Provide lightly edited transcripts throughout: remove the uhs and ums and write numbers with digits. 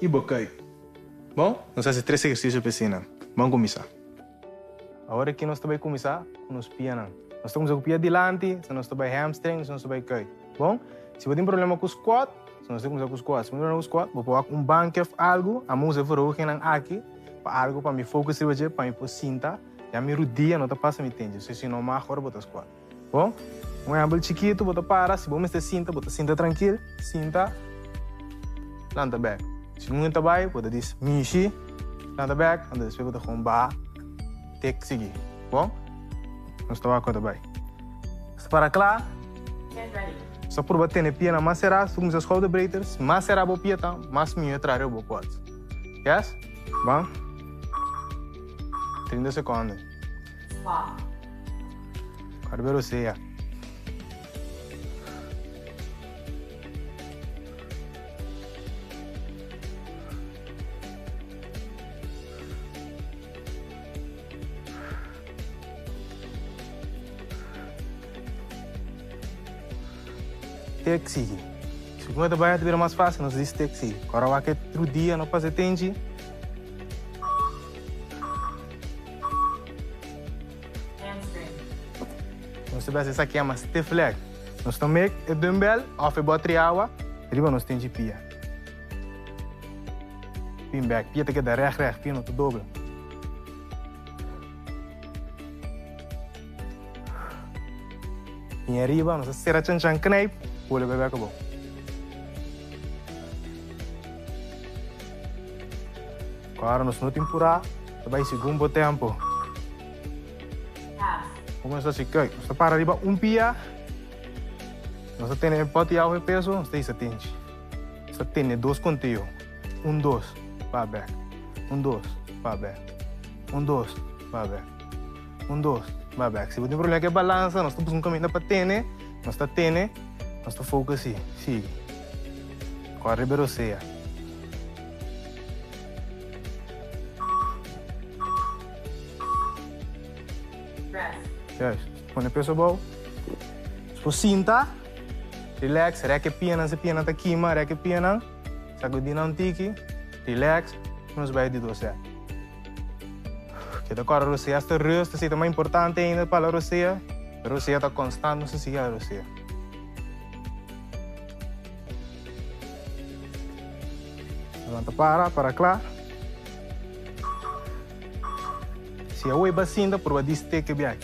e boquei. Bom, nós fazemos 3 exercícios para piscina. Vamos começar. Agora que nós vamos começar, nós pianamos. Nós estamos com o pé adiante, se nós estamos hamstring, se nós estamos cai. Bom, se você tem problema com o squat, se nós temos com o squat, se você tem problema com o squat, vou pôr um banco ou algo, a mão se verruga aqui, para algo para me focar hoje, para me pôr cinta, e a minha rodinha não passa me tende. Se não mais agora botar squat. Bom, um exemplo chiquito, bota para, se você está cinta, bota cinta tranquilo, cinta, planta back. Se não está bem, bota diz mishi, planta back, e depois bota com ba, tek seguir. Bom, nós estamos aqui também. Se para lá, só por bater na pia na macera, se começar a shoulder breakers, macera a pia tá, mas minha trará o quad. Yes? Bom? 30 segundos. Quero ver você. Taxi. Se você vai ter mais fácil, nós diz taxi. Agora vai que outro dia não passa tempo. Nós temos essa aqui é uma stiff leg. Nós temos o dumbbell, off bota água, riba nós temos pia. Pin back, pia tem que dar recht, pia não te dobra. Pin arriba, nós será chan knife. Pula bebê acabou. Agora nós não temporar, vai segundo tempo. Começa a se cair. Nós para arriba pia. Nós temos pode ao peso, nós temos atende. Nós temos 2 conteúdos. 1, 2, para back. 1, 2, para back. 1, 2, para back. 1, 2, para back. Se você tem problema com a balança, nós estamos um caminho para ter, nós está tendo. Nós estamos focando assim, siga. Corre para você. Yes. Põe o peso bom. Se você sinta, relax, reque piana, se piana está aqui, reque piana. Sacudina um tique, relax, nos vai de você. Que da cor você está rust, se é mais importante ainda para você. A você está constante, não se siga a você. Levanta para lá. Se a oi bacinda, por vai ter que viajar.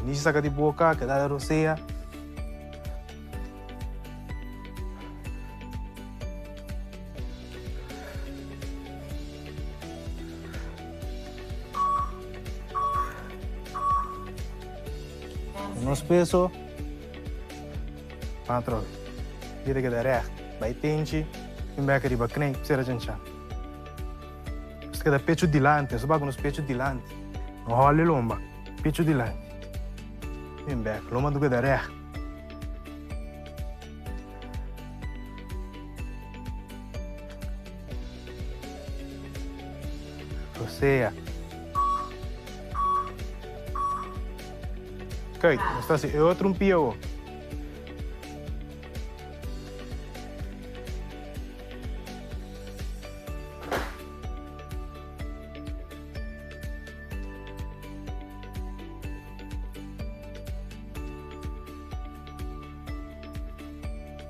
Ini saca de boca, que dá a roceia. Nosso peso, patro, dia que der recht, vai tente, em back de bacana, será janchar. Você quer pecho dilante, só bago nos pecho dilante, não role lomba, pecho dilante, em back, lomba do que der recht. Você ok, está assim, é outro pio.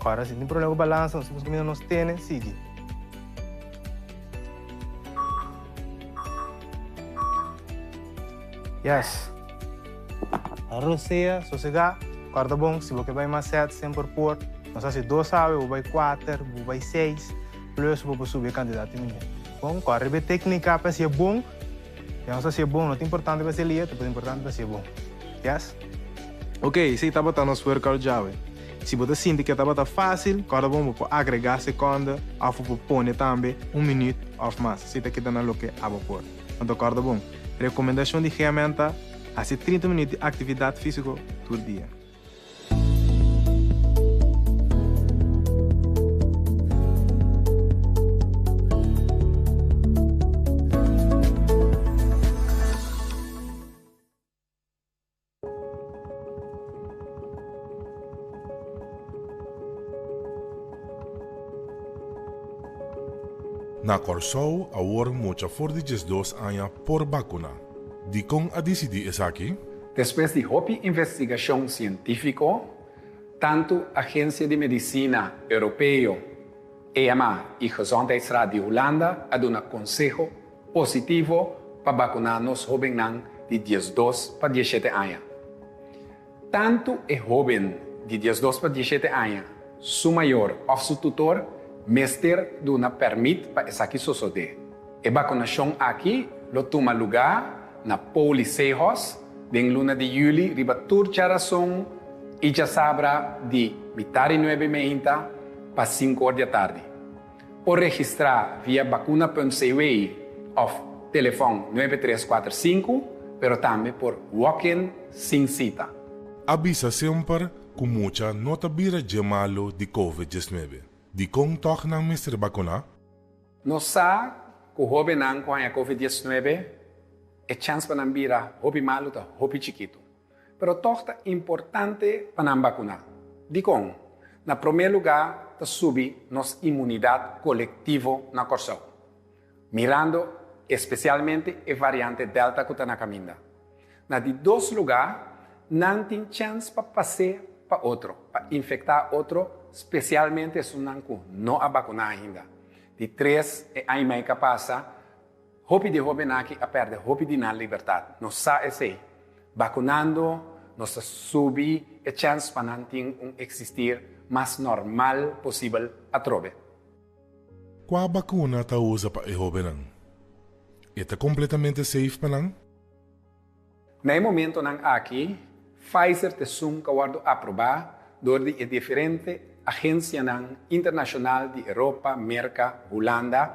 Agora, se tem problema com balança, nós temos que nos tênis, siga. Yes. A roceia, sossegar, corda bom, se você vai mais 7, sempre por, nós fazemos 2 sabe, ou vai 4, ou vai 6, plus você subir candidato em bom, corre bem técnica para ser bom, e nós ser bom, não é importante para ser liado, é importante para ser bom. Yes? Ok, se está botando nosso workout já, se você sente que está fácil, corda bom, para agregar segunda, ou para pôr também 1 minuto ou mais, se está aqui dando o que a vapor. Então, corda bom, recomendação de ferramenta, hace 30 minutos de atividade física todo dia. Na Corsou, agora mucha for de 2 anos por vacuna. De com a decidir es aqui? Después de hopi investigación científica, tanto Agência de Medicina Europeu, EMA e Gezondheidsraad de Holanda a dado um consejo positivo para vacunar nos jovens de 12 para 17 anos. Tanto o jovem de 12 para 17 anos, seu maior ou seu tutor, mestre dá permite para isso aqui suceder. A vacinação aqui lo toma lugar na Policejos, em luna de julho, riba turcha razão e já sabra de metade 9h30 para 5 horas da tarde. Ou registrar via vacuna.cw ou telefone 9345, pero também por walk-in sem cita. Avisa sempre com muita nota bira gemalo de COVID-19. De com toch ng Mr. Vacuna? Nós sabemos que o jovem com a COVID-19 é chance para não virar hopi malo ta hopi chiquito. Pero toch é importante para não vacunar. De com, na primeiro lugar, ta subir nossa imunidade coletiva na Corsou. Mirando especialmente a variante Delta que está na caminho. Na de 2 lugares, não tem chance para passar para outro, para infectar outro, especialmente se não a vacunar ainda. De 3, a meia que passa, hopi de jovem aqui a perder hopi de na liberdade. Nós sabemos, vacunando, nós subir a chance para não ter existir mais normal possível a trove. Qual vacuna ta usa para o jovem? Está completamente safe para não? No momento aqui, Pfizer te sum kawardo aprovar door de diferente agência internacional de Europa, América, Holanda,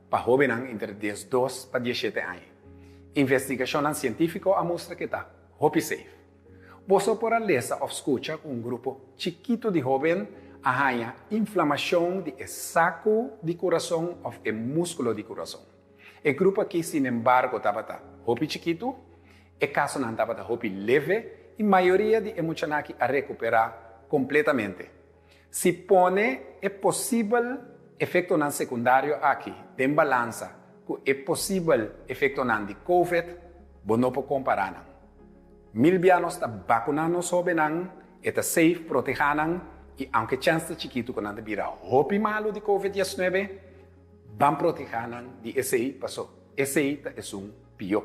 para jovens entre 12 para 17 anos. Investigação científica mostra que está hopi safe. Você pode ler ou escutar um grupo chiquito de jovens a inflamação de saco de coração ou de músculo de coração. O grupo aqui, sin embargo, estava hopi chiquito, o caso não estava hopi leve e a maioria de emocionaki a recuperar completamente. Se pone é possível efeito não secundário aqui, de balança, que é possível efeito não de COVID, não pode comparar. Milbianos está vacunando sobre não, está safe, protegendo e aunque chance chiquito que não vira hopi malo de COVID-19, vão proteger de esse passou. Esse é pior.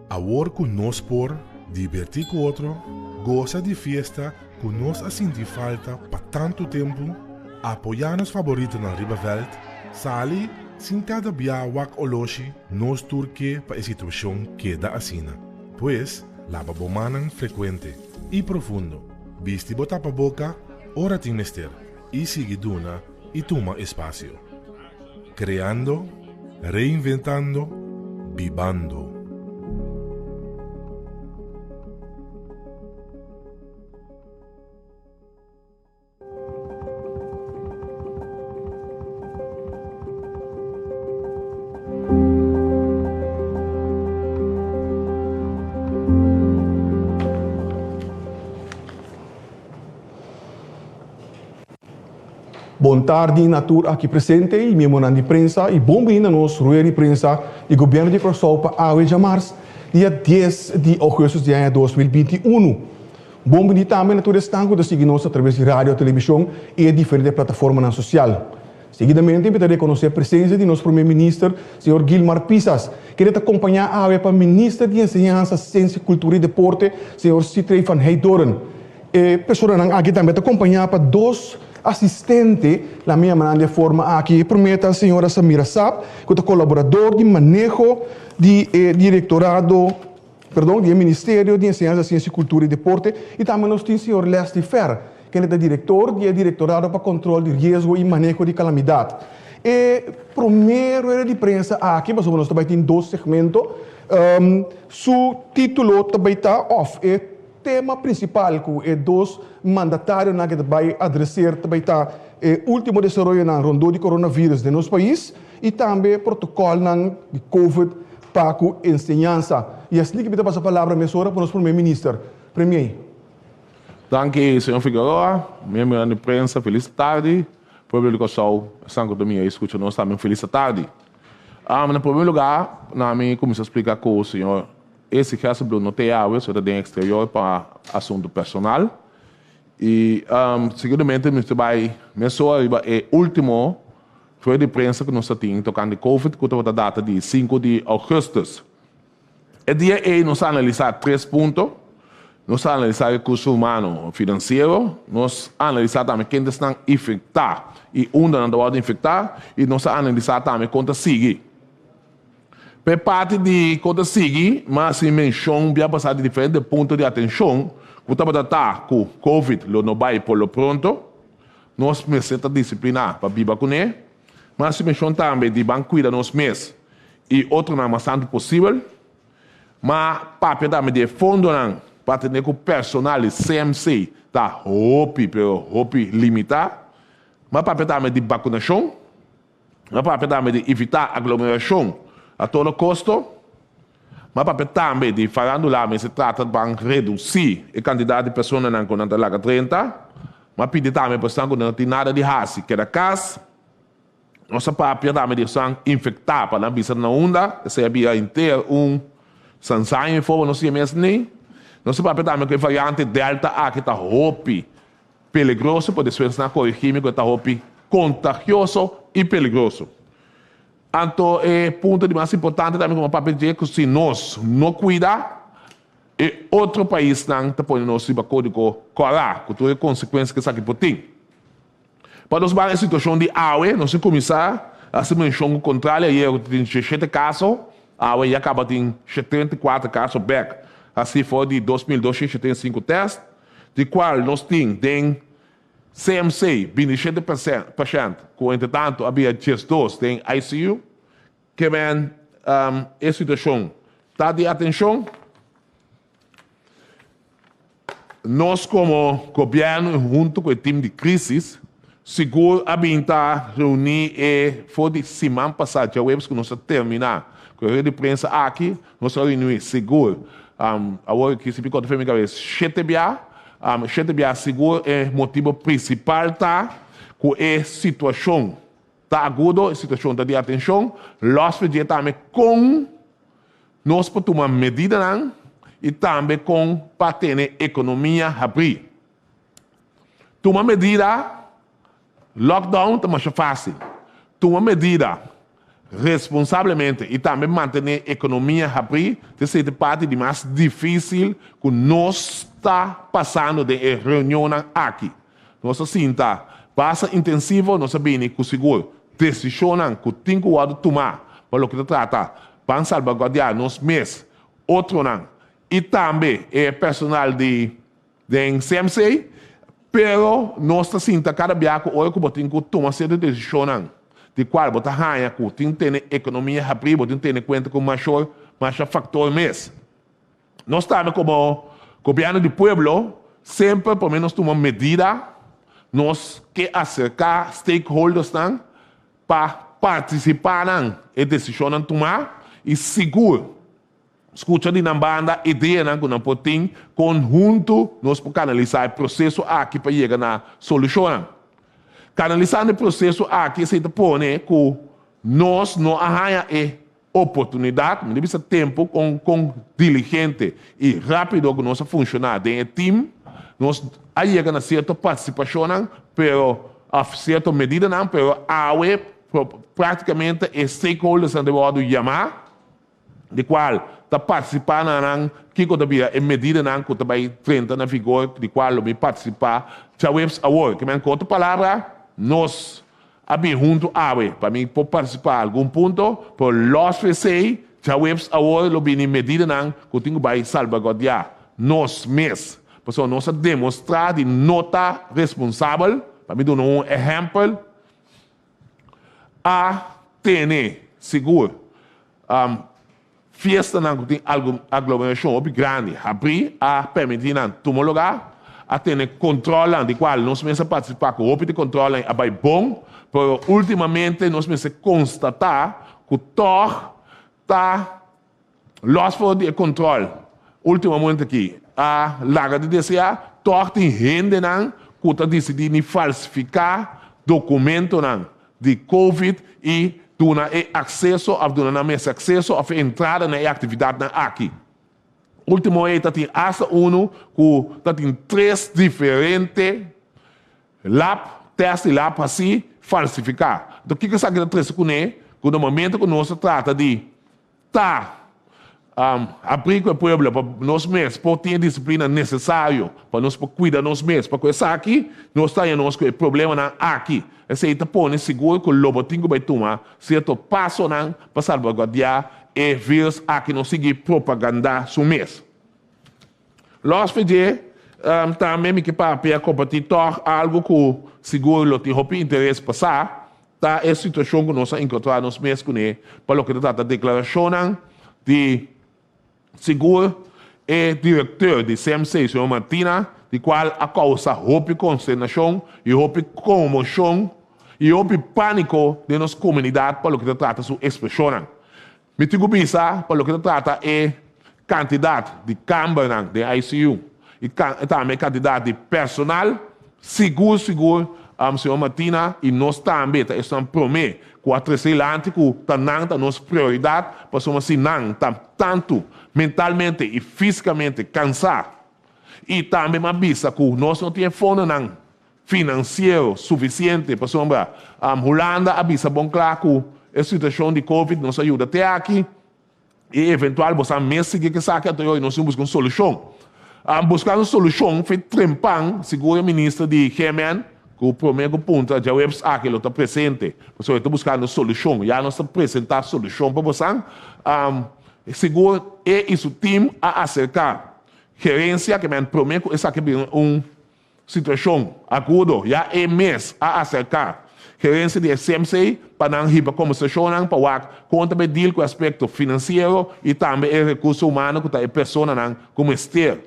Agora que nós por divertir com outro, goza de festa que nós senti falta para tanto tempo, apoiar nos favoritos na Ribaveld, sali sem cada dia wak oloshi nos turque para a situação que dá assina. Pois, lava bomanan frequente e profundo. Viste botar para boca, ora tem mester, e sigue duna e toma espaço. Creando, reinventando, vivando. Boa tarde, Natur aqui presente e mesmo na imprensa e bom vindo nos ruas de imprensa do governo de Corsou para a de março, dia 10 de agosto de 2021. Bom vindo também na tua estanco de seguir-nos através de rádio, televisão e diferentes plataformas sociais. Seguidamente, eu quero conhecer a presença de nosso primeiro-ministro, Sr. Guilmar Pisas, que irá acompanhar a para o ministro de Enseñança, Ciência, Cultura e Deporte, Sr. Citrey van Heidoren. Pessoa aqui também acompanhar para 2 assistente, la minha maneira de forma aqui, promete a senhora Samira Saab, que é colaborador de manejo de de Ministério de Enseñança, Ciência, Cultura e Deporte, e também nós temos o senhor Leslie Fer, que é diretor do Diretorado para Controle de Risco e Manejo de Calamidade. E primeiro era de prensa aqui, mas nós também temos 2 segmentos. Seu título também está off. Tema principal que é 2 mandatários que vai adressar também está o último desenvolvimento na ronda de coronavírus de nosso país e também protocolo de COVID para a enseñança. E assim que me passa a palavra, minha senhora, para o nosso primeiro-ministro. Premier. Danke, senhor Figueroa, membro da imprensa, feliz tarde. Público Coção, Santo Domingo, escuta nós também, feliz tarde. No primeiro lugar, eu começo a explicar com o senhor, esse caso não tem água, só tem exterior para assunto personal. E, seguramente, é o último foi de imprensa que nós temos tocando de Covid, que está a data de 5 de agosto. O dia nós analisar 3 pontos. Nós analisar recurso humano financeiro, nós analisar também quem estão infectados e onde não podem infectar, e nós analisar também quanto sigue. Por parte de quanto sigue, mas se menciona bem passar de diferentes pontos de atenção, que está a com o Covid, não vai por lo pronto, nós precisamos disciplinar para viver com ele, mas se menciona também de banco cuidar nos meses e outro não é bastante possível, mas para também de fundo não, para ter com o personal de CMC, está hopi limitado, mas para também de vacunação, mas para também de evitar aglomeração a todo custo, mas para também de falando lá, mas se trata de reduzir a quantidade de pessoas que não estão 30, mas pedir também para que não tem nada de raça, que era casa, nossa papel também de infectar para não vir na onda, se havia inteiro sansanho, não sei mesmo nem. Nós sabemos também que a variante Delta que está hopi peligroso, pode ser na cor química, está hopi contagioso e peligroso. Então, o ponto de mais importante também como papel de que se nós não cuidar, e outro país não está pondo nosso código correto, com todas as consequências que isso aqui pode ter. Para nós ver a situação de água, nós começar a se mencionar o contrário, e eu tenho 7 casos, a água já acaba de 74 casos back. Assim foi de 2012, tem 5 testes, de qual nós temos CMC, 27%, com entretanto havia 2 tem ICU, que vem a situação. Está de atenção? Nós, como governo, junto com o time de crise, seguro a está reunir e foi de semana passada, já vemos que nós terminar com a rede de imprensa aqui, nós reunir seguro. Agora que se ficou de minha cabeça, CTBA seguro é o motivo principal com a situação tá aguda, a situação de atenção, nós pedimos também com nós para tomar medidas e também com para ter economia abrir. Tomar medida, lockdown é mais fácil. Tomar medida responsavelmente e também manter a economia abrir, essa é a parte de mais difícil que nós está passando de reunião aqui. Nós sinta passa intensivo, nós sabemos que o seguro decisão que tem que tomar para o que trata para salvaguardar nos meses, outro não. E também é personal de CMC, pero nós sinta cada dia que o que tem que tomar certa decisão de qual botar raia que tem que ter economia abrir, tem que ter em conta com maior fator mês. Nós estamos como governo do pueblo, sempre pelo menos tomar medida, nós que acercar stakeholders para participar na decisão tomar e seguro. Escuta de na banda ideia que nós podemos conjunto nós podemos canalizar o processo aqui para chegar na solução. Canalizando o processo aqui se põe que nós não arranha oportunidade, deve ser tempo com diligente e rápido que nós funcionar dentro do time, nós chegamos a certa participação, pero a certa medida não, pero praticamente os stakeholders han de chamar, de qual está participando que todavia é medida que também frente na vigor, de qual me participar, já vemos agora, que me outra palavra, nós abrir junto para mim por participar algum ponto, por nós receber, já vemos agora lo bem medida que tenho que salvaguardar nós mesmos, porque nós demonstrar de nota responsável, para mim dar um exemplo, a ter seguro festa que tem aglomeração grande, abrir a permitir tomar lugar, a ter controle de qual nós mesmos participar com o de controle é bom, mas ultimamente nós mesmos constatar que todo está lost for de controle. Ultimamente aqui, a larga de DCA toch tem gente não que está decidindo falsificar documento não de COVID e dona acesso a dona mesa acesso a entrada na atividade na aqui. Último é tem hasta que tem 3 diferentes teste lab assim falsificar. Então, o que você quer dizer com ele? Que no momento que nós trata de abrir o povo para nós mesmos, para ter a disciplina necessária para nós cuidar nós mesmos, porque isso aqui, nós temos o problema aqui. Esse aí põe seguro que o lobo tem que tomar certo passo para salvaguardar e vírus aqui não seguir propaganda su mês. Nós pedimos também que para a competitor algo que seguro tem interesse passar, tá é a situação que nós encontramos mês com ele, para o que trata a declaração de seguro e diretor de CMC, Sr. Martina, de qual a causa houve consternação e houve comoção e houve pânico de nossa comunidade para o que trata sua expressão. Me digo pensar para o que trata é quantidade de câmara de ICU e também quantidade de personal seguro, Sr. Martina, e nós também estamos prometendo que a terceira que está na nossa prioridade, para somos assim, não tanto mentalmente e fisicamente cansado. E também uma vista que nós não temos fundo financeiro suficiente para sombra. Holanda avisa bom claro que a situação de Covid nos ajuda até aqui e eventual você mesmo seguir que saque até hoje nós buscamos solução. Buscando solução foi trempang seguro ministro de Gemen que o primeiro ponto já webs aqui está presente. Você está buscando solução, já nós apresentar solução para você. Seguro é isso time a acercar gerência que me promete essa que é uma situação aguda, já é mês a acercar gerência de SMC para não riba conversação para o conta deal com o aspecto financeiro e também o recurso humano que está a pessoa não como ester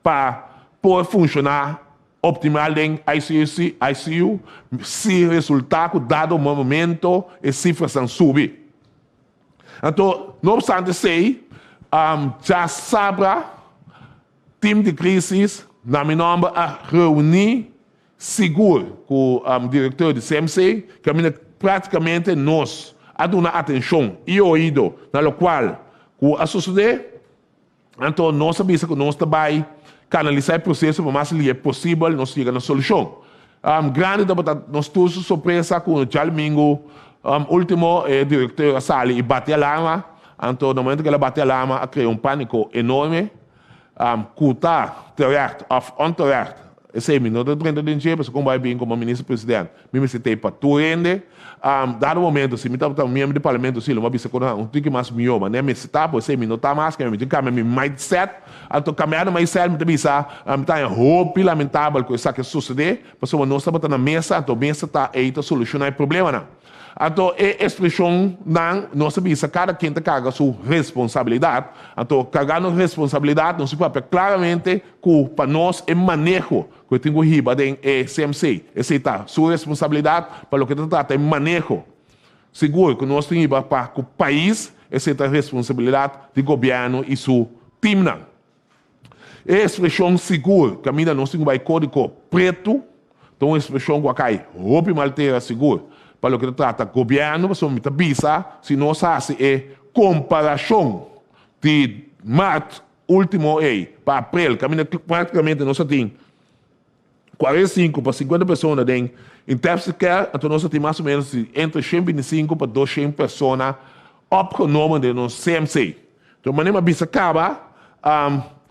para poder funcionar optimal em ICU se resultar dado o momento e cifras são subir. Então, não obstante sei, já sabe time de crise na minha nome a reunir seguro com o diretor de CMC, que praticamente nós a dar atenção e ouvido na qual a sociedade, então nós sabemos que nós também canalizar o processo o mais livre possível, nós chegamos na solução. Grande nós todos surpresa com o domingo, último diretor da sala e bate a alarma, então no momento que ela bate a alarma, criou pânico enorme, cuta terecht of onterecht, esse minuto de 30 de dia, como vai bem como ministro-presidente, me citei para tu rende, dado momento, se me está membro do parlamento, se uma vez que mais melhor, mas nem me citar, por 6 minutos mais, que me diga meu mindset, então caminhando mindset, me bisa, está em roupa lamentável com isso que sucede, porque nós estamos na mesa, então a mesa está aí para solucionar o problema, não. Então, a expressão não, nós sabemos que cada quem carga sua responsabilidade. Então, carregando responsabilidade, nós sabemos claramente que para nós é manejo que tem que riba em CMC. Essa é sua responsabilidade para o que trata é manejo. Seguro que nós temos para o país, essa é a responsabilidade do governo e seu time. A expressão seguro, que ainda nós temos código preto, então a expressão que cai, roupa malteira seguro. Para o que trata governo, você me avisa se nós fazemos a comparação de março último para abril, que praticamente nós temos 45 para 50 pessoas em intensive care, então nós temos mais ou menos entre 125 para 200 pessoas opcionais de nosso CMC. Então, de maneira que acaba,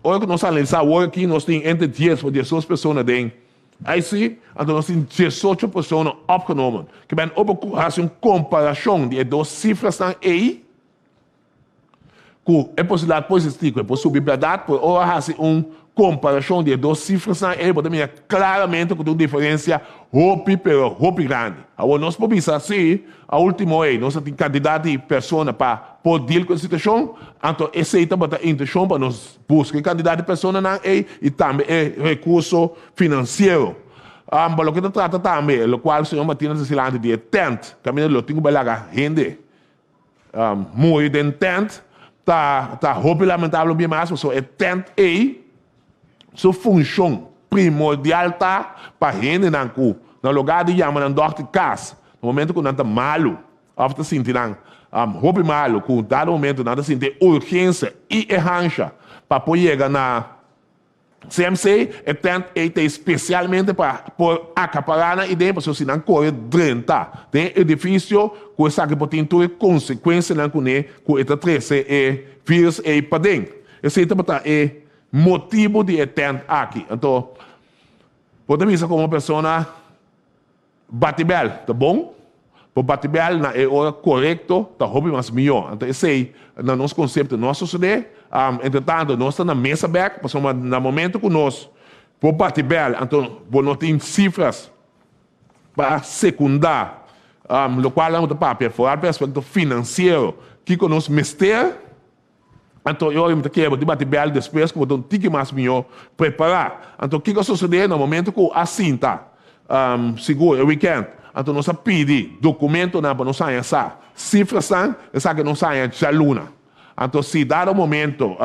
hoje que nós analisamos, hoje aqui nós temos entre 10 para 18 pessoas em aí sim, então nós temos 18 pessoas opgenomen. Que ben fazer uma comparação de duas cifras aí, que é possibilidade positiva, é possibilidade, por fazer uma comparação de duas cifras aí, podemos claramente que tem diferença roupa grande. Agora, nós podemos pensar assim, a última aí, nós temos quantidade de pessoas para poder com a situação, então essa é a intenção para nós buscar quantidade de pessoas aí e também recurso financeiro. Para o que trata também, o qual o senhor Martina Cecilante de tent, caminho do Tingo Balaga, rende, muito de tent, tá roupa lamentável bem mais, mas é tent aí, sua função primordial tá para gente no lugar de chamar na dorte casa, no momento que não está malo, after sentirão roupa malo, com dado momento nada sentir urgência e errancha para poder chegar na CMC, é especialmente para acaparar na ideia, para se não correr drenta. Tem edifício que sabe que pode ter consequências na com esta 13 e vírus e para dentro. Esse é motivo de estar aqui. Então, pode ver como uma pessoa bate bem, tá bom? Por bater bem na hora correto, tá roupa mais melhor. Então, esse é no nosso conceito, nosso sociedade. Entretanto, nós estamos na mesa back, passamos no momento que nós, por bater bem, então, nós temos cifras para secundar, o qual é um papel, fora o aspecto financeiro, que nós mester. Então, eu quero debater bem depois, que eu tenho mais melhor preparar. Então, o que sucede no momento que assim está, seguro, é weekend. Então, nós pedimos documento para nós sair essa cifras, essa que nós sair de luna. Então, se dá o momento,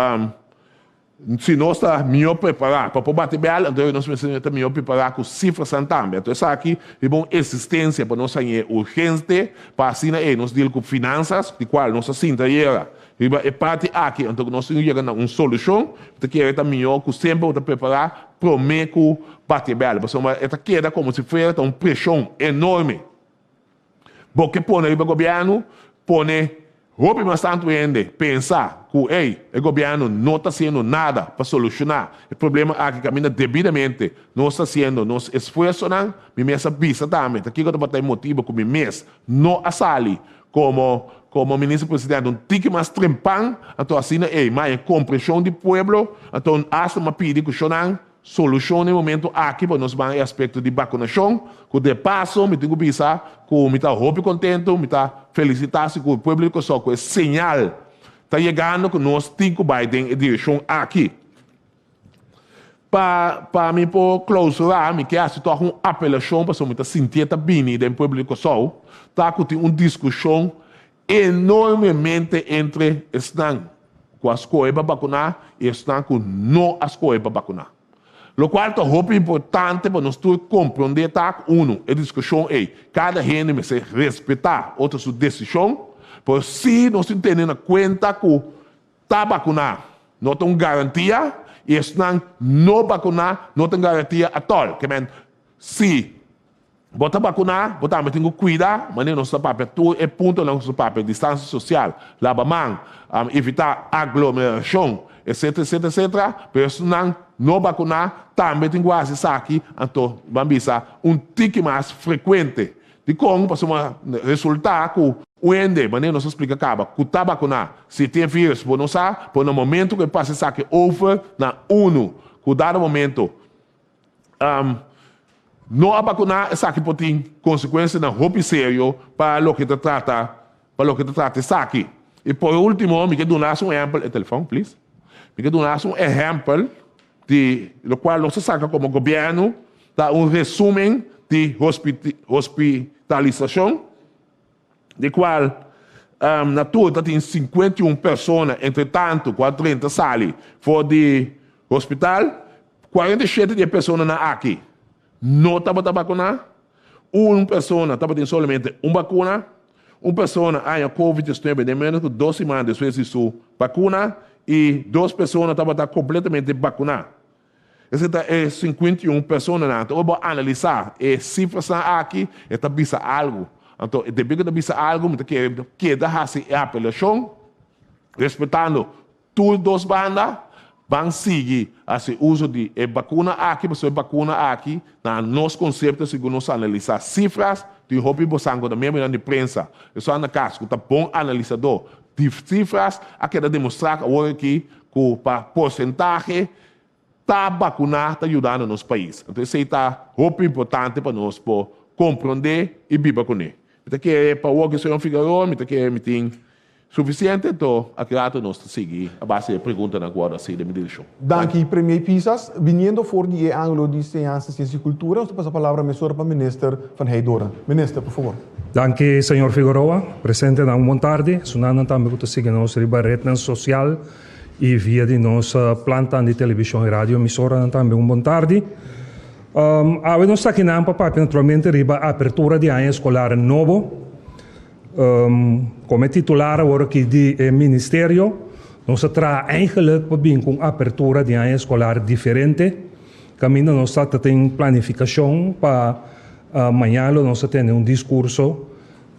se nós estamos melhor preparados para bater bem, então nós precisamos estar melhor preparados com cifras também. Então, essa aqui é uma existência para nós sair urgente, para assim, nós lidar com finanças, de qual nós assinta é parte aqui, então nós chegamos a uma solução, que é melhor que sempre estar preparado para o meio bater bem. Esta queda como se fosse uma pressão enorme. Porque põe o governo, põe roupa bastante ainda, pensar que o governo não está fazendo nada para solucionar o problema aqui caminha devidamente, não está fazendo nosso esforço, me essa vista também, aqui que eu estou motivo que me não assale como ministro-presidente, um tique mais trempão, então assim, mais compreensão do povo, então, hasta uma pedir que solução no momento aqui, para nós vamos aspecto de vacunação, que de passo, me tenho que pensar, que me está roupa contento, me está felicitado, que o público só com esse sinal está chegando, que nós temos que Biden em direção aqui. Para mim, por clausurar, me quer se tornar uma apelação, para me sentir bem do público só, está com uma discussão enormemente entre estão com as coisas para vacinar e estão com não as coisas para vacinar. O qual é muito importante para nós compreender tá a discussão é cada gente me se respeitar outra sua decisão, por se nós entendemos conta que está vacinar não tem garantia e estão não vacinar não tem garantia at all. Que se bota vacinar, bota tem que cuidar, mas nosso papel tu é ponto nosso papel distância social, lavar mão, evitar aglomeração, etc, mas não vacinar também tem quase isso aqui, então vamos ver tique mais frequente de como para uma resultado que o ende, mas não se explica acaba, que está vacinar, se tem vírus, por não sabe, por no momento que passa isso aqui over na UNO, que dado momento não a vacinar, essa aqui pode ter consequências na roupa sério para o que te trata, isso aqui. E por último, me quer dar um exemplo, telefone, please. Me quer dar um exemplo de lo qual nós saca como governo, dá um resumo de hospitalização, de qual na toda tem 51 pessoas, entretanto, 40 salas fora de hospital, 47 de pessoas na aqui. Não estava vacinar, uma pessoa estava tendo somente uma vacuna, uma pessoa tinha Covid-19 de menos de 2 semanas depois de sua vacuna e 2 pessoas estavam completamente vacinadas. Esse é 51 pessoas. Então, eu vou analisar as cifras aqui e está vendo algo. Então, depois que está vendo algo, eu quero dar a apelação, respeitando todas as bandas, vão seguir esse uso de vacuna aqui, porque a vacuna aqui, no nosso conceito, segundo nós analisar cifras, de roupa e sangue da mesma de imprensa. Eu sou na casa, que está bom analisador de cifras, aqui para demonstrar que para porcentagem, está vacinar, está ajudando nos países. Então, isso está roupa importante para nós compreender e viver com ele. Então, que é para o que o senhor Figueiredo, então que é suficiente, então, aqui nós seguir a base de pergunta na guarda assim de medição. Danke, Premier Pisas. Viniendo voor die ângulo de Ciência, Ciência e Cultura, nós passamos a palavra para o Minister van Heidora. Minister, por favor. Danke, senhor Figueroa. Presente na boa tarde. Sunana também que siga nossa rede social e via di nossa planta di televisão e rádio emissora também boa tarde. Nós estamos aqui na Ampapap, naturalmente, riba a apertura de ano escolar novo. Como titular agora aqui do Ministério, nós traz eigenlijk com a apertura de ano escolar diferente. Caminho nós tem planificação para amanhã nós temos discurso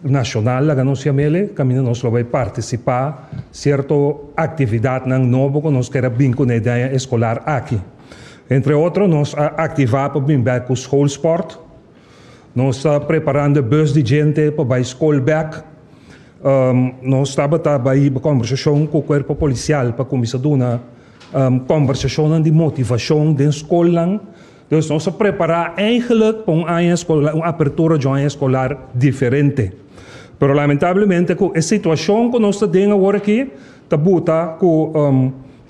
nacional, lá nós chamamos, caminho nós vai participar certa atividade nova que nós queremos vincular de ano escolar aqui. Entre outros, nós ativamos para o schoolsport. Nós estamos preparando bus de gente para a schoolback. Nós estamos também em conversação com o corpo policial para começar a uma conversação de motivação da escola. Então, nós estamos preparando eigenlijk para uma apertura de um ano escolar diferente. Mas, lamentavelmente, com a situação que nós temos agora aqui,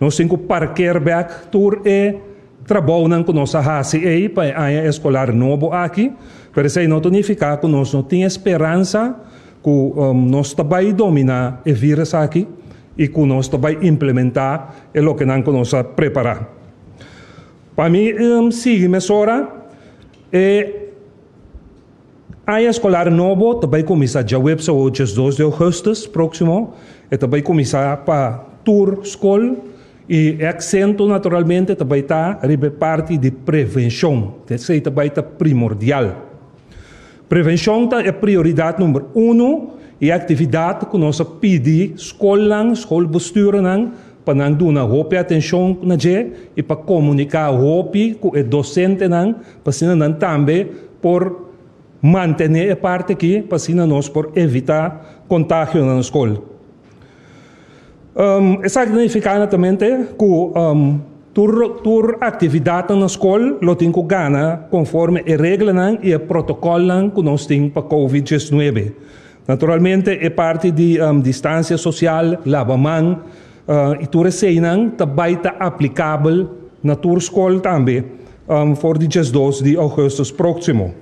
nós temos que parquear back tour e trabalham com nossa raça aí para a escolar novo aqui, para isso não significa que nós não temos esperança que nós também dominar o vírus aqui e que nós também implementar o que nós preparar. Para mim, sigue mesura a escolar novo também começa já web so dia 2 de agosto próximo e também começa para tour school. E acento naturalmente também está a parte de prevenção, que é também primordial. Prevenção é a prioridade número 1 e a atividade que nós pedimos escola, escolbestuur para não dar uma atenção na e para comunicar com o docente para não também por manter a parte aqui para nós por evitar contágio na escola. Isso significa também que a atividade na escola lo tem que ganhar conforme a regra e o protocolo que nós temos para Covid-19. Naturalmente, é parte de distância social, lava-mão, e tudo isso também está aplicável na tua escola também, por dia 2 de agosto próximo.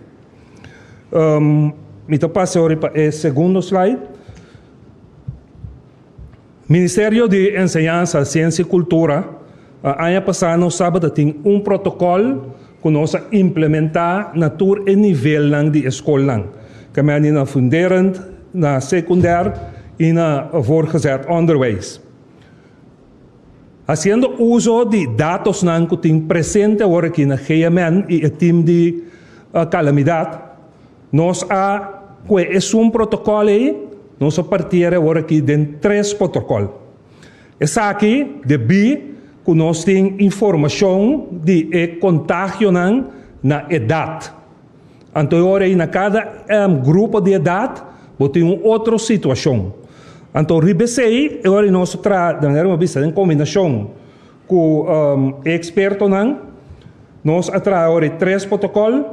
Então, passo agora para o segundo slide. Ministério de Enseñanza, Ciência e Cultura, ano passado, sábado, tem protocolo que nós implementar na todo o nível de escola, que é na funderend, na secundário e na voortgezet onderwijs. Fazendo uso de dados que tem presente agora aqui na GMN e o time de calamidade, nós é protocolo aí. Nós partimos agora aqui de 3 protocolos. Essa aqui, de B, que nós temos informação de contágio na idade. Então, agora, em cada grupo de idade, tem uma outra situação. Então, RIBC, agora nós trazemos em combinação com o experto, nós trazemos agora 3 protocolos.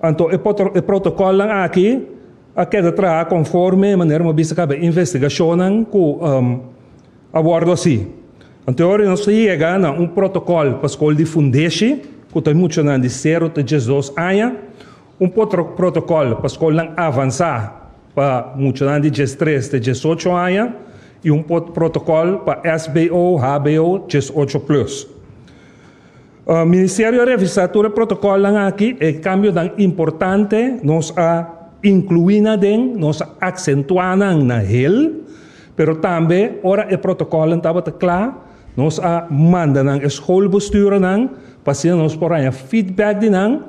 Então, o protocolo aqui, a queda traga conforme maneira uma vista que investigação com abordo assim. Então, agora nós chegamos a protocolo para a escola de fundeixe, que tem muito de 0 até 12 anos, protocolo para a escola avançada, para muito de 13 até 18 anos, e protocolo para SBO, HBO, 18+. O Ministério revisar todo o protocolo aqui, é cambio importante, nós incluindo nós acentuando na ele, pero também ora o protocolo estava claro, nós mandamos a escoolbestuur para nós por aí feedback de não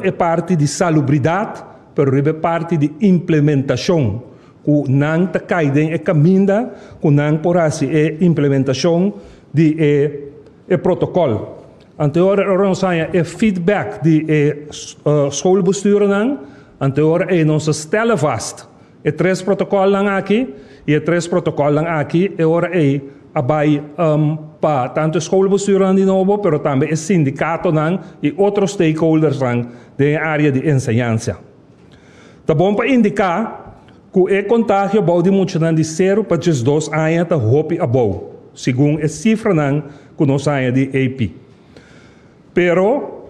é parte de salubridade, pero é parte de implementação, que não está caindo caminho, que não por assim é implementação de protocolo. Então ora nós temos feedback de escoolbestuur Então, nós stellen vast. E 3 protocolos aqui, e 3 protocolos aqui, e agora abai para tanto escoolbestuur de novo, pero também o sindicato e outros stakeholders da área de enseñanza. Tá bom para indicar que o contágio pode muito de 0 para 2 anos da hope abou, segundo a cifra que nós temos de AP. Pero,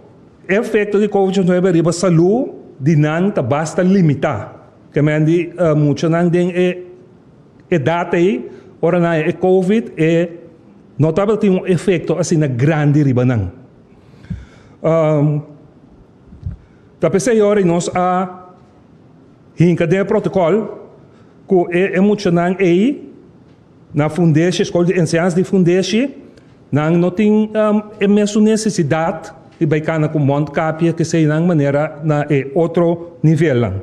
o efeito de Covid-19 riba saúde de não basta limitar, que mandi muito não tem idade aí, ora na Covid Notável tem um efeito assim na grande ribanang. Tapos agora nós hinca protocolo que é emocionante aí na fundação, escola de ensinança de fundação, não tem a mesma necessidade de baicar com monte capia que seja de maneira na outro nível.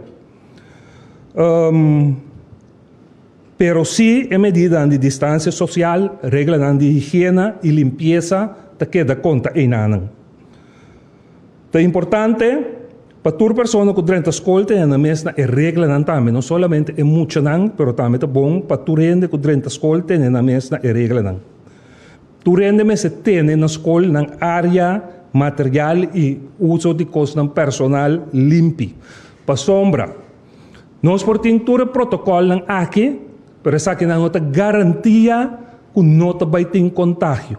Pero sim, a medida de distância social, regra de higiene e limpeza, te queda conta em nada. É importante para toda pessoa que dentro da escola tem a mesma regra também, não somente é muito não, mas também é bom para toda gente que dentro da escola tem a mesma regra não. Toda gente se tem na escola na área material e uso de coisas personal limpo, para sombra. Nós por todo o protocolo aqui, pero essa aqui não é garantia que não vai ter contágio.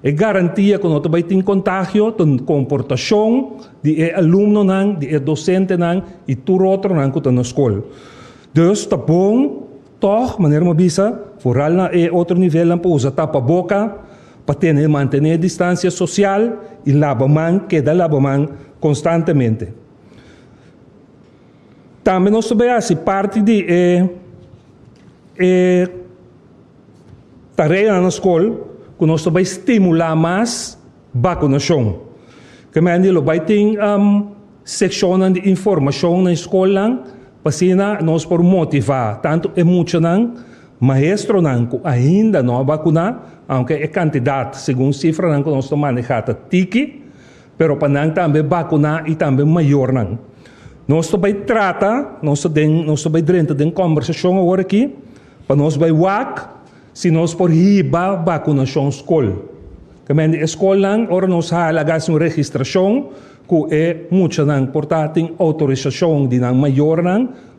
É garantia que não vai ter contágio da comportação de aluno, de docente e todo outro que está na escola. Então, está bom, toch, maneira uma bisa, vooral na outro nível, para usar tapa-boca, para manter distância social e lavar queda lavar constantemente. Também nós sabemos que parte de tarefa na escola que nós vai estimular mais vacinação. Que vai ter secção de informação na escola para nós por motivar tanto emocional, maestro que ainda não vacinar, aunque é quantidade, segundo cifra que nós manejamos, tiki, pero para também vacinar e também maior. Nós vai tratar, nós vai dentro de conversação agora aqui, para nós vai se nós por riba vacinação escola. Que a escola, ora nós halagas uma registração, que é muito importante, tem autorização de maior,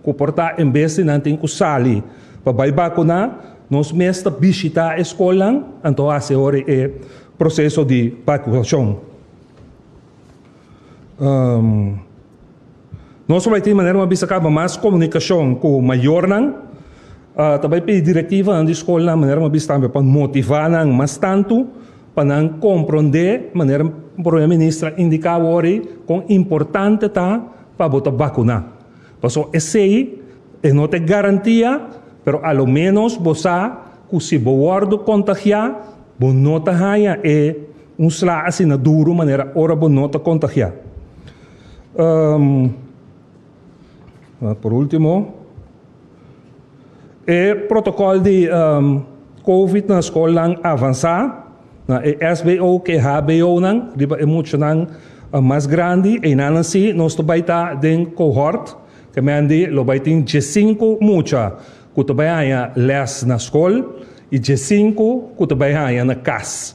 que porta em vez de não tem que sair para vacinar, nós mesmo visitar a escola, então esse é o processo de vacinação. Nós vai ter de maneira mais comunicação com o maior, também pedir diretiva na escola, de maneira para motivar mais tanto, para compreender, de maneira o primeiro-ministro indicar hoje, quão importante está para botar vacinar. Então, esse não tem garantia, mas ao menos você, que se você contagiar, você não é slag assim na duro, maneira ora você não contagiar. Por último, o protocolo de COVID na escola avançar, na SBO que HBO é muito mais grande, e não assim nós também está em cohort, que mande lo vai ter 5 mucha, que também há les na escola e 5 que também há na casa.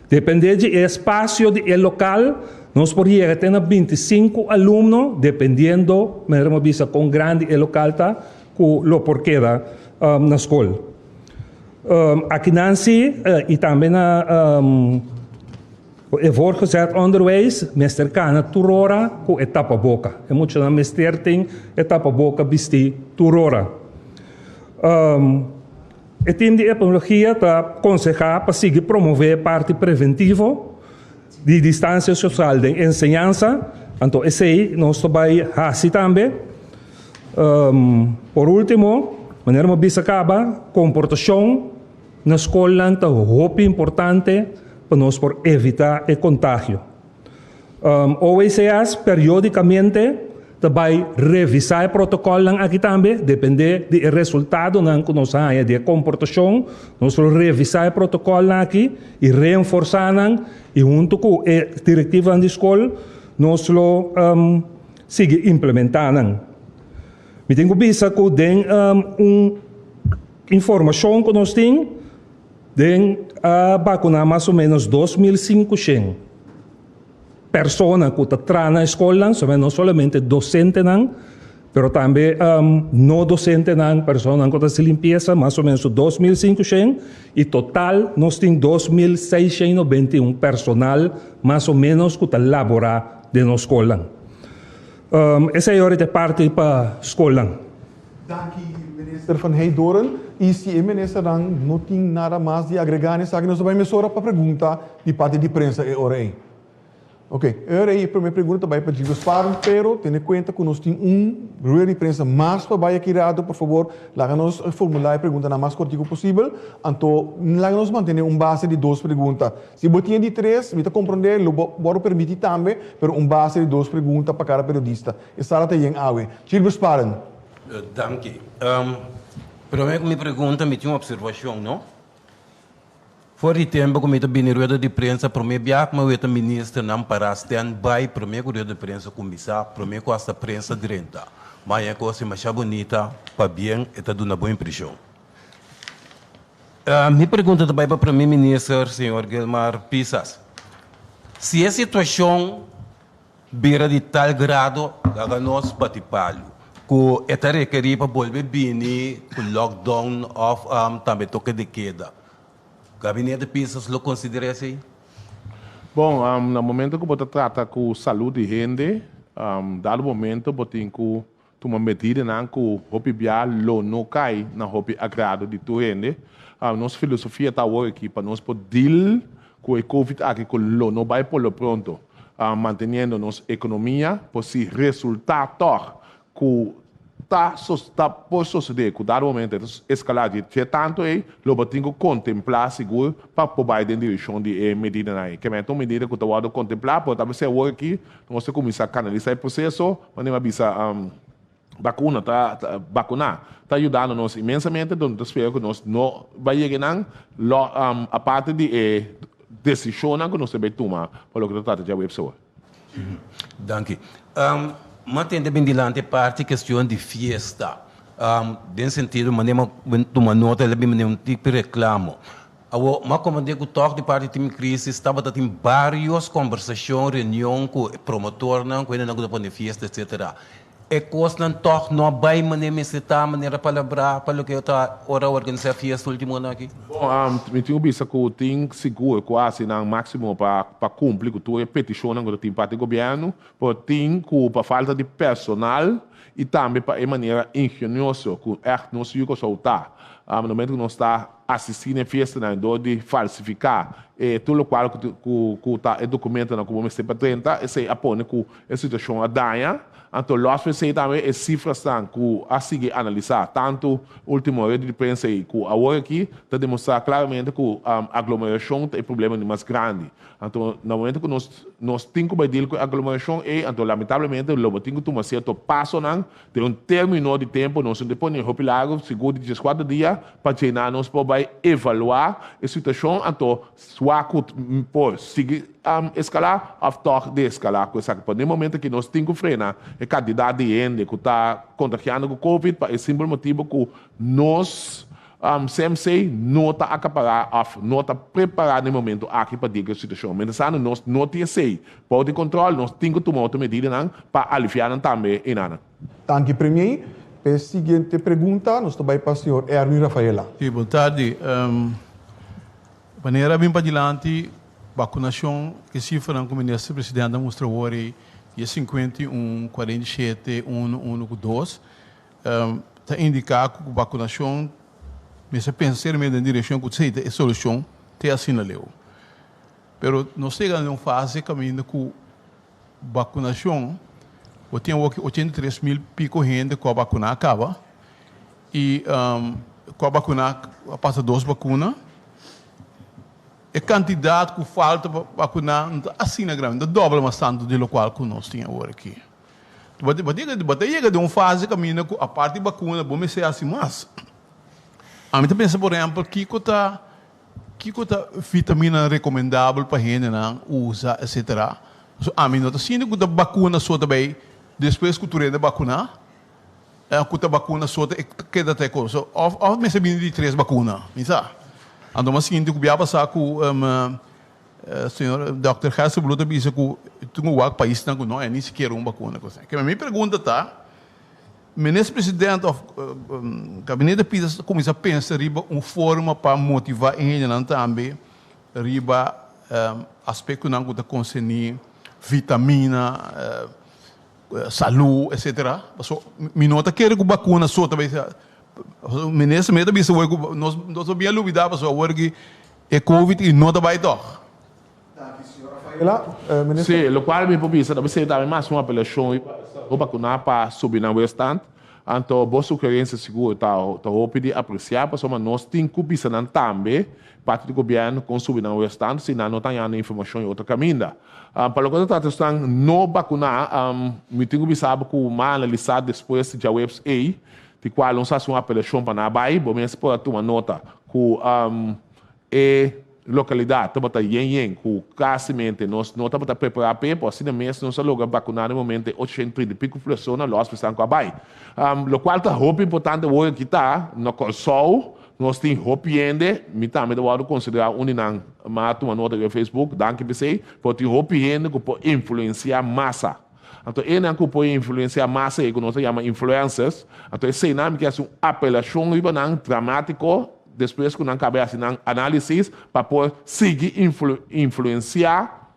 Depende do espaço do local, nós podíamos ter 25 alunos, dependendo, mesmo visa com grande e local tá, que lo porqueda na escola. Aqui Nancy e também na voortgezet onderwijs, meester kana turora com etapa boca. É muito na meester tem etapa boca bisti turora. O time de epidemiologia está aconselhar para seguir promover parte preventivo de distância social de ensinança. Então, esse aí nós também assim também. Por último, maneira uma bisa acaba, comportação na escola é muito importante para nós por evitar o contágio. OECS periodicamente vai revisar o protocolo aqui também, depende do resultado que nós temos de comportação, nós vamos revisar o protocolo aqui e reforçar e junto com a diretiva da escola, nós vamos seguir implementando. Eu tenho visto que tem informação que nós temos, tem vacinar mais ou menos 2.500 pessoas que estão na escola, não somente docentes, mas também não docentes, pessoas que estão em limpeza, mais ou menos 2.500, e total nós temos 2.691 personal, mais ou menos, que estão laborando na escola. Essa é a parte para a escola. Dank u, minister Van Heidoren. E se a ministra não tem nada mais de agregar nessa que nós vamos para a pergunta de parte de imprensa e hora aí. Ok, agora aí a primeira pergunta vai para o Gilles Sparen, pero tendo em conta que nós temos rueda de imprensa mais para vai aqui dado, por favor, láganos formular a pergunta na mais curtinho possível, então láganos manter base de 2 perguntas. Se botinha de 3, me compreender, bora permitir também, pero base de 2 perguntas para cada periodista. Essa era em awe. Gilles Sparen. Dank je. Primeiro me pergunta, me tinha uma observação, não? Voor die tempo, como eu bem rueda de imprensa, primeiro biak, mas eu ministro não para stand-by, primeiro rueda de imprensa começar, primeiro com esta imprensa direita. Mas é coisa mais bonita, para bem, e está dando uma boa impressão. Me pergunta também para o primeiro-ministro, senhor Guilmar Pisas, se a situação beira de tal grado, que nós participamos, que está requerido para volver bem, com lockdown, também toque de queda. Gabinete de Pisas lo considera assim? Bom, no momento que você trata com saúde de gente, dado momento você tem que tomar medida não que o biar lo não cai na hopi agrado de tua gente. Nossa filosofia está hoje aqui para nós poder deal com o COVID aqui que lo não vai por lo pronto, mantendo nossa economia por se resultar que está por suceder, que dado momento escalar de tanto aí, logo tem que contemplar seguro para poder ir em direção de medida aí. Que é uma medida que eu vou contemplar, porque talvez se eu aqui, nós começar a canalizar o processo, mas não vai vacunar, está ajudando nós imensamente, então espero que nós não vai chegar a parte de decisão que nós devemos tomar, para o que trata de a pessoa. Dank je. Mantendo bem dilante parte questão de fiesta. Nesse sentido, manema tomar nota, ele bem um tipo de reclamo. Mas como eu digo, toque de parte de crise, estava tendo várias conversações, reuniões com o promotor, não, com ele não gosta de fiesta, etc. E coisa não toque, não vai maneira palavra, para o que eu estou organizar a fiesta último ano aqui. Bom, me tinha visto que eu tenho seguro quase no máximo para cumprir com toda a petição que tem parte do governo, porque tem para falta de personal e também para a maneira engenhosa que não se soltar. No momento que nós está assistindo a festa, não de falsificar tudo o qual que está o documento que vamos ter para 30, esse apone que a situação a danha. Então, nós precisamos também as cifras que a seguir analisar, tanto a última rede de imprensa e que agora aqui, está demonstrar claramente que a aglomeração é o problema mais grande. Então, no momento que nós temos que lidar com a aglomeração, então, lamentavelmente, nós temos que tomar certo passo, de um término de tempo, nós depois em hospital, seguro de 4 dias, para treinar, nós podemos avaliar a situação, então, por seguir escalar, ou de escalar, porque no momento que nós temos que frenar a quantidade de gente que está contagiando com o Covid, para o simples motivo que nós, CMC, não está não está preparado no momento aqui para dizer a situação. Mas nós não temos pode controle, nós temos que tomar outra medida para aliviar também em nada. Danke, Premier. A seguinte pergunta, nós também para o senhor Erwin Rafaela. Sim, boa tarde. Maneira bem para adiante, vacinação que se fará com o ministro presidente mostrou hoje é 51, 47, 1, 2. Está indicado que a vacinação, mas pensa ser na direção que você tem a solução, tem assinaleu. Mas nós chegamos numa fase caminho com vacinação, eu tenho 83 mil pico gente com a vacuna acaba, e com a vacuna, passa 2 vacinas, a quantidade que falta para vacinar assim na grande, dobra bastante do qual que nós tínhamos agora aqui. Mas chega de uma fase caminho com a parte de vacuna, vamos ser assim mais. A mim pensa, por exemplo, que vitamina recomendável para a gente usar, etc. A mim não está sendo que a vacuna só também, depois que tu rende vacinar, que a vacuna só queda até coisa. Ou me sabendo de 3 vacinas, sabe? Então, mas seguinte, o que vai passar com o senhor Dr. Hasselblad disse que o país não é nem sequer uma vacuna. Que a minha pergunta está, o ministro presidente do gabinete de Pisas começa a pensar em uma forma para motivar a gente também, riba aspecto não que concerne vitamina, saúde, etc. Me nota que a vacuna só também o ministro me também nós bem olvidamos o work é covid e não vai doch. Sim, o qual me popisa, deve ser também mais uma apelação para subir na stand. Então, boa sugerência seguro, tá de apreciar, mas nós temos que pensar também, parte do governo, com subir na stand, se não tem informação em outro caminho. Para o que está testando, não vacinar, me tenho que pensar que o mal analisado depois de website, de qual não se uma apelação para na Bahia, bom, mas pode tomar nota que localidade, estamos yen com classamente nós não estamos preparar para assim mesmo nós logo vacinar no momento 830 pico pessoas na loja estão com a Bahia. O qual está muito importante hoje que está no console nós temos hopiende, me também do considerar uninang mas uma nota no Facebook, danke você, porque hopiende que pode influenciar massa. Então, ele não pode influenciar massa, que nós chamamos influencers. Então, esse nome que é uma apelação dramático depois que não cabe assim análise para poder seguir influenciar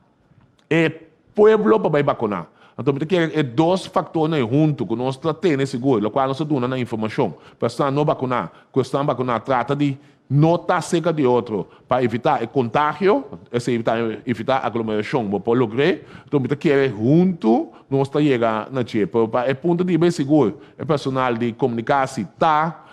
o povo para vacinar. Então, porque é dois fatores juntos que nós tratamos seguro, o qual nós damos na informação. Para não vacinar, questão vacinar trata de não estar cerca de outro para evitar o contágio, evitar a aglomeração, para lograr. Então, porque junto nós chegamos na Chile. Para o ponto de vista seguro, o personal de comunicação está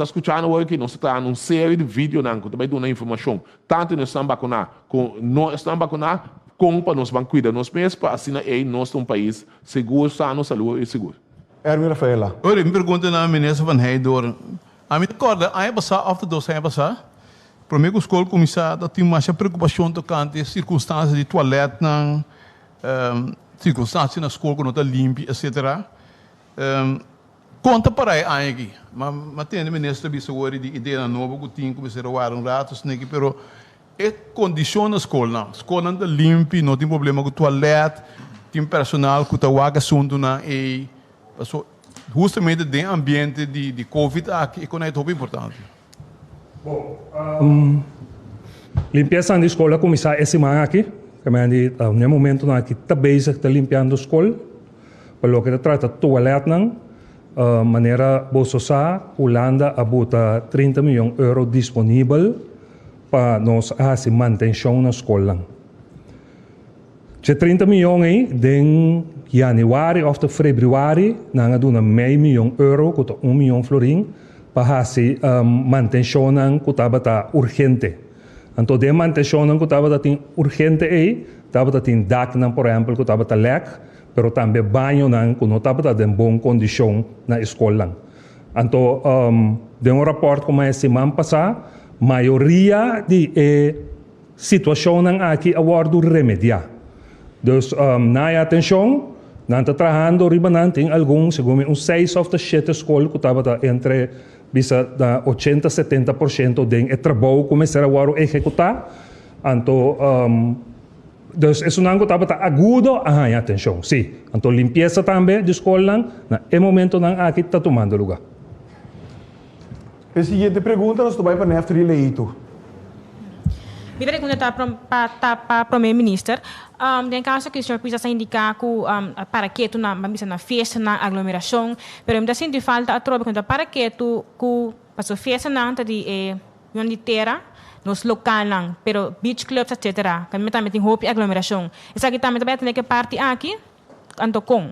escutando hoje que nós estamos uma série de vídeos que também dão informação. Tanto nós estamos vacinar, como não estamos vacinar, como para nós cuidar nós mesmos, para assim nós um país seguro, sano, saúde e seguro. Erwin Rafaela. Olha, me pergunta na ministra Van Heijden. A mim recorda, aí passar, after 2 anos passar, para mim a escola começar a ter mais preocupação tocante circunstâncias de toalete, circunstâncias na escola que não está limpa, etc. Conta para aí aqui. Mas tem a ministra bisa agora de ideia nova que tinha começar a usar ratos, né? Pero é condição na escola, não. A escola não está limpa, não tem problema com toalete, tem personal que está waga assunto na e justamente dentro do ambiente de Covid aqui é muito importante. Bom, limpeza na escola começar essa semana aqui, que no momento na que está basic está limpando a escola, para o que trata toalete não. Maneira Bolsosa, Holanda abuta 30 milhões de euros disponível para nós fazer manutenção na escola. De 30 milhões em januari of februari, nós damos meio milhão de euros, que 1 milhão de florins, para fazer manutenção que estava urgente. Então, de manutenção que estava urgente, estava tem DAC, por exemplo, que estava leque, pero também banho que não estava em boa condição na escola. Então, de rapport como a semana passada, a maioria de situação aqui agora remediar. Então, na atenção, nós estamos trabalhando em alguns, segundo 6 ou 7 escolas que estava entre 80 a 70% de trabalho começar agora a executar. Então, isso não estava agudo a atenção. Sim. Então, limpeza também de escola, no momento aqui está tomando lugar. A seguinte pergunta, nós vamos para o Neftri Leito. Minha pergunta está para o primeiro-ministro. Em caso que o senhor precisa indicar que para que tu na festa, na aglomeração, mas me sinto falta a troca para que tu para festa não está de terra nos locais, pero beach clubs, etc. Kami também tem roupa e aglomeração. Isso aqui também tem que parte aqui, anto com.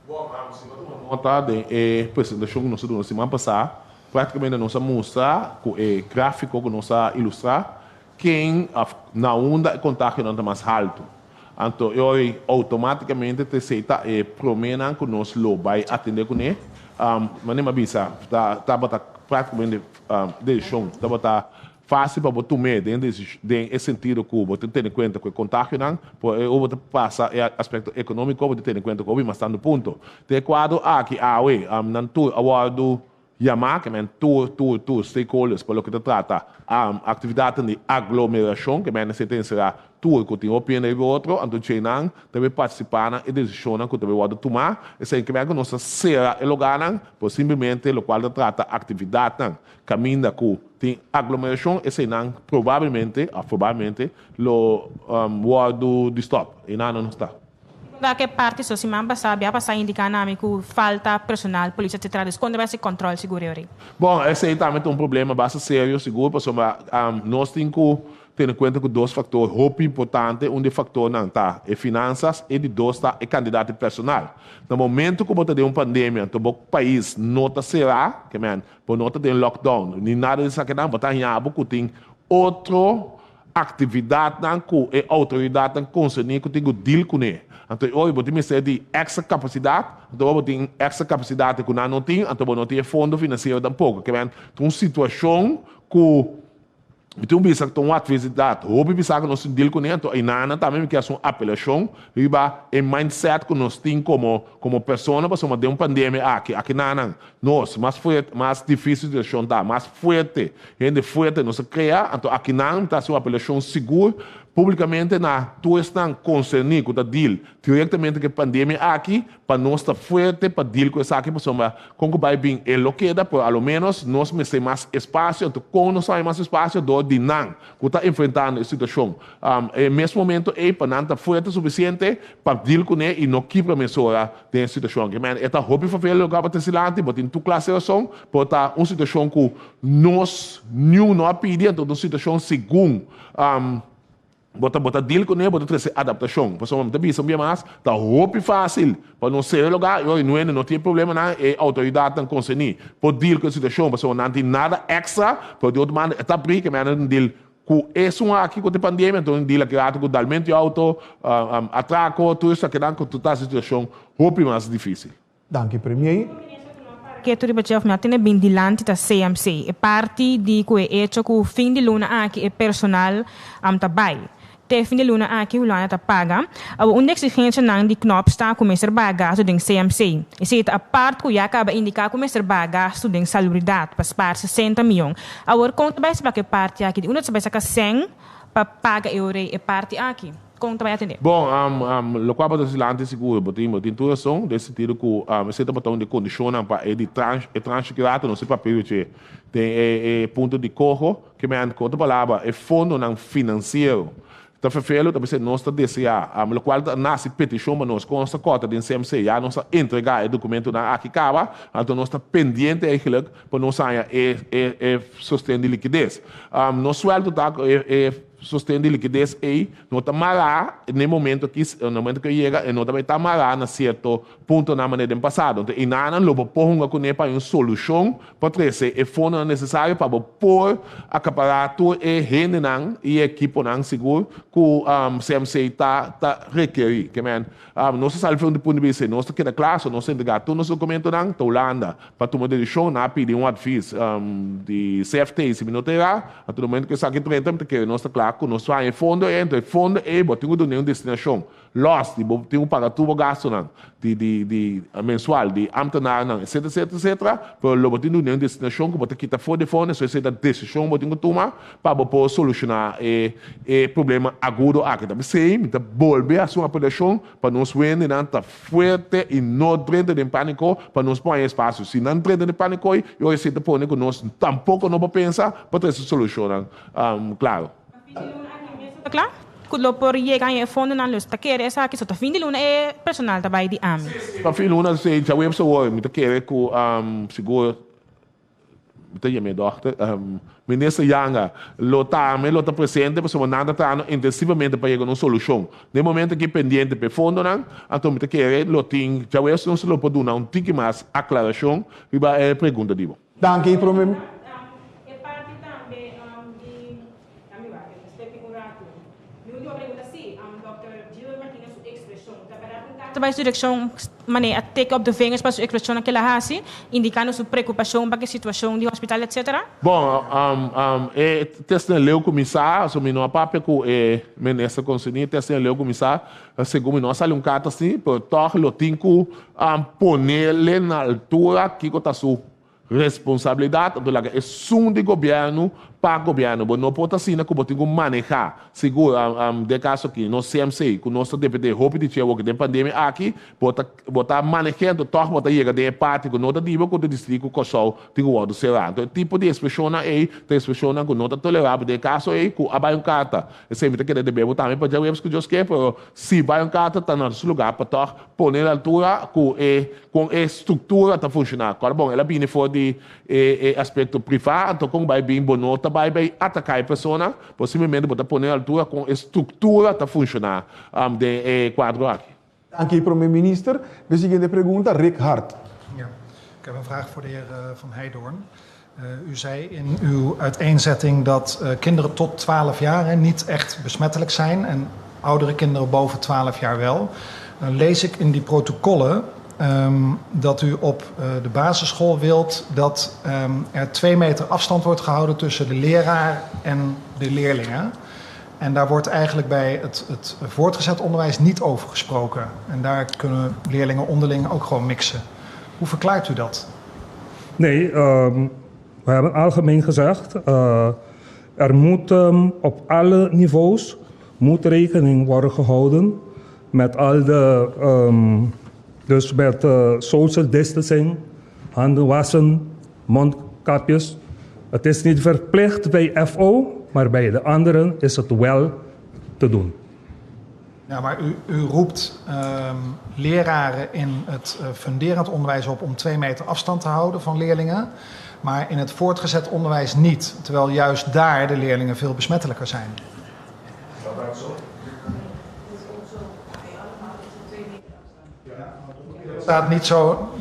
Bom, se você nota de apresentação que nós fizemos na semana passada, praticamente nós mostrar com o gráfico que nós ilustrar quem na onda contágio não está mais alto. Então, eu automaticamente te aceita promena que nós lo vai atender com ele. Mas nem me avisa, tá praticamente deixou, tá fácil para você tomar dentro desse sentido que você tem em conta que o contágio não, você passa o aspecto econômico, você tem em conta que o mas está no ponto. De quadro aqui não tu aguardo chamar que é tu stakeholders para o que trata atividade de aglomeração que é necessário será tu que tem opinião e outro, então não deve participar na decisão que deve tomar, e se que nós será o lugar possivelmente o qual trata atividade caminha com tem aglomeração e se não provavelmente o word de stop e não está. da que parte so si mamba sabe a passar indicar nami que falta personal polícia etc. Quando vai ser controle seguro aí. Bom, esse aí também é um problema bastante sério, seguro, porque nós temos que ter em conta que dois fatores muito importantes, um dos fatores não tá é finanças e de dois tá é candidato personal. No momento que você tem uma pandemia, então o país não está será, que man, por não ter lockdown, nem nada disso aqui não, você tem tem outra atividade não que a autoridade não consegue que tem que deal com ele. Então hoje você tem de extra capacidade, então você tem extra capacidade que não tem, então você não tem fundo financeiro tampouco, que man, uma situação que então, bisa que uma atividade, houve bisa que nós deal com ele, então, e nada também que é uma apelação, riba é mindset que nós temos como pessoa, para somar de uma pandemia aqui nada, nós mais difícil de achar, mais forte, gente forte, nós cria, então aqui nada está uma apelação segura, publicamente na tu estão concernidos com o deal diretamente com a pandemia aqui, para nós estar forte, para deal com isso aqui, para somar com que vai bem eloqueda, por ao menos nós temos mais espaço, então quando nós temos mais espaço, do de não, que está enfrentando a situação. Nesse momento, para não estar forte o suficiente para deal com ele e não quebrar a mesura da situação. É hobby para ver o lugar para ter silente, para ter tua classe de ação, para estar uma situação que nós não pedimos, então uma situação segura. Bota deal com ele, bota trazer adaptação. Porque uma vez também mais, tá roupa fácil. Para não ser lugar, não tem problema, não é autoridade não conseguir. Por deal com a situação, porque não tem nada extra, por de outra maneira, está briga, mas não deal com isso aqui com a pandemia, então deal que com dalmente auto, atraco, tudo isso que dá com toda a situação, roupa mais difícil. Danke, Premier. Que tu ribachev me atene bem dilante da CMC. É parte de que é hecho que o fim de luna aqui é personal tabai. Te fim de luna aqui o lana tá paga. A única exigência não de knop está começar bagaço de CMC. E se a parte que já acaba indicar começar bagaço de salubridade para spar 60 milhões. Agora conta vai ser que parte aqui. Uma vai sacar 100 para pagar euro e parte aqui. Conta vai atender. Bom, o qual é silente seguro, botem intuição desse sentido que você está botando de condição para de transcriado não sei papel que tem ponto de corro que me conta palavra é fundo não financeiro. Tá feio, também se nós está DCA, o qual nasce petição para nós com essa cota de CMC, já nós entregar o documento na aqui acaba, então nós está pendente eigenlijk para nós sair sustento de liquidez. Nós sueldo tá sustento de liquidez aí, não está malá no momento que chega, não também está malá na certo ponto na maneira do passado. Então, e nada lobo porra com ele para uma solução para trazer o fundo necessário para pôr aparato e rende e equipo não seguro que o CMC está requerir. Que man, nós salve do ponto de vista, nós está queda claro, nós entregar todos os documentos na Holanda para tomar decisão, na pedir advice de CFT, se não terá, a todo momento que sabe que nós está claro que nós fazemos fundo e botamos do nenhum destinação. Lost, tem para tudo gasto de mensual, de amtenar, etc, para o botinho de destinação que botar quita fora de fone, se essa decisão botinho tomar para poder solucionar o problema agudo aqui. Também sei, então volver a sua apelação para nós vender tá forte e não dentro de pânico para nós pôr espaço. Se não dentro de pânico, eu aceito pôr que nós tampouco não pensar para ter essa solução, claro. Claro? Kulo por llegar a fundo na luz, taquere essa aqui só tá fim de luna é personal da vai de ami. Para fim de luna sei já web so me taquere com seguro me me doctor ministro Yanga lota presente para nada tá intensivamente para chegar uma solução. No momento que pendente para fundo não, então me taquere loting já web não se lo pode dar tique mais aclaração e vai pergunta dibo. Danke, Premier. Trabalho de direção, maneira take up the vingers para sua expressão naquela raça, indicando sua preocupação para a situação do hospital, etc. Bom, teste leu começar, so não papo com ministra conselheiro, teste leu começar, segundo nós ali carta assim, por torno tem que poner na altura que está sua responsabilidade do é de governo para o governo, não pode assim, que você tem que manejar, seguro, de caso aqui, no CMC, que nós temos de roupa de tio, que tem pandemia aqui, botar manejando, toch, botar chega de parte, que não está diva, que o distrito, que só tem o outro será. Então, tipo de expressão aí, tem expressão que não está tolerável, de caso aí, que a vai carta, eu sempre quero de bebo também, para dizer que Deus quer, mas se vai carta, está no nosso lugar, para toch, pôr na altura, com a estrutura está funcionando. Agora, bom, ela vem for de aspecto privado, então, como vai bem bonota, vai atacar a pessoa, possivelmente, botar pôr na altura, com a estrutura está funcionando, de quadro aqui. Dank u, premier-minister. De seguinte pergunta, Rick Hart. Ja, ik heb een vraag voor de heer Van Heijdorn. U zei in uw uiteenzetting dat kinderen tot 12 jaar niet echt besmettelijk zijn en oudere kinderen boven 12 jaar wel. Dan lees ik in die protocollen dat u op de basisschool wilt dat er 2 meter afstand wordt gehouden tussen de leraar en de leerlingen. En daar wordt eigenlijk bij het voortgezet onderwijs niet over gesproken. En daar kunnen leerlingen onderling ook gewoon mixen. Hoe verklaart u dat? Nee, we hebben algemeen gezegd, er moet op alle niveaus rekening worden gehouden met al de, dus met social distancing, handen wassen, mondkapjes. Het is niet verplicht bij FO, maar bij de anderen is het wel te doen. Ja, maar u roept leraren in het funderend onderwijs op om 2 meter afstand te houden van leerlingen. Maar in het voortgezet onderwijs niet. Terwijl juist daar de leerlingen veel besmettelijker zijn.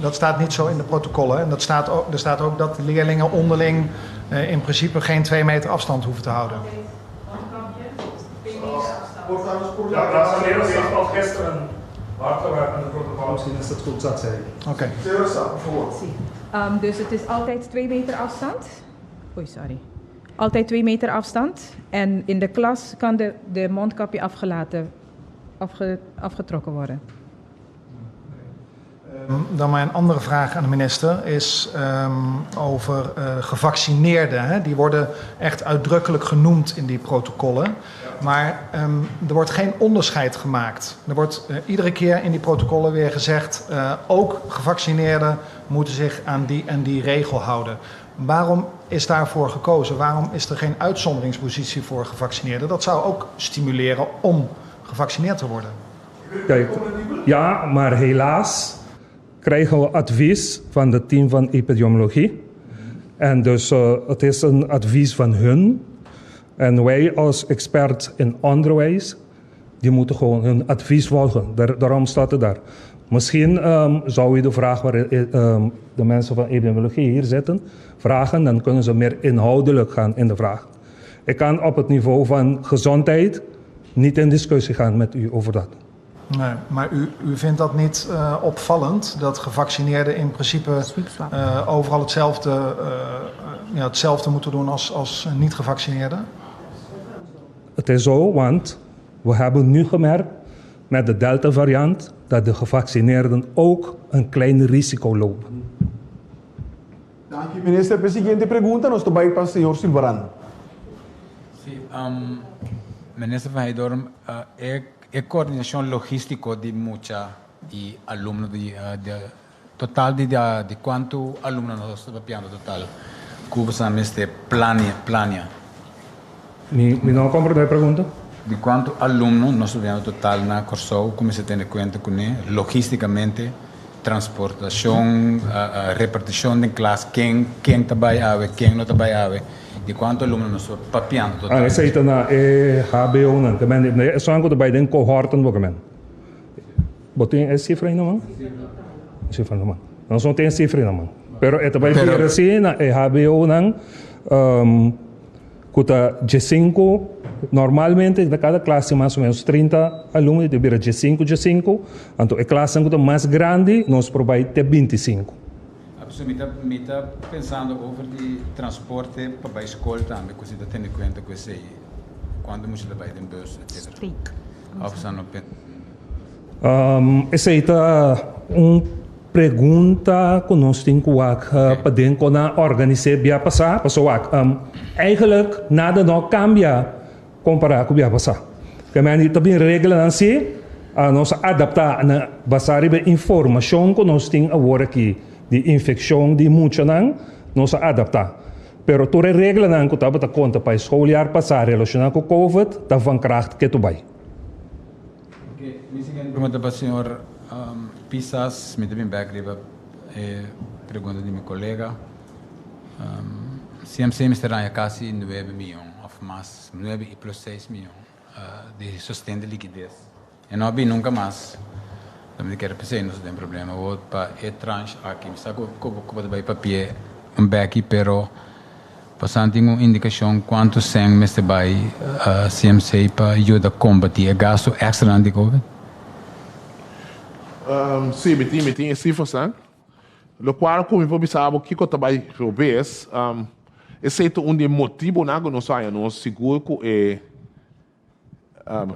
Dat staat niet zo in de protocollen. En er staat ook dat de leerlingen onderling in principe geen 2 meter afstand hoeven te houden. Ja, dat is al gisteren hard gewerkt aan de protocol. Misschien is het goed dat zei. Oké. Dus het is altijd 2 meter afstand. Oei, sorry. Altijd 2 meter afstand. En in de klas kan de mondkapje afgetrokken worden. Dan mijn andere vraag aan de minister is over gevaccineerden. Hè? Die worden echt uitdrukkelijk genoemd in die protocollen. Maar er wordt geen onderscheid gemaakt. Er wordt iedere keer in die protocollen weer gezegd, ook gevaccineerden moeten zich aan die en die regel houden. Waarom is daarvoor gekozen? Waarom is er geen uitzonderingspositie voor gevaccineerden? Dat zou ook stimuleren om gevaccineerd te worden. Kijk, ja, maar helaas krijgen we advies van het team van epidemiologie. En dus het is een advies van hun. En wij als experts in onderwijs, die moeten gewoon hun advies volgen. Daarom staat het daar. Misschien zou je de vraag waar de mensen van epidemiologie hier zitten, vragen. Dan kunnen ze meer inhoudelijk gaan in de vraag. Ik kan op het niveau van gezondheid niet in discussie gaan met u over dat. Nee, maar u vindt dat niet opvallend, dat gevaccineerden in principe overal hetzelfde moeten doen als niet-gevaccineerden? Het is zo, want we hebben nu gemerkt met de Delta-variant dat de gevaccineerden ook een klein risico lopen. Dank u, minister. De siguiente pregunta nos toca para el señor Silvarán. Sí, minister Van Heijdorn, é coordenação logística de muitos alunos, total de quanto alunos nós estamos piando total, que plania. Não compreendo a pergunta. De quanto alunos nós estamos total na Corsou, como se tem em conta com logisticamente, transportação, repartição de classe, quem trabalha, quem não trabalha. De quanto alunos nós estamos papiando total? Essa é na HBO, não. Também é só que vai den cohorten bocamen. Botem essa cifra aí não, cifra não. Nós não tem cifra não. Pero esta vai vir assim na HBO não. Cuta G5 normalmente de cada classe mais ou menos 30 alunos de vir G5. Então a classe mais grande nós provai até 25. Me está pensando over de transporte para a escola também, que você está tendo em conta com isso aí. Quando você vai em bus, etc. Esse aí está pergunta que nós temos para dentro na organização que passar, eigenlijk nada não cambia comparado com o que passar. Que a gente também regra assim, nós adaptar na base de informação que nós temos agora aqui de infecção de muitos nós adaptar. Pero toda regra não que estava conta para escolher passar relacionado com o COVID, está van kracht que tu vai. Okay, minha seguinte pergunta para o senhor Pisas, me também backriba pergunta de meu colega. CMC me estará quase 9 milhões, ou mais, 9 e plus 6 milhões de sustento de liquidez. E não vi nunca mais. Também quero pensar, não tem problema. Vou para tranche aqui, me está com o papel um back, pero passando uma indicação quanto sangue me está vai CMC para ajudar a combater o gasto extra de COVID. Sim, me tinha cifras, né? Lo qual, como eu pensava, que eu também talvez, exceto um motivo na que nós saímos seguro que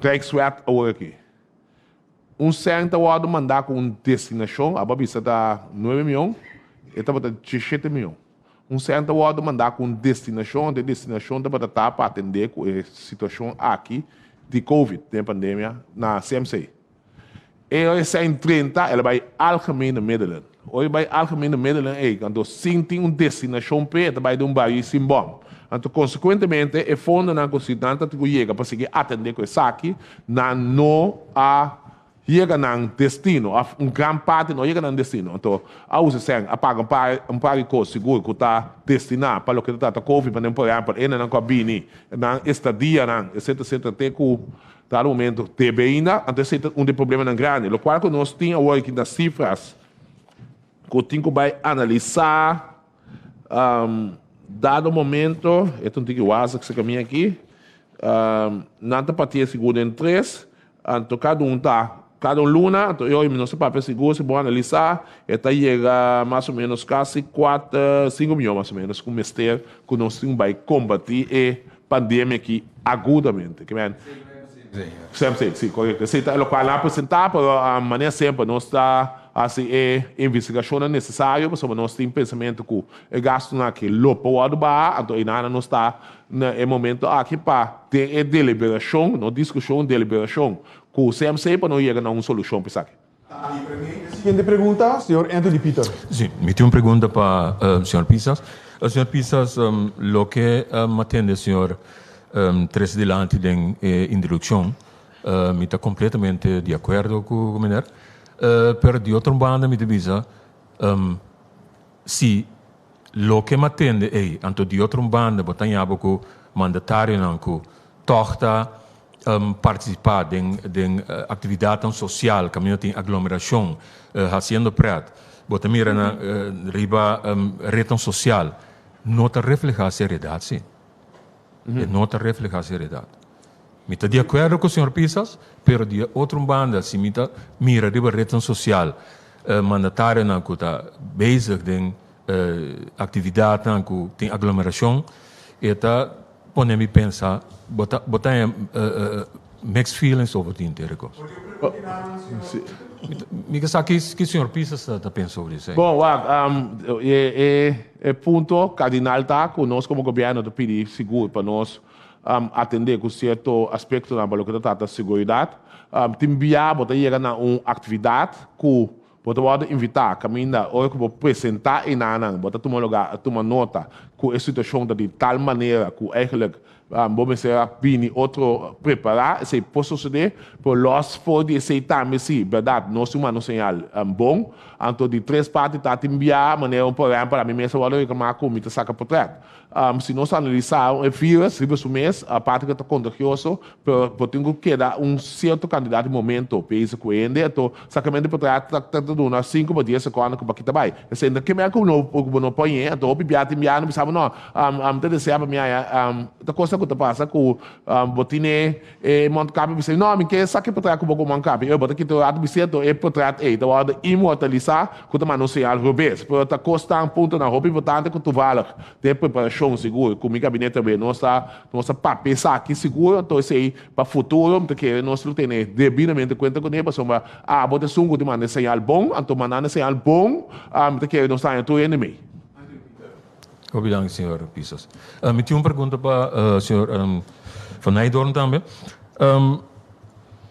Rijkswet agora aqui. Certo hora mandar com uma destinação, a babisa está 9 milhões, e estava 17 milhões. Certo hora mandar com destinação, de destinação está para atender com a situação aqui de Covid, de pandemia, na CMC. E zijn 30, ela vai algemene middelen. Hoje vai algemene middelen, então sim tem uma destinação para vai de um país sem bom. Então, consequentemente, é fundo na constituinte que chega para seguir atender com isso aqui, não a chega no destino, grande parte não chega no destino. Então, a usa sem a paga par de coisas seguro que está destinado para o que está Covid, por exemplo, ainda não cabine, na estadia, etc. até que tá no momento TB ainda, antes de um problema grande. O qual que nós temos hoje aqui nas cifras, que temos que analisar, dado o momento, então tem que o que se caminha aqui, nada para ter seguro em 3, então cada luna, então eu e meu papel seguro, se vou analisar, está chega mais ou menos quase 5 milhões mais ou menos, com o mestre que nós temos que combater a pandemia aqui agudamente. Sim, correto. O qual apresentar para a maneira sempre nós está assim investigação é necessária, porque nós temos pensamento que o gasto naquele lopo o bar, então ainda não está no momento aqui para ter deliberação, não discussão, deliberação, que o CMC para não chegar a uma solução para isso. Siguiente pergunta, senhor Anthony Peter. Sim, me tenho uma pergunta para o senhor Pisas. Senhor Pisas, o que me atende, senhor tres delante da introdução, me está completamente de acordo com o menino, pero de outra banda me diz, se o que me atende é, anto de outra banda, botanha com mandatário não com torta participar de atividade social, caminho tem aglomeração, fazendo prato, botamira na riba rede social, não está reflejar a seriedade, sim. Não está reflejar a seriedade. Me está de acordo com o senhor Pisas, pero de outra banda, se me está mira de rede social, mandatário não que está bezig de atividade não que tem aglomeração, está pode me pensar, botar mixed feelings over o inteiro. Me que sabe que o senhor Pisas está pensando sobre isso? Bom, ponto cardinal tá que nós como governo de pedir seguro para nós atender com certo aspecto na balocada da segurança. Timbia bota ir na uma atividade que bota invitar caminha ou que apresentar em nada, bota tomar nota com a situação de tal maneira que eigenlijk vamos ser bem outro preparar se pode suceder por los for de aceitar sim verdade nós uma señal bom então de 3 partes tá enviar maneira por exemplo para mim mesmo olha como a comida saca por trás se nós analisar o vírus o mês a parte que está contagioso por tenho que dar certo candidato momento peso com ele então sacamente por trás tá dando 5 para 10 segundos que aqui vai se ainda que me que não põe então o pibiate enviar não sabe não te deseja para minha da coisa que passa com botine montacabe você não me quer saque por trás com o montacabe eu boto aqui do lado biceto é por trás da hora imortalizar com o mano sei algo bem por tá costa ponto na roupa importante que tu vale de preparação educação seguro, com o gabinete bem, nossa papel aqui seguro, então sei para futuro, porque nós não temos devidamente conta com ele, para somar botar sungo de maneira señal bom, então maneira señal bom, porque nós estamos todo inimigo. Obrigado, senhor Pisas. Me tinha uma pergunta para o senhor Van Nijdorn também.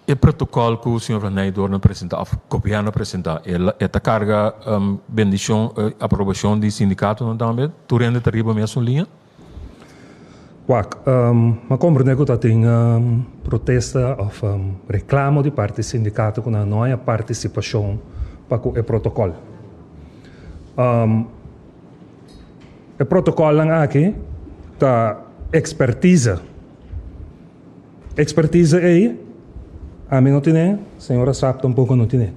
O protocolo que o senhor Van Nijdorn apresentou, o governo apresentou, esta carga bendição, aprovação do sindicato também, tu rende arriba mesmo linha? Wak, ma compreendo que tem protesta of reclamo de parte do sindicato com a nossa participação para o protocolo. O protocolo aqui tá expertise. Expertise aí, a mim não tem, senhora sabe tampouco não tem.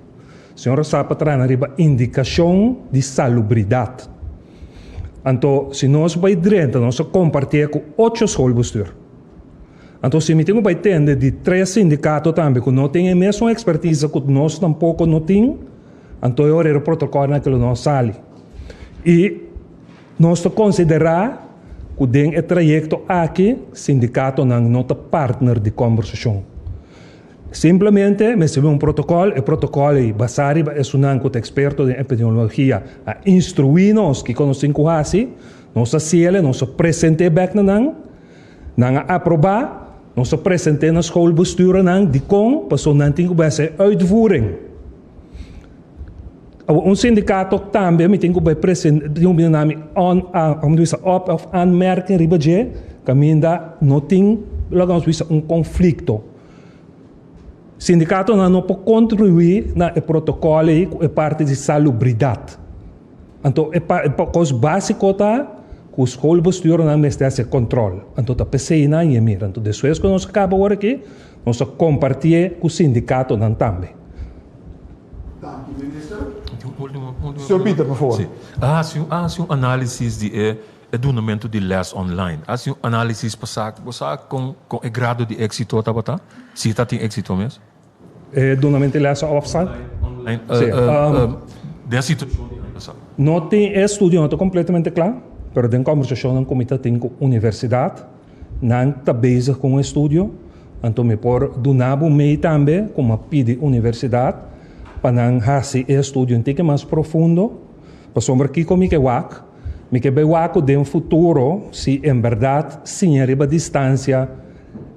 Senhora sabe traz arriba indicação de salubridade. Então, se nós vai direto, nós compartilhamos com 8 escolas. Então, se me tenho que entender de 3 sindicatos também que não têm a mesma expertise que nós tampouco não temos, então eu era o protocolo naquele não sale. E nós considerar que o trajeto aqui, sindicato não é partner de conversação. Simplesmente, recebemos um protocolo, e o protocolo é baseado em experto em epidemiologia a instruir-nos que conhecemos assim, nós ciele, nós apresentamos não aprovar, nós apresentamos na escola bestuur de com, para não ter que ser uitvoering. Um sindicato também me tem que apresentar op of aanmerking ribaje, que ainda não tem um conflito. Sindicato não pode contribuir na protocolo e parte de salubridade. Então, é coisa básica que o escola bestuur não mestre esse controle. Então, a PCI não é mira. Então, depois que nós acabamos aqui, nós compartilhamos com o sindicato não também. Senhor Peter, por favor. Há um análise de donamento de les online. Há um análise passado com o grado de êxito tá? Se está tem êxito mesmo? Donamento de les offsite? Online. Da situação não tem estudo, não está completamente claro, mas tem conversação com o comitê tem com a universidade, não está bezig com o estudo, então me por donar o meio também, como pede a universidade, para não fazer estudo um pouco mais profundo, para sombra que como que wak, me que wak de um futuro, se em verdade sim arriba a distância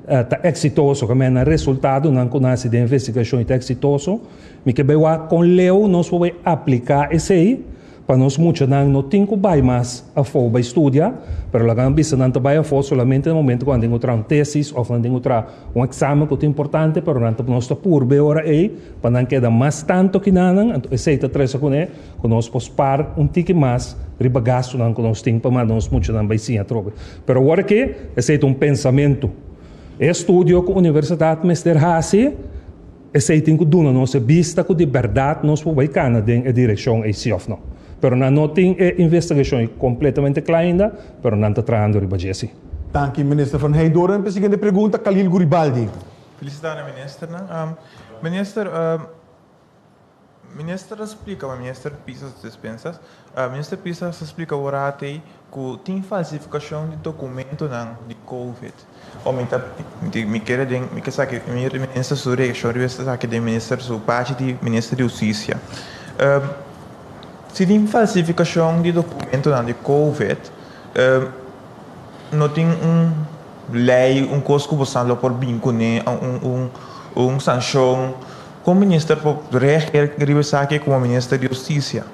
está exitoso, como é o resultado não conhece de investigação está exitoso, me que wak com leu nós vamos aplicar esse aí, para nós muitos não tem que vai mais a for estudar, mas lá não bisa não vai a for solamente no momento quando tem outra tesis ou quando tem outra exame que é importante, mas não nós está por bem hora aí, para não queda mais tanto que não, então esse está três com ele, que nós pospar tique mais ribagasto não que nós tem para mas nós muitos não vai sim a troca. Mas agora que esse é pensamento, estudo com a universidade mestre Hasi, esse tem que dar nossa vista que de verdade nós vamos cana em direção a si ou não. Pero não tem investigação completamente clara ainda, pero não está trabalhando riba assim. Dank u, minister Van Nijdorn. A seguinte pergunta, Khalil Guribaldi. Felicitare, minister. Minister, minister explica, minister Pisas dispensas. Minister Pisas explica agora que tem falsificação de documento de COVID. O me quer saber, minister sobre a história que de minister sobre parte de minister de Justiça. Se tem falsificação de documento de COVID, não tem lei, coisa que você não pode vincular, sanção. Como ministro poderia revisar aqui como ministro de Justiça?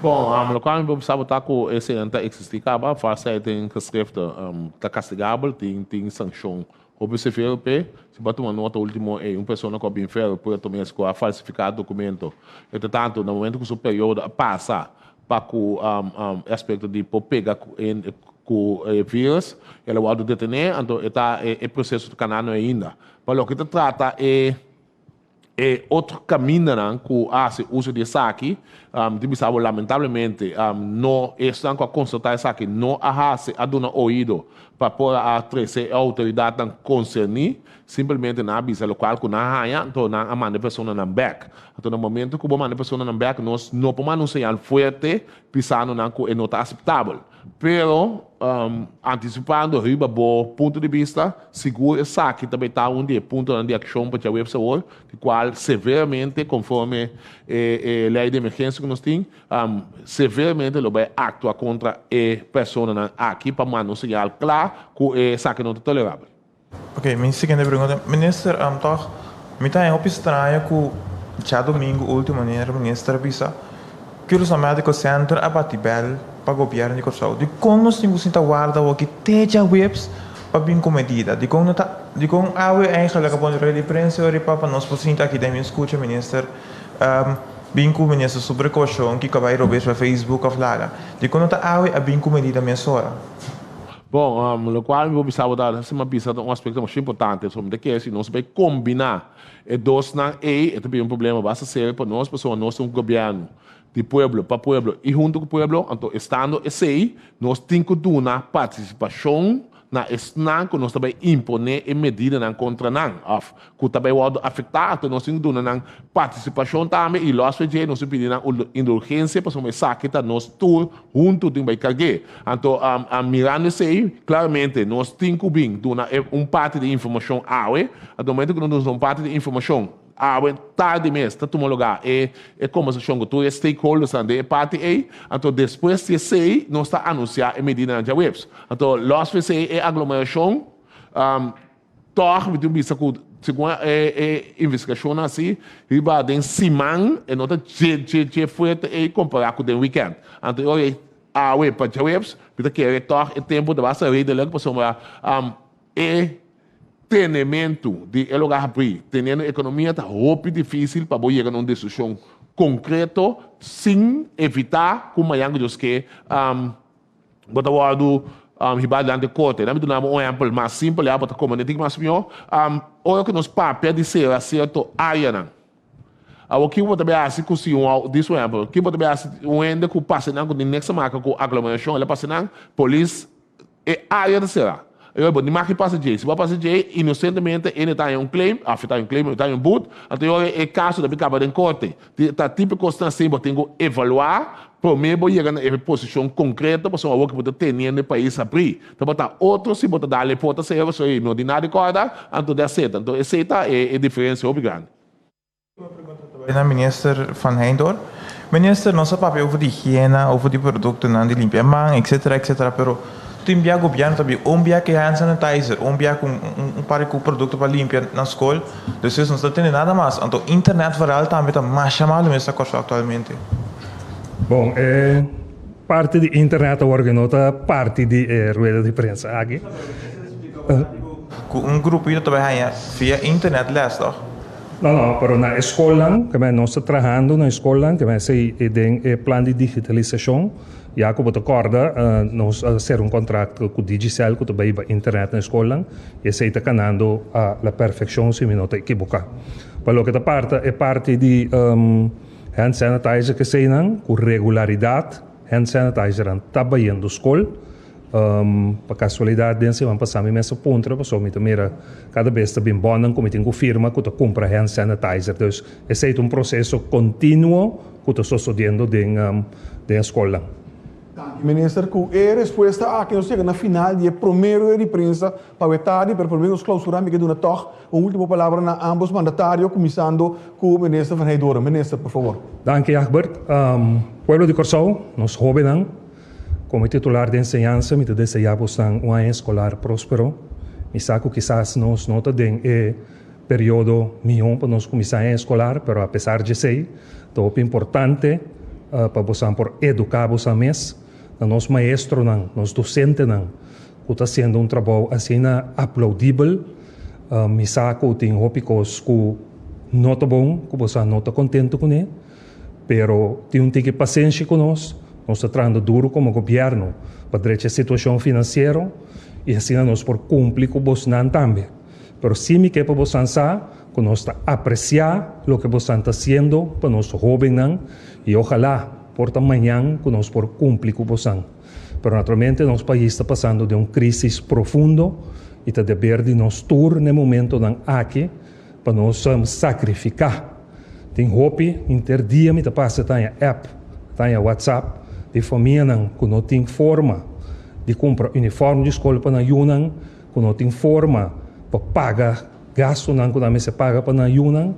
Bom, o qual eu precisava estar com esse existicava, faz tem que escrever está castigável, tem sanção. O PCFLP, se bate uma nota última, uma pessoa que bem feio pode também escolher falsificar documento. Entretanto, no momento que o superior passa para o aspecto de pegar com o vírus, ele vai detener, então está o processo de canal ainda. Para o que se trata outro caminho que hace uso de saque, lamentavelmente, não estão a consultar saque, não hace a dar ouvido para poder trazer a autoridade concernida, simplesmente na avisa local que não há, então não há uma pessoa na back. Então, no momento que uma pessoa na back, nós não podemos anunciar forte, pensando que não está aceitável. Pero, antecipando riba bo ponto de vista, seguro essa que também está ponto de ação para a website, de qual severamente, conforme a lei de emergência que nós temos, severamente ele vai atuar contra a pessoa aqui para mandar um sinal claro que essa que não é tolerável. Ok, minha seguinte pergunta, ministro, toch, me está um pouco estranho que já domingo, último maneira, ministro avisa que os médicos centro a batibel para o governo de Corsau. De como nós temos que guardar o que teja webs para bem com medida. De como a eigenlijk a bom de prensa ou para nós possível aqui da minha escuta ministro bem com ministro sobre caução que vai rober para Facebook ou lá. De como a bem com medida mensura. Bom, o qual eu vou dar um aspecto muito importante sobre que se nós vai combinar e dois não é também um problema basta ser para nós pessoas nós um governo de pueblo para pueblo e junto com o pueblo então estando esse nós temos que dar uma participação na esnan que nós também imponer e medida na contra não que também pode afetar então nós temos que dar uma participação também e nós fazemos nós pedimos uma indulgência para somos saque tá nós tour junto tem vai carregar então mirando esse claramente nós temos que bem dar parte de informação awe no momento que nós damos parte de informação tarde mesmo, está tomando lugar. É como se chama, tu é stakeholders de parte aí, então depois de sei, nós está anunciar a medida na webs. Então, nós fazemos a aglomeração, torre, me diz que segundo a investigação assim, riba den simang, e nota que foi a comparar com o weekend. Então, olha, a web para webs, porque é torre, é tempo de basta rede lá, para somar tenimento de lugar abrir, tendo a economia está muito difícil para chegar a uma decisão concreta sem evitar como a gente que bota o lado rival de corte, não me dá um exemplo mais simples, é bota como nem mais melhor, olha que nos papéis de ser a certo área não. O que você vai assim com se disso exemplo, que você vai assim ende que passa não com nexa marca com aglomeração, ela passa não polícia é área de ser. Eu vou dizer que passa de se vai passar de inocentemente ele está em claim, afetar um claim, está em boot, então é caso da bicaba de corte, tá tipo constância eu tenho que evaluar, primeiro chegar na posição concreta para o que pode ter no país abrir, então botar outro se botar dar a porta se eu sou no ordinário corda, então dá certo, então essa é a diferença muito grande. Na minister van Heindorp, minister nosso papel over de higiene, over de produtos não de limpeza, etc, pero enviar governo também, enviar que hand sanitizer, enviar com par de produto para limpar na escola, então não está tendo nada mais. Então, internet viral também está mais chamado nessa coisa atualmente. Bom, parte de internet agora nota parte de rueda de prensa aqui. Grupo que trabalha via internet les toch? Não, pero na escola, que nós estamos trabalhando na escola, que tem plano de digitalização. Já como te acorda, nós ser um contrato com o Digicel, que também vai internet na escola, e se está canando a perfeição, se me não te equivocar. Para o que parte é parte de hand sanitizer que se não, com regularidade, hand sanitizer está bem na escola, para casualidade, dentro vamos passar a mesma ponta, para me também cada vez está bem bom, como tem firma que compra hand sanitizer. Então, esse é um processo contínuo que está sucedendo dentro da escola. Minister, com a resposta a que nós chegamos na final de primeiro de prensa para o tarde, para pelo menos clausurar, me quedo na toque, uma última palavra na ambos mandatários, começando com o ministro Van Heindorp. Minister, por favor. Dank je, Agbert. Pueblo de Corsau, nós jovens, como titular de enseñanza, me desejamos um ano escolar próspero. Me saco quizás nós nota de período melhor para nós começar a escolar, mas apesar de ser, é importante para você educar você mesmo. Nós maestro não, nós docente não, que está sendo um trabalho assim aplaudível, me saco tem hópicos que não está bom, que você não está contente com ele, pero tem que ter paciência com nós estamos trabalhando duro como governo para direito a situação financeira e assim nós por cumprir com você também. Pero sim me quer para você saber que nós está apreciar o que você está fazendo para nós jovens e ojalá por amanhã que nós por cumprir com você. Pero naturalmente nosso país está passando de uma crise profunda e está dever de nós tur no momento aqui para nós sacrificar. Tem hope interdia me está passando a app, tá a WhatsApp de família que não tem forma de comprar uniforme de escola para na Yunnan, quando tem forma para pagar gasto nan quando me se paga para na Yunnan,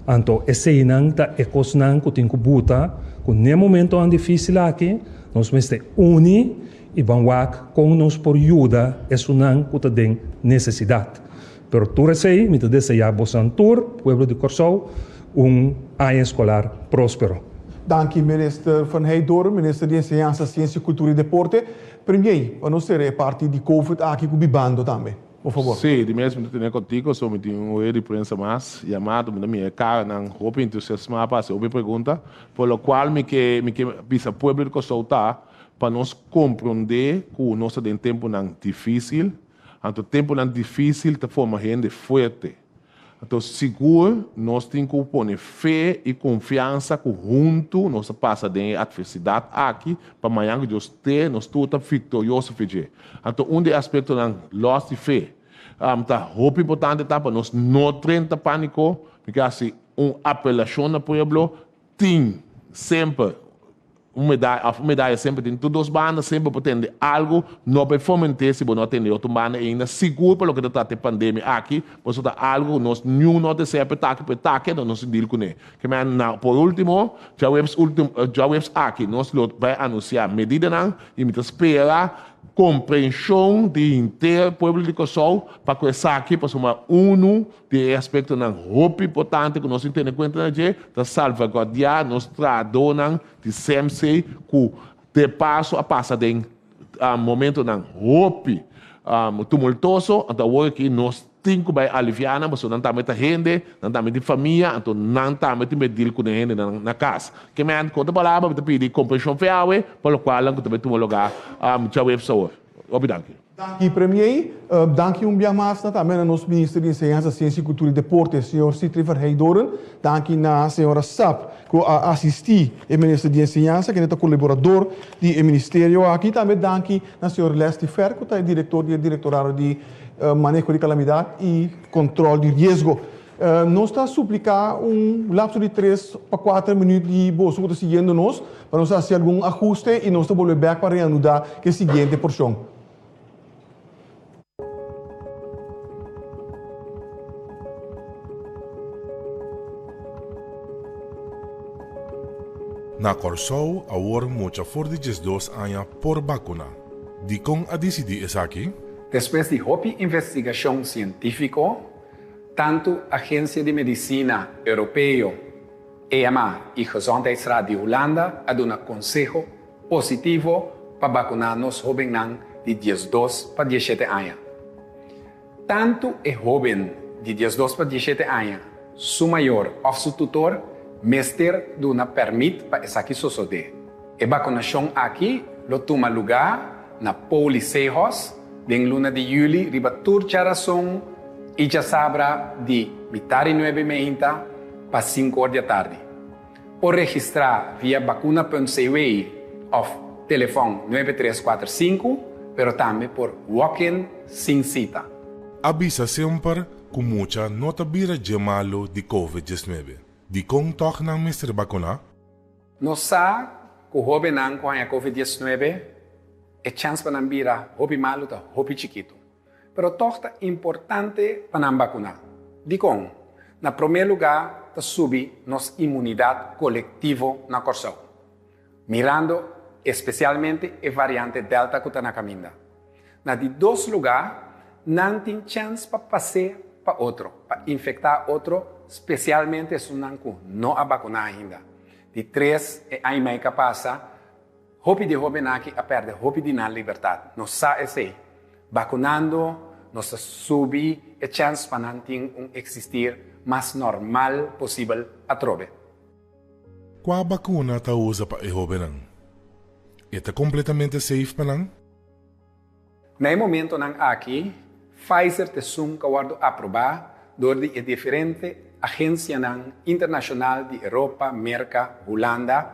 então esse nan tá ecos nan que tem que buta, com nem momento tão difícil aqui, nós mestre uni e vamos com nós por ajuda esse nan que tem necessidade. Pero tu sei, me te deseja Bosantur, pueblo de Corsou, ano escolar próspero. Dank u, minister Van Heijdoorn, minister de Enseñanza, Ciência, Cultura e Deporte. Premier, para nós ser parte de COVID aqui com o Bibando também, por favor. Sim, de mesmo que tenho contigo, só me tenho um de prensa mais, chamado, me minha cara, não, roupa entusiasmada para fazer pergunta, por lo qual me que pisa pueblo de Corsou tá, para nós compreender que o nosso tempo não difícil, então tempo não difícil te forma gente forte. Então, seguro, nós temos que pôr fé e confiança que junto nós passa de adversidade aqui, para amanhã que Deus tem, nós estamos vitoriosos. Então, dos aspectos não lost de fé. Tá muito importante para nós não treinar pânico, porque assim, apelação ao povo tem sempre a medalha sempre tem todas as bandas, sempre pretende algo, não performante se não tem outra banda ainda, seguro para o que está a pandemia aqui, pois está algo, nós não tem sempre ataque, não se deal com ele. Por último, já vemos aqui, nós vamos anunciar medida e me espera compreensão de inteiro povo de Corsou para que essa aqui possa ser de aspecto muito importante que nós temos em conta de salvaguardar nos tradonam de sempre que de passo a passo de momento muito tumultuoso, então aqui nós temos que aliviar, mas não estamos de gente, não estamos de família, então não estamos de medir com gente na casa. Que me han conta palavra, me pedir compreensão fiel, pelo qual não também tomar lugar já web saúde. Obrigado. Dank u, premier. Dank u dia mais também ao nosso ministro de Enseñanza, Ciência, Cultura e Deporte, senhor Citri Van Heijdoorn. Dank u na senhora Sap, que assistiu o ministro de Enseñanza, que é o colaborador do ministério aqui. Também dank u na senhora Leslie Fer, que é diretor do Diretorado de Manejo de Calamidade e Controle de Risco. Nós estamos a suplicar lapso de 3 a 4 minutos de bolso que está seguindo nós, para nós fazer algum ajuste e nós estamos voltando back para reanudar a seguinte porção. Na Corsou, agora muita for de 2 anos por vacuna. De com a decidir isso aqui? Depois de uma investigação científica, tanto a Agência de Medicina Europeia, EMA e Gezondheidsraad de Holanda a dado um conselho positivo para vacinar os jovens de 12 para 17 anos. Tanto o jovem de 12 para 17 anos, seu maior ou seu tutor, mestre duna permite para essa aqui suceder. A vacinação aqui lo toma lugar na Policejos, em luna de julho, riba turcharação e já sabra de metade 9h30 para 5 da tarde. Ou registrar via vacuna.cw ou telefone 9345, pero também por walk-in sem cita. Avisa sempre com muita nota bira de malo de COVID-19. De com toch ng Mr. Vacuna? Nós sabemos que o jovem com a COVID-19 é chance para não virar jovem malo ou jovem chiquito. Pero toch é importante para não vacinar. De com, na primeiro lugar, está subir nossa imunidade coletiva na Corsou, mirando especialmente a variante Delta que está na caminho. Na de 2 lugares, não tem chance para passar para outro, para infectar outro, especialmente se não a vacinar ainda. De 3, aí mais que passa, hope de jovem aqui a perder, hope de na liberdade. Nós sabemos, vacunando, nós subir a chance para não ter existir mais normal possível a trobe. Qual vacuna está usa para o jovem? Está completamente safe para não? No momento aqui, Pfizer te que guardo aprovar door de diferente agência internacional de Europa, América, Holanda,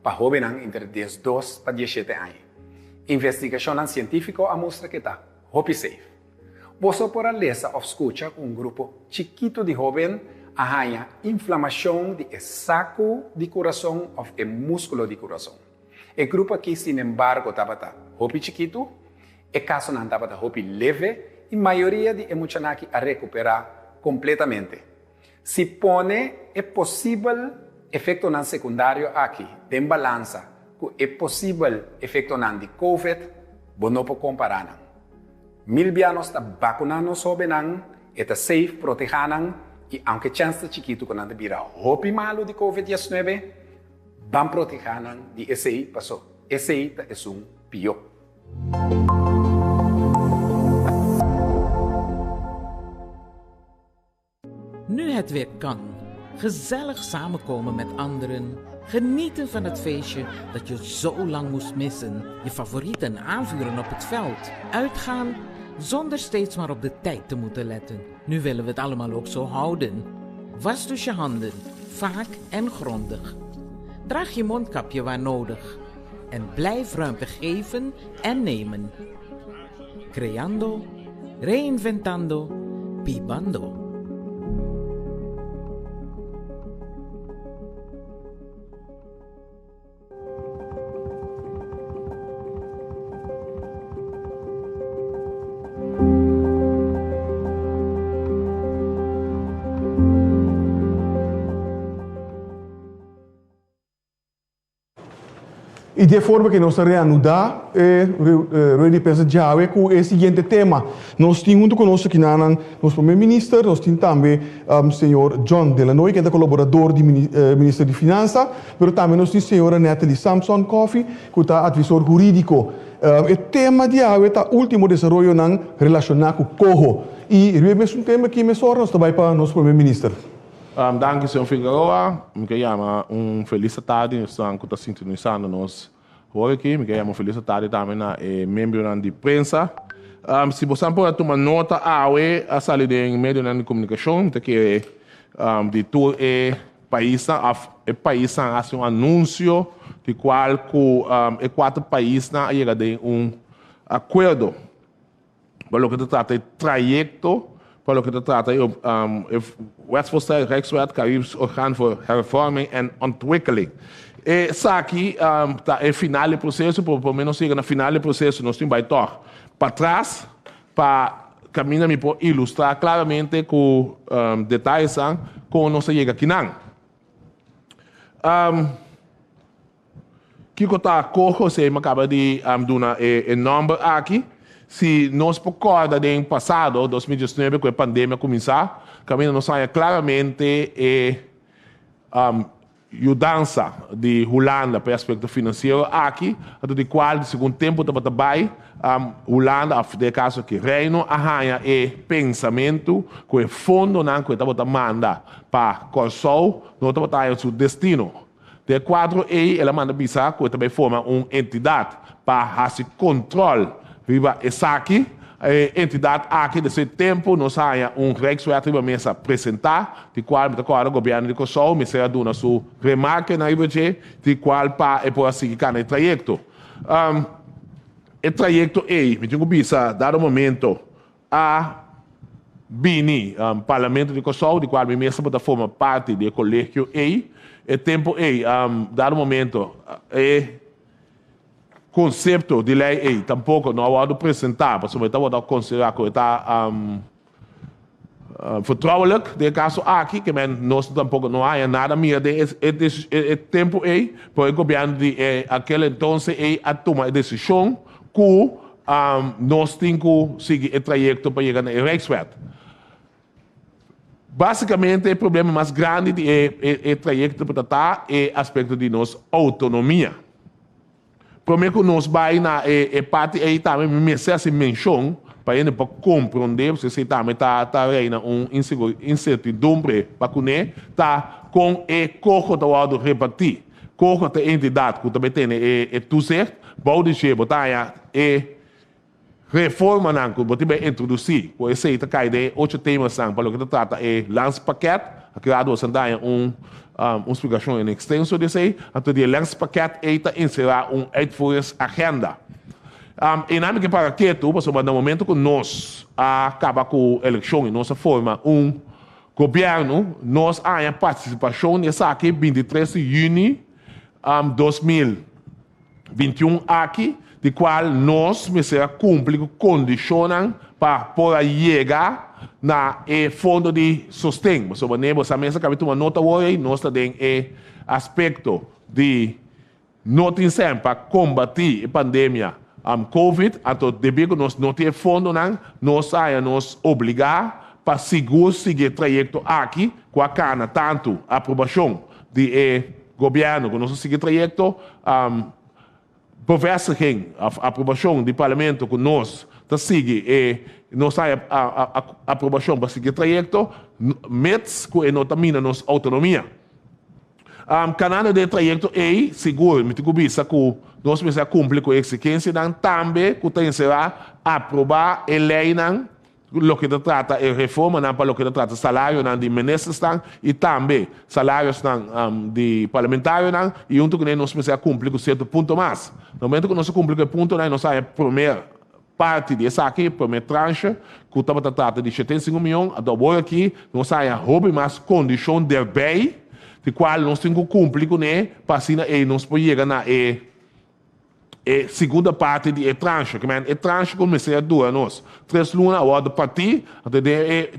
para jovens entre 12 para 17 anos. Investigação científica mostra que está safe. Você pode ler ou escutar grupo chiquito de jovens a inflamação de saco de coração ou músculo de coração. O grupo aqui, sin embargo, estava chiquito É caso não estava da roupa leve e maioria de emocionaki a recuperar completamente. Se pone é possível efeito não secundário aqui, tem balança, que é possível efeito não de COVID, bom não pode comparar não. Milbianos está vacunando sobre não, está safe, protegendo e aunque chance chiquito que não te vira roupa malo de COVID-19, vão proteger não de esse aí passou. Esse aí é um pior. Nu het weer kan. Gezellig samenkomen met anderen. Genieten van het feestje dat je zo lang moest missen. Je favorieten aanvuren op het veld. Uitgaan zonder steeds maar op de tijd te moeten letten. Nu willen we het allemaal ook zo houden. Was dus je handen, vaak en grondig. Draag je mondkapje waar nodig. En blijf ruimte geven en nemen. Creando, reinventando, pibando. E de forma que nós reanudar a pensa já com o seguinte tema. Nós temos junto conosco aqui nosso primeiro-ministro, nós temos também o senhor John Delanoy, que é colaborador do Ministério de Finanças, mas também nós temos a senhora Natalie Samson Coffey, que é advisor jurídico. O tema de hoje é o último desenvolvimento relacionado com o COHO. E é um tema que nós também para o nosso primeiro-ministro. Danke, senhor Figueroa. Me chamo feliz tarde. Estamos sintonizando nós hoje aqui. Me chamo feliz tarde também na membro de prensa. Se você pode tomar nota, a saída em meio de comunicação, que de todo o país, faz anúncio de qual os 4 países chegam a acordo. Para o que se trata de trajeto, para o que se trata de Westvoorstel, Rijkswet, Caribisch Orgaan voor Hervorming en Ontwikkeling. Essa aqui é o final do processo, pelo menos chega no final do processo, nós temos baitoc para trás, para caminhar e para ilustrar claramente com detalhes como nós chega aqui não. Que eu estou corro, você me acaba de dar o número aqui. Se nós recorda do passado, 2019, quando a pandemia começou, caminho nós saia claramente mudança de Holanda para o aspecto financeiro aqui, do qual, de segundo tempo, também Holanda, de caso que Reino, arranha e pensamento, que o fundo não que está manda para Corsol, não está o seu destino. De 4 ela manda pisar, que também forma uma entidade para fazer controle. Viva essa aqui, entidade aqui desse tempo, nós temos Rijkswet para mesa apresentar, de qual o governo de Kosovo me será dando sua remarca na IBG, de qual para por seguir o trajeto. O trajeto me tenho que dado momento a Bini, Parlamento de Kosovo, de qual me mesa para formar parte do colégio o tempo dado momento conceito de lei tampouco não pode apresentar, porque estava considerado que está vertrouwelijk, de caso aqui, que nós tampouco não há nada mais de tempo para o governo de aquele então a tomar a decisão que nós temos que seguir o trajeto para chegar na Rijkswet. Basicamente, o problema mais grande do trajeto para tratar é o aspecto de nossa autonomia. Primeiro que nós vamos na parte aí também me se menção para ele para compreender, porque se também está reina incertidumbre para que tá com o corpo do lado repartir, corpo da entidade que também tem tu certo, pode ser botar reforma não que você vai introduzir, por isso aí tá cai de 8 temas para o que trata lance paquete, criado o sandália uma explicação em extenso desse aí, até o lance-paquete está inserir uma uitvoeringsagenda. E na minha para que tu, no momento que nós acaba com a eleição e nós forma governo, nós há participação nessa aqui 23 de junho 2020. 21 aqui, de qual nós será cumprir com condições para poder chegar na fundo de sustento. Sobre essa mesa que uma nota hoje, nós também aspecto de não tem sempre para combater a pandemia COVID, então devido que nós não temos fundo, nós obrigar para seguir trajeto aqui, com a cana tanto aprovação do governo, que nós seguir trajeto, bevestiging, a aprovação do parlamento que nós nós a aprovação para seguir trajeto, met que não termina nossa autonomia. Canal de trajeto seguro, me digo bisa que nós precisamos cumprir com a exigência, também que tem será aprovar a lei, lo que trata a reforma, para lo que trata salário de ministros, e também salários de parlamentários, e junto com nós precisamos cumprir com certo ponto mais. No momento que nós cumprimos com o ponto, nós temos a primeira parte dessa aqui, primeira tranche, que estava tratando de 75 milhões, agora aqui, nós temos mais condições de bem, de qual nós temos que cumprir com ele, para assim nós podemos chegar na segunda parte de tranche, que a tranche começa a durar nós. 3 lunas, a hora de partir,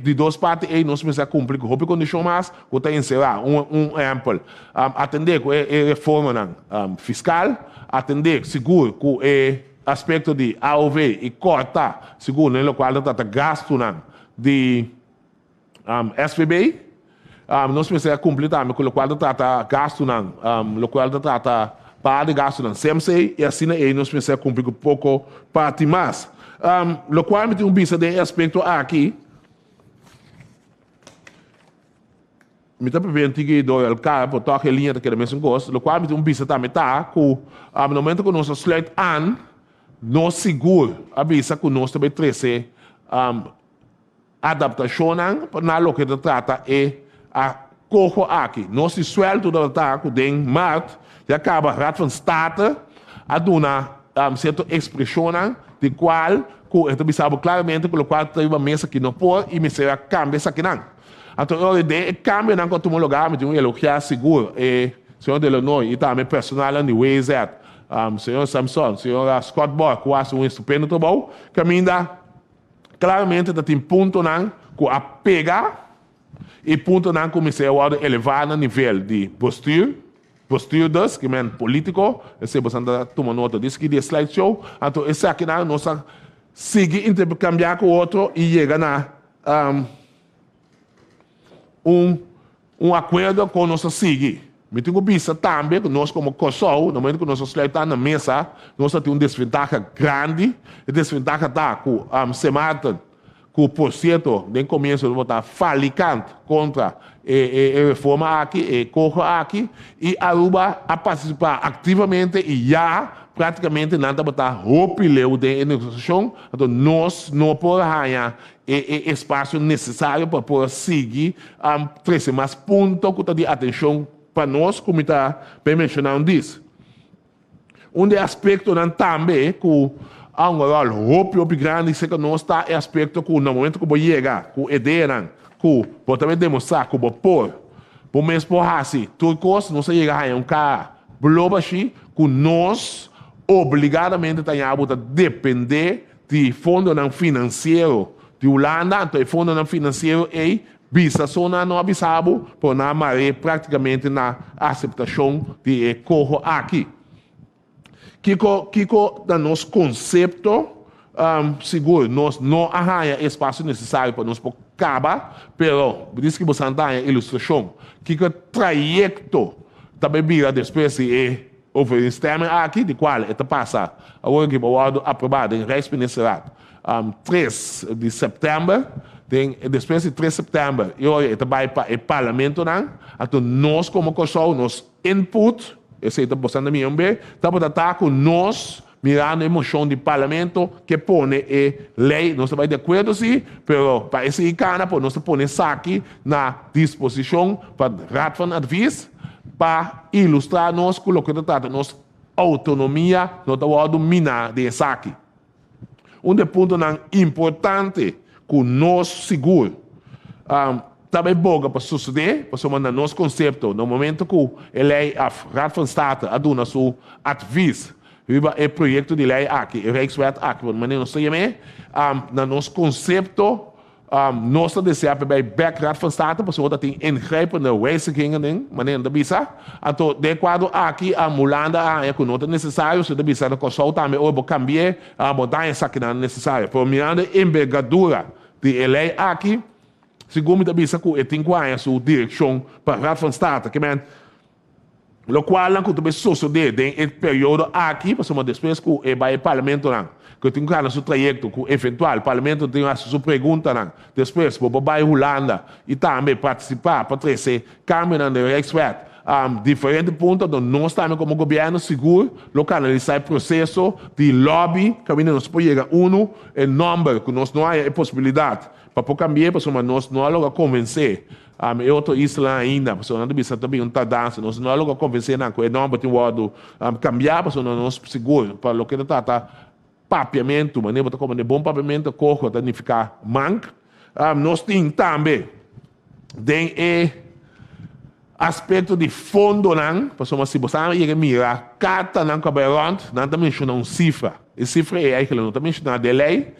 de 2 partes, nós precisamos cumprir com a condição mais, que está encerrar exemplo. Atender com a reforma fiscal, atender seguro com o aspecto de AOV e cortar, seguro, no qual trata gasto de SVB, nós precisamos cumprir também com o qual trata gasto, no qual trata para de gasto na CMC, e assim nós precisamos cumprir com pouco parte mais. O qual me tem vista de aspecto aqui, me está prevendo que o cara por tocar a linha daquele mesmo gosto, o qual me tem vista também que no momento que nós sluit aan, nós seguro a vista que nós também trazer adaptação na lo que trata a corro aqui. Nós se suelto do ataque de março, e acaba Raad van State a dar certa expressão de qual eu sabe claramente com o qual tem uma mesa que não pode e me será cambia isso aqui não. Então a ideia é cambia não com o lugar, me tem elogiar seguro e senhor Delanoy e também personal no WZ, senhor Samson, senhor Scott Borg, que faz estupendo trabalho, caminha claramente tem ponto não com a pegar e ponto não comecei a elevar no nível de posturas, que é político, você precisa tomar nota disso, que é slideshow, então esse aqui nós seguir intercambiar com o outro e chegar na acordo com nós seguir. Me tenho visto também que nós como COSOL, no momento que nós estamos na mesa, nós temos uma desvantagem grande, a desvantagem está com Semata, que por certo, no começo, está falicante contra a reforma aqui, e corro aqui, e Aruba a participar ativamente e já praticamente nada está rompileu de negociação, então nós não podemos ganhar espaço necessário para poder seguir trazer mais pontos de atenção para nós, como está bem mencionado disso. Dos aspectos também que há rol grande que nós está é aspecto que no momento que chega, que a ideia que pode também demonstrar que por mesmo por assim, tudo coisa não se chega a cara global que nós obrigadamente temos a depender de fundo financeiro de Holanda, então o fundo financeiro é visa só não avisado por na maré praticamente na aceitação de corro aqui. Kiko da nosso conceito seguro, nós não arranha espaço necessário para nós acabar, pero diz que você anda a ilustração, Kiko trajeto também vira depois de overeenstemming aqui, de qual é passa agora que o aprovado em Rijksministeriaat 3 de setembro, depois de 3 de setembro, eu vai para o parlamento, então nós como COSOL, nós input, esse é o postando minha bem, estamos tratando com nós, mirando a moção do parlamento, que põe a lei, nós estamos de acordo sim, mas para esse cana, nós põe isso aqui na disposição para Raad van Advies, para ilustrar nós com o que trata nossa autonomia, no trabalho minar de aqui. Ponto importante que nós seguro, também boga para suceder, para somar nosso conceito, no momento que a lei a Raad van State aduna seu advies, Riba é projeto de lei aqui, é Rijkswet aqui, mas nós temos na nosso conceito nós desejamos bij Bergraad van State, persoon tem ingrijpende wijzigingen, meneer de Bisa. Então, de quadro aqui, a mulanda é que não é necessário, se de Bisa não consulta, também ou cambiar, a botar essa que não é necessário. Por mirando envergadura de lei aqui, segundo de Bisa, que tem a sua direção para Raad van State, que men lo qual não que sucede em período aqui, para depois que vai o parlamento não. Que tem que seu trajeto, que eventual, o parlamento tem a sua pergunta não. Depois, para vai Holanda e também participar para trazer câmbio de Rijkswet. Diferentes pontos, onde nós também como governo seguro, localizar o processo de lobby, que nós podemos chegar em número, que nós não há possibilidade. Para cambiar, para nós não há convencer. É outra isla ainda, porque não precisa também dança, nós não logo convencer não, que é não tem modo cambiar, porque nós seguro para o que está papiamento, mas nem botar como bom papiamento, corpo para não ficar manco. Nós temos também tem aspecto de fundo não, porque se você ir mirar cada não caberont, não também mencionar cifra. E cifra é aí que não também mencionar de lei,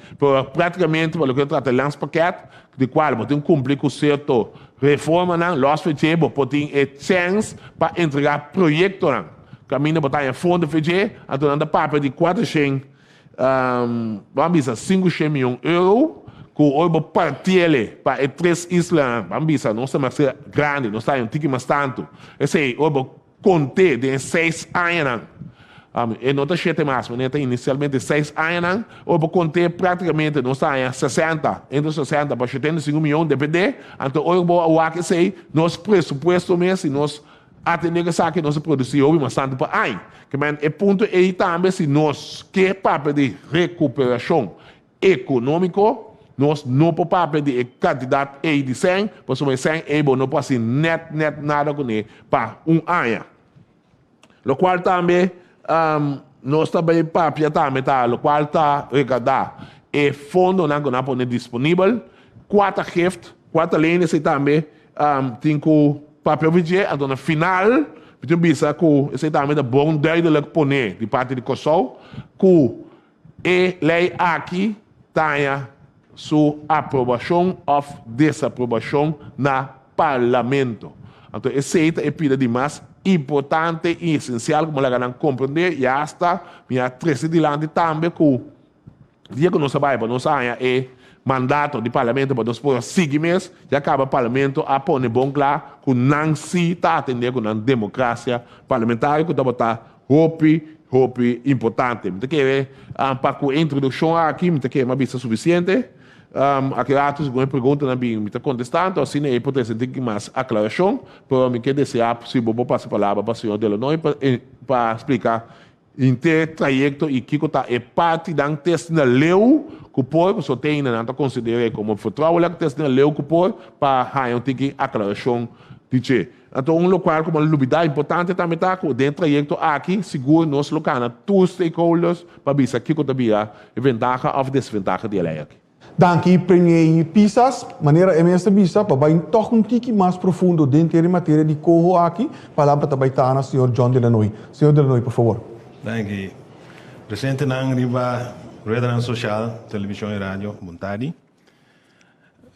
praticamente para o que trata de lançamento, de qual você tem que cumprir com certo reforma não, nós fechamos, porque tem chance para entregar projeto não. Caminho botar em fundo fechado, então anda papo de 400, vamos dizer 500 milhões de euros, que hoje partilha para 3 islas, vamos dizer, não estamos mais grande, não estamos mais tanto. Esse hoje conte de 6 anos. E não está cheio mais, mas tem inicialmente 6 anos, ou para conter praticamente, não está em 60, entre 60 para 75 milhões, depende. Então, hoje o que sei, nosso pressuposto mesmo, nós atender essa que nós produzimos bastante para aí. Que é ponto aí também, se nós quer papel de recuperação econômica, nós não podemos de quantidade aí de 100, porque 100 é bom, não pode ser net nada com ele para ano. O qual também nós também papel também tá, o qual está recadar e fundo não é disponível, 4 gift, 4 linhas e também tem que papel vídeo, então no final, eu penso que esse também é bom duidelijk poner de parte de Kosovo, que a lei aqui tenha sua aprovação ou desaprovação no parlamento. Então, esse é pedido de mais importante e essencial, como ela compreender, e hasta, minha três dilante também, que o dia que nós sabemos, nós é mandato do parlamento para nós por seguir mês, já acaba o parlamento a pôr bom claro que não se está atendendo com a democracia parlamentar, que está roupa importante. Então, para a introdução aqui, que é uma vista suficiente, aqui atos uma pergunta na minha me contestando, assim é importante ter mais aclaração, para mim que desejar possível vou passar a palavra para o senhor Delanoy para explicar inteiro trajeto e que está é parte da teste na leu que pode só tem não considera como vertrouwelijk teste na leu que pode para há ter que aclaração de che. Então local como uma novidade importante também está com dentro trajeto aqui seguro nós local todos stakeholders para ver se aqui que está a vantagem ou desvantagem de lei aqui. Danke, Premier Pisas, maneira imensa bisa, para ir toch um tique mais profundo dentro da matéria de corro aqui, palavra também está na senhor John Delanoy. Senhor Delanoy, por favor. Danke. Presente na riba rede social, televisão e rádio, boa tarde.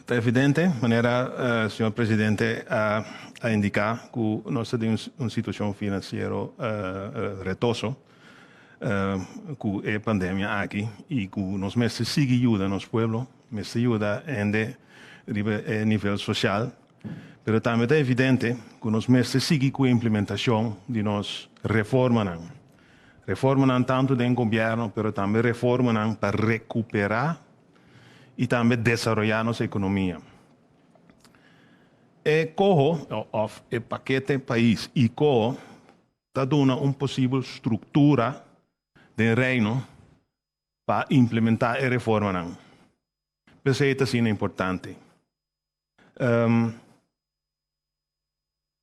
É evidente, maneira, senhor presidente, a indicar que nós temos uma situação financeira retosa, que é a pandemia aqui, e que nós mesmos seguimos ajuda a nosso povo, mesmo ajuda a nível social, mas também é evidente que nós mesmos seguimos com a implementação de nossas reformas. Reformas não tanto do governo, mas também reformas para recuperar e também desenvolver nossa economia. E COHO, ou o paquete país, e COHO, está dando uma possível estrutura de reino para implementar a reforma. Isso é assim importante.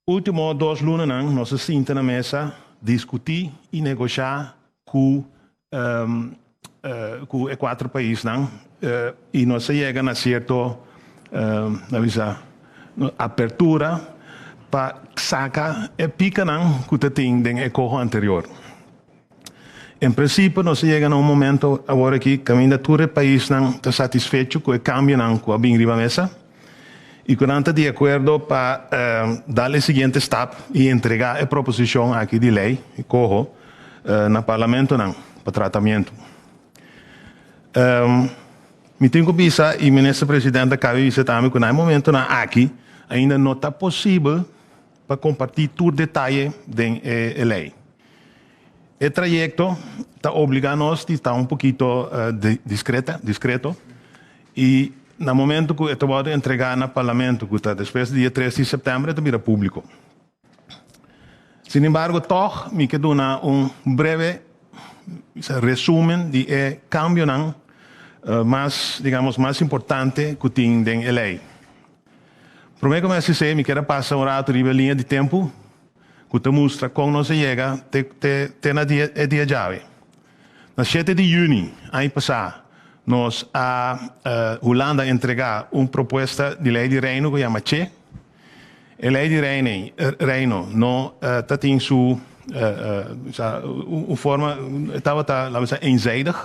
Último 2 lunas, nós sentamos na mesa, discutir e negociar com 4 países. E nós chegamos a certa abertura para sacar a pica que tem no corpo anterior. Em princípio, nós chegamos a momento agora que caminha todo o país não está satisfeito com o cambio não com a bem riba mesa e que não está de acordo para dar o seguinte step e entregar a proposição aqui de lei e corro no parlamento não para tratamento. Me tenho que pensar e o ministro-presidente acaba de dizer também que no momento não aqui ainda não está possível para compartilhar todo o detalhe da lei. O trajecto está obrigando nós a estar pouquinho discreto e no momento que eu vou entregar no parlamento, que está depois do dia 3 de setembro, está vira público. Sin embargo, toch me quero dar breve resumen de cambio mais, digamos, mais importante que tem na lei. Primeiro, como eu disse, me quero passar rato de linha de tempo que te mostra como nós chega na dia chave. Na 7 de junho, ano passado, nós a Holanda entregar uma proposta de lei de reino que chama CHE. A lei de reino não tem sua forma, estava eenzijdig.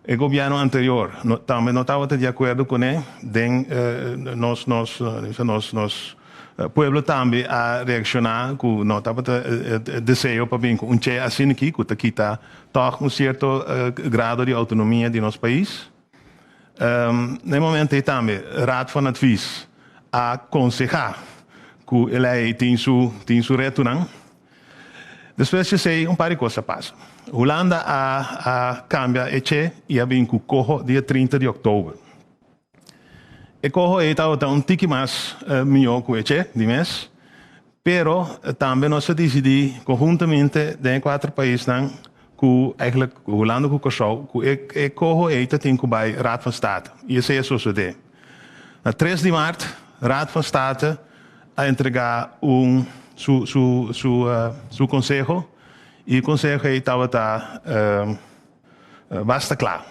O governo anterior também não estava de acordo com ele. Nós pueblo também a reaccionar que não estava desejo para vir com CHE assim aqui, que quita toch certo grado de autonomia de nosso país. No momento também, Raad van Advies a aconselhar que a lei tem seu retorno. Depois de sei par de coisas passam. Holanda a cambia a CHE e a vir com o corro dia 30 de outubro. O corro estava tique mais melhor que o CHE de mês, pero também nós decidimos conjuntamente de 4 países que eigenlijk Holanda que Kosovo que o corro tem que vai Raad van State. E isso é suceder. Na 3 de março, Raad van State a entregar seu conselho e o conselho estava basta claro.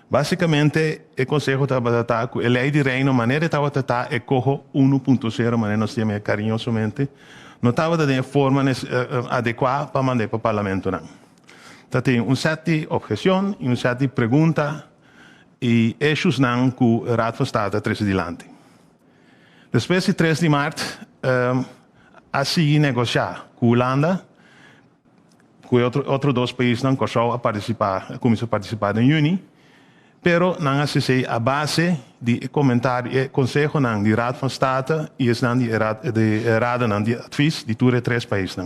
Basicamente, o Conselho estava com a lei de reino, maneira estava a corro 1.0, maneira nós chamamos carinhosamente, não estava de forma adequada para mandar para o Parlamento. Então, tem set de objeções e set de perguntas e issues que o Raad van State traz adiante. Depois de 3 de março, a seguir negociar com a Holanda, com outros 2 países, Kosovo, começou a participar em junho, pero não acessei a base de comentário e conselho de Raad van State e de Raad de Advies de todos os 3 países.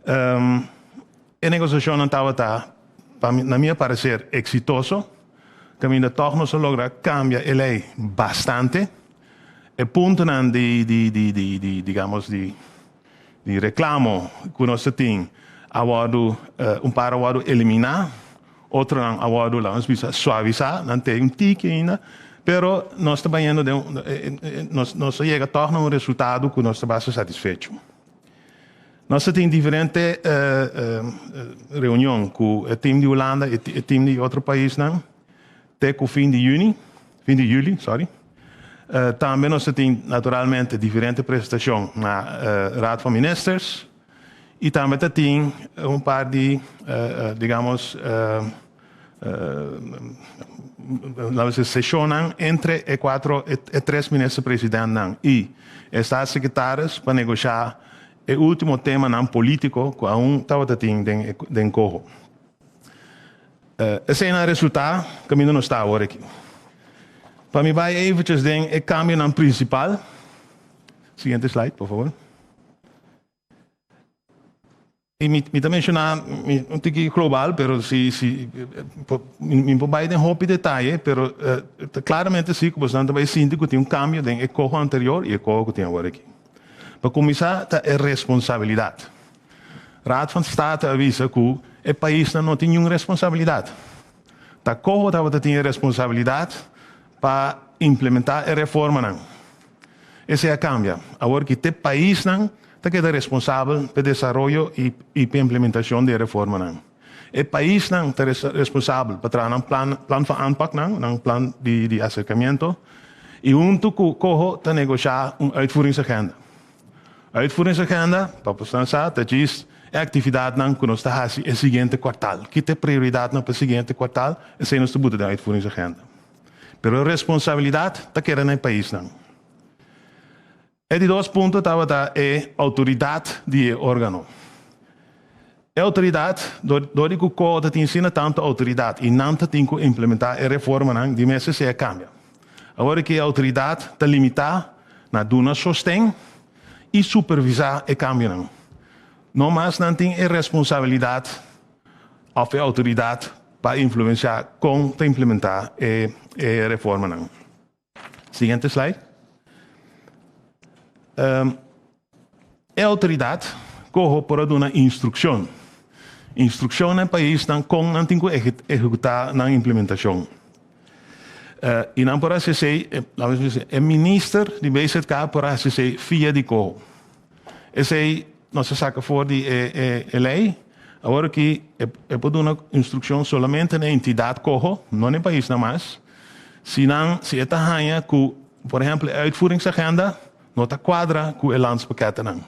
A negociação não estava, na minha parecer, exitoso, que ainda toch não se logra cambiar a lei bastante. O ponto digamos, de reclamo que nós temos, para eliminar, outro vamos suavizar, não tem tique ainda, pero nós trabalhando nós chega a tornar resultado que nós estamos satisfeitos. Nós temos diferentes reuniões com o time de Holanda e o time de outro país, até o fim de julho. Também nós temos naturalmente diferentes prestações na Raad van Ministers e também temos par de, digamos, sessões entre os 3 ministros-presidentes e estados secretários para negociar o último tema político que estava em corro. Esse é o resultado que ainda não está agora aqui. Para mim, vai evitamente den o cambio principal. Seguinte slide, por favor. E me mencionar um tique global, pero me vai dar um detalhe, pero claramente sim, que você vai sentir que tem cambio do corro anterior e o corro que tem agora aqui. Para começar, é responsabilidade. Raad van State avisa que o país não tem nenhuma responsabilidade. O corro tem responsabilidade para implementar a reforma. Esse é a cambio. Agora que o país está responsável pelo desenvolvimento e pela implementação da reforma. O país está responsável para trazer um plano de aanpak, um plano de acercamento, e junto com o corro está negociar uma uitvoeringsagenda. A uitvoeringsagenda, para você pensar, dat is a atividade não que nós está fazendo é o seguinte quartal. Que tem prioridade para o seguinte quartal, é sem nós botar da uitvoeringsagenda. Mas a responsabilidade está querendo no país não. E de 2 pontos estava a autoridade de órgão. A autoridade, do que o código te ensina tanto autoridade e não tem que implementar a reforma não, de meses se cambia. Agora que a autoridade está limitada na duna sostém e supervisar o cambio não. Não mais não tem a responsabilidade ou a autoridade para influenciar como implementar a reforma não. Seguinte slide. A autoridade corre por uma instrução. Instrução no país não com não tem que executar na implementação. E não por assim dizer, o ministro de BZK por assim dizer via de corro. Esse não se saca fora de lei. Agora que é por uma instrução somente na entidade corro, não no país não mais. Senão se está ganha com, por exemplo, a uitvoeringsagenda não está quadra com o landspakket não.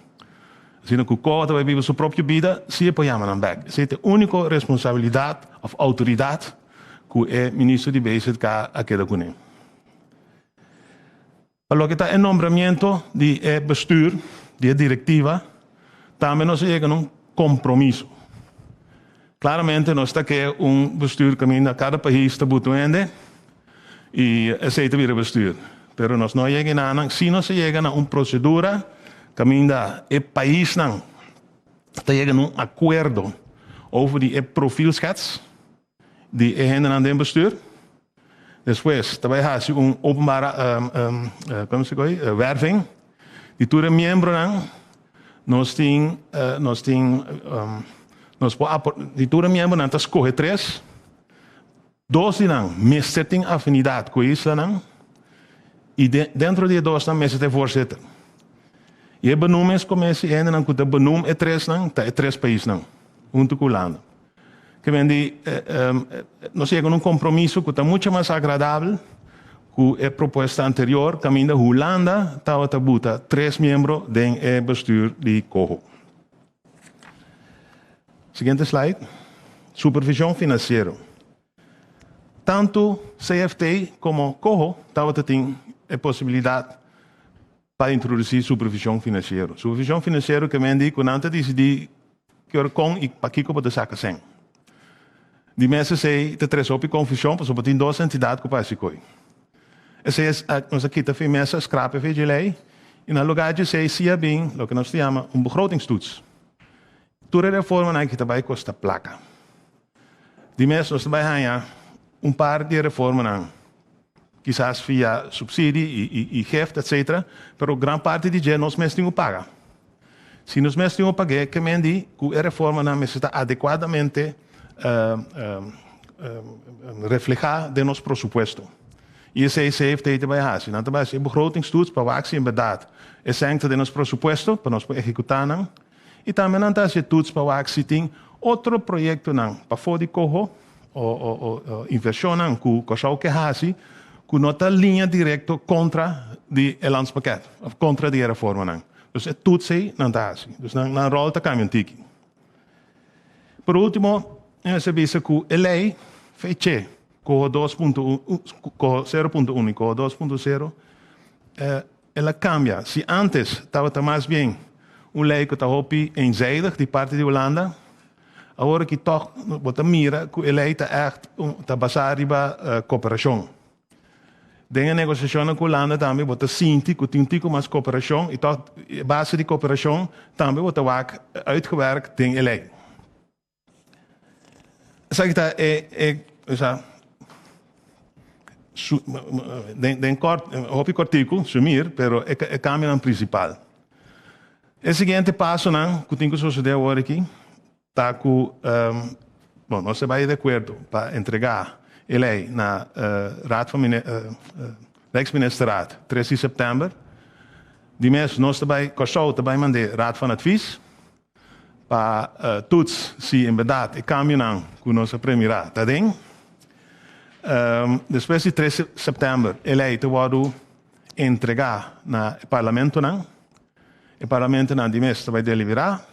Sino que o código vai viver sua própria vida, se apoiamos na back. Essa é a única responsabilidade ou autoridade que o ministro de BZK queda com ele. Para que está o nomeamento de bestuur, de diretiva, também nós chegamos a compromisso. Claramente, nós está que bestuur caminha cada país está botando e aceita vir bestuur. Pero nós não chegamos a nada, se nós chegamos a uma procedura caminha o país não está chegando a acordo over o profielschets de agenda aan den bestuur. Depois, também há openbare como se diz, werving. Die toere membro não, die toere membro não, tas corre 3. 2 não, meeste tem afinidade com isso não. E dentro de 2 não, meeste tem voorzitter. E benoemen começa ainda não, que benoem é 3 não, tá é 3 países não, junto com Holanda. Que vem nós chegamos a um compromisso que está muito mais agradável que a proposta anterior, caminho da Holanda, estava a botar 3 membros do bestuur de Coho. Seguinte slide. Supervisão financeira. Tanto CFT como Coho estavam a ter a possibilidade para introduzir supervisão financeira. Supervisão financeira que vem que não decidir que era com e para que pode sacar sem. Die mensen zeggen te tres op confusão, pas op 2 entidades que faz coi. Essa é nós aqui tá mensen scrapen de lei e na lugar de sei se bem, o que nós chamamos begrotingstoets. Toda reforma na que também custa placa. Die mensen nós também ganhar par de reforma não. Quizás via subsídio e gift, etc. Pero gran parte de gente nós mesmos não paga. Se nós mesmos não pagar, que mendi que a reforma não está adequadamente reflejar de nosso presupuesto. E esse heeft te bij haast. En daarbij is een begrotingstoets, para waar actie inderdaad é santo de nosso presupuesto, para nós executar não. E também não está se toets para waar actie tem outro projeto não, para fora de corro ou inversão não, que só que haast, que não está linha direta contra de landspakket, contra de reforma não. Dus het toets não está assim. Dus na rol está caminhando. Por último, essa visa que a lei fez com 0.1 e com 2.0, ela cambia. Se antes estava mais bem uma lei que estava eenzijdig de parte de Holanda, agora que toch bota mira que a lei está baseada na cooperação. Denke negociação com a Holanda também bota sinti que tem tico mais cooperação e toch base de cooperação também bota uitgewerkt in a lei. Zeg ik dat hoop ik artikel, sumir, pero é caminho principal. O seguinte passo não, que tem que suceder agora aqui, tá com, bom, nós vamos de acordo para entregar a lei na Raad van Rijksministerraad 3 de setembro. Die mês nós também mandar Raad van Advies para todos se em verdade é caminho com nossa primeira tá bem. Depois de 3 de setembro, a lei te vai entregar no parlamento não. O parlamento não de mês vai deliberar.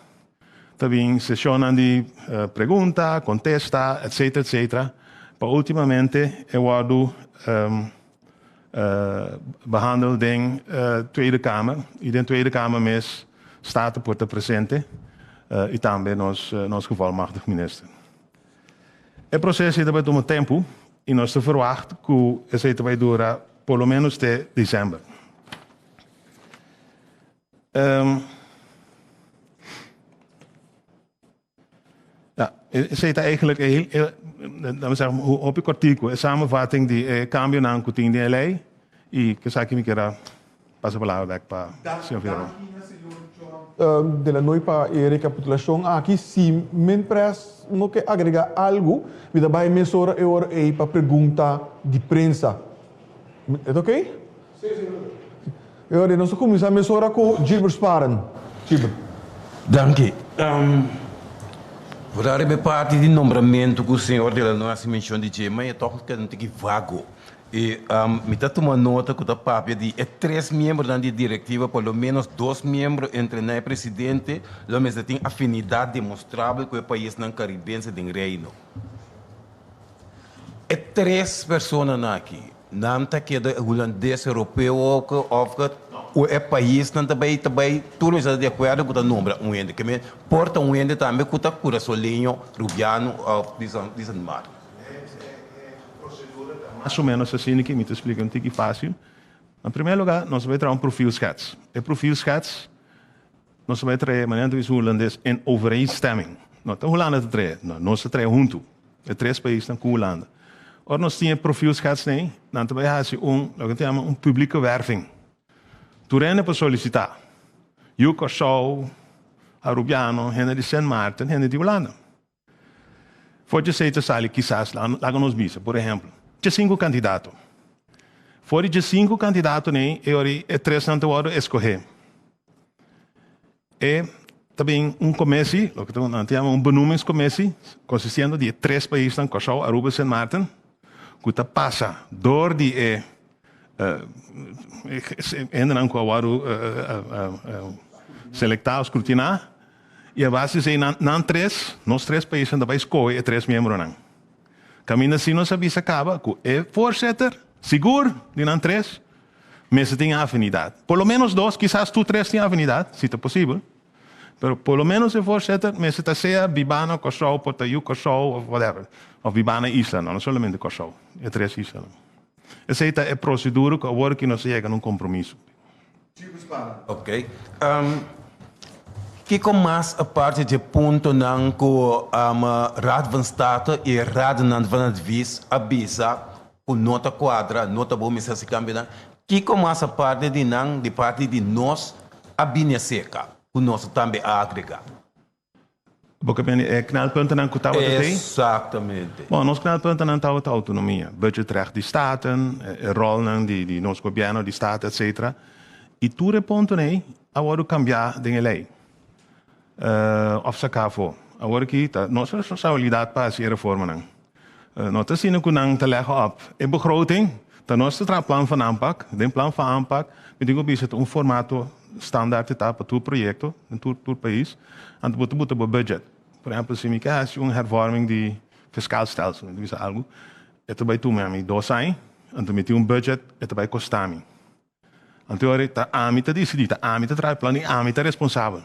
também sessiona de pergunta, contesta, etc. Para ultimamente eu wou behandeld in Tweede Kamer. E de Tweede Kamer mes staat de porta presente e também nos gevolmachtig minister. O processo vai tomar tempo e nós verwachten que esse vai durar pelo menos até dezembro. Esse eigenlijk laten we zeggen, op ik artikel, een samenvatting die cambio na coutinho de lei e que sabe que me queira passa a palavra back para o senhor Figueiredo. De la noipa e recapitulação aqui se me pres no que agregar algo me dá bem mesora e hora aí para pergunta de prensa. É ok? Sim. Eu nós começar a mesora com Gilbert Sparen. Gilbert. Danke. Voordat ik parte di nombramento que o senhor de la nossa menção de Gema é toch que não tem vago. E me está tomando nota que o papel de 3 membros da diretiva, pelo menos 2 membros entre o presidente, lo mesmo tem afinidade demonstrável com o país não caribense do reino. 3 pessoas aqui, não está que é holandês, europeu ou o país não também todos estão de acordo com o nome um ente que me porta um ente também com o cura solinho rubiano dizem mar. Mais ou menos assim que me te explica um pouquinho fácil. Em primeiro lugar, nós vamos trazer profielschets. E profielschets, nós vamos trazer maneira de holandês em overeenstemming. Não tem Holanda te trazer, nós trazer junto. É 3 países com Holanda. Ora nós temos profielschets nem, dan também há lo que chamamos publieke werving. Turene para solicitar. Eu Cachau, a Rubiano, gente de Sint Maarten, gente de Holanda. Voor je zeker sali quizás lá nos bisa, por exemplo. De 5 candidatos. Fora de 5 candidatos, nem é 3 antes escolher. E também comissão, o que nós chamamos benoemingscommissie, consistendo de 3 países, Cachau, Aruba e Sint Maarten, que passa door die ainda com o selectar, escrutinar, e a base é não 3, nós 3 países ainda vai escolher 3 membros não. Caminho assim não sabia se acaba, que é voorzitter, seguro, de não 3, mas tem afinidade. Pelo menos 2, quizás tu 3 têm afinidade, se é possível, mas pelo menos é voorzitter, mas se seja Bibana, Cachau, Portayu, Cachau, ou whatever, ou Bibana Isla, não somente Cachau, é 3 islas. Essa é a procedura que agora que nós chegamos num compromisso. Ok. Que com mais a parte de ponto não que a Raad van State e a Raad van Advies avisa com nota quadra, nota boa, mas se cambia. Que com mais a parte de nós a binha seca, com nós também a agregar. Porque é knelpunten aan kutouwen te zijn? Exatamente. Bom, nós knelpunten aan touwen autonomia. Budgetrecht die staten, rol die nos governo die staten, etc. E tudo ponto nem, agora cambiar de lei. Of sacar voor. Agora que nossa responsabilidade para essa reforma não. Nós te zien que não te leggen op. In begroting, dan nosso plan van aanpak, den plan van aanpak, betekent dat formato standaard etapa para todo projeto, em todo país, en dan moet een budget. Por exemplo, se me quer hervorming de fiscaal stelsel, dat is algo, het bij toe met 2 anos, en dan met budget, het bij costar me. En teorie, a AMI te decidir, a AMI te trai plan, a AMI te responsável.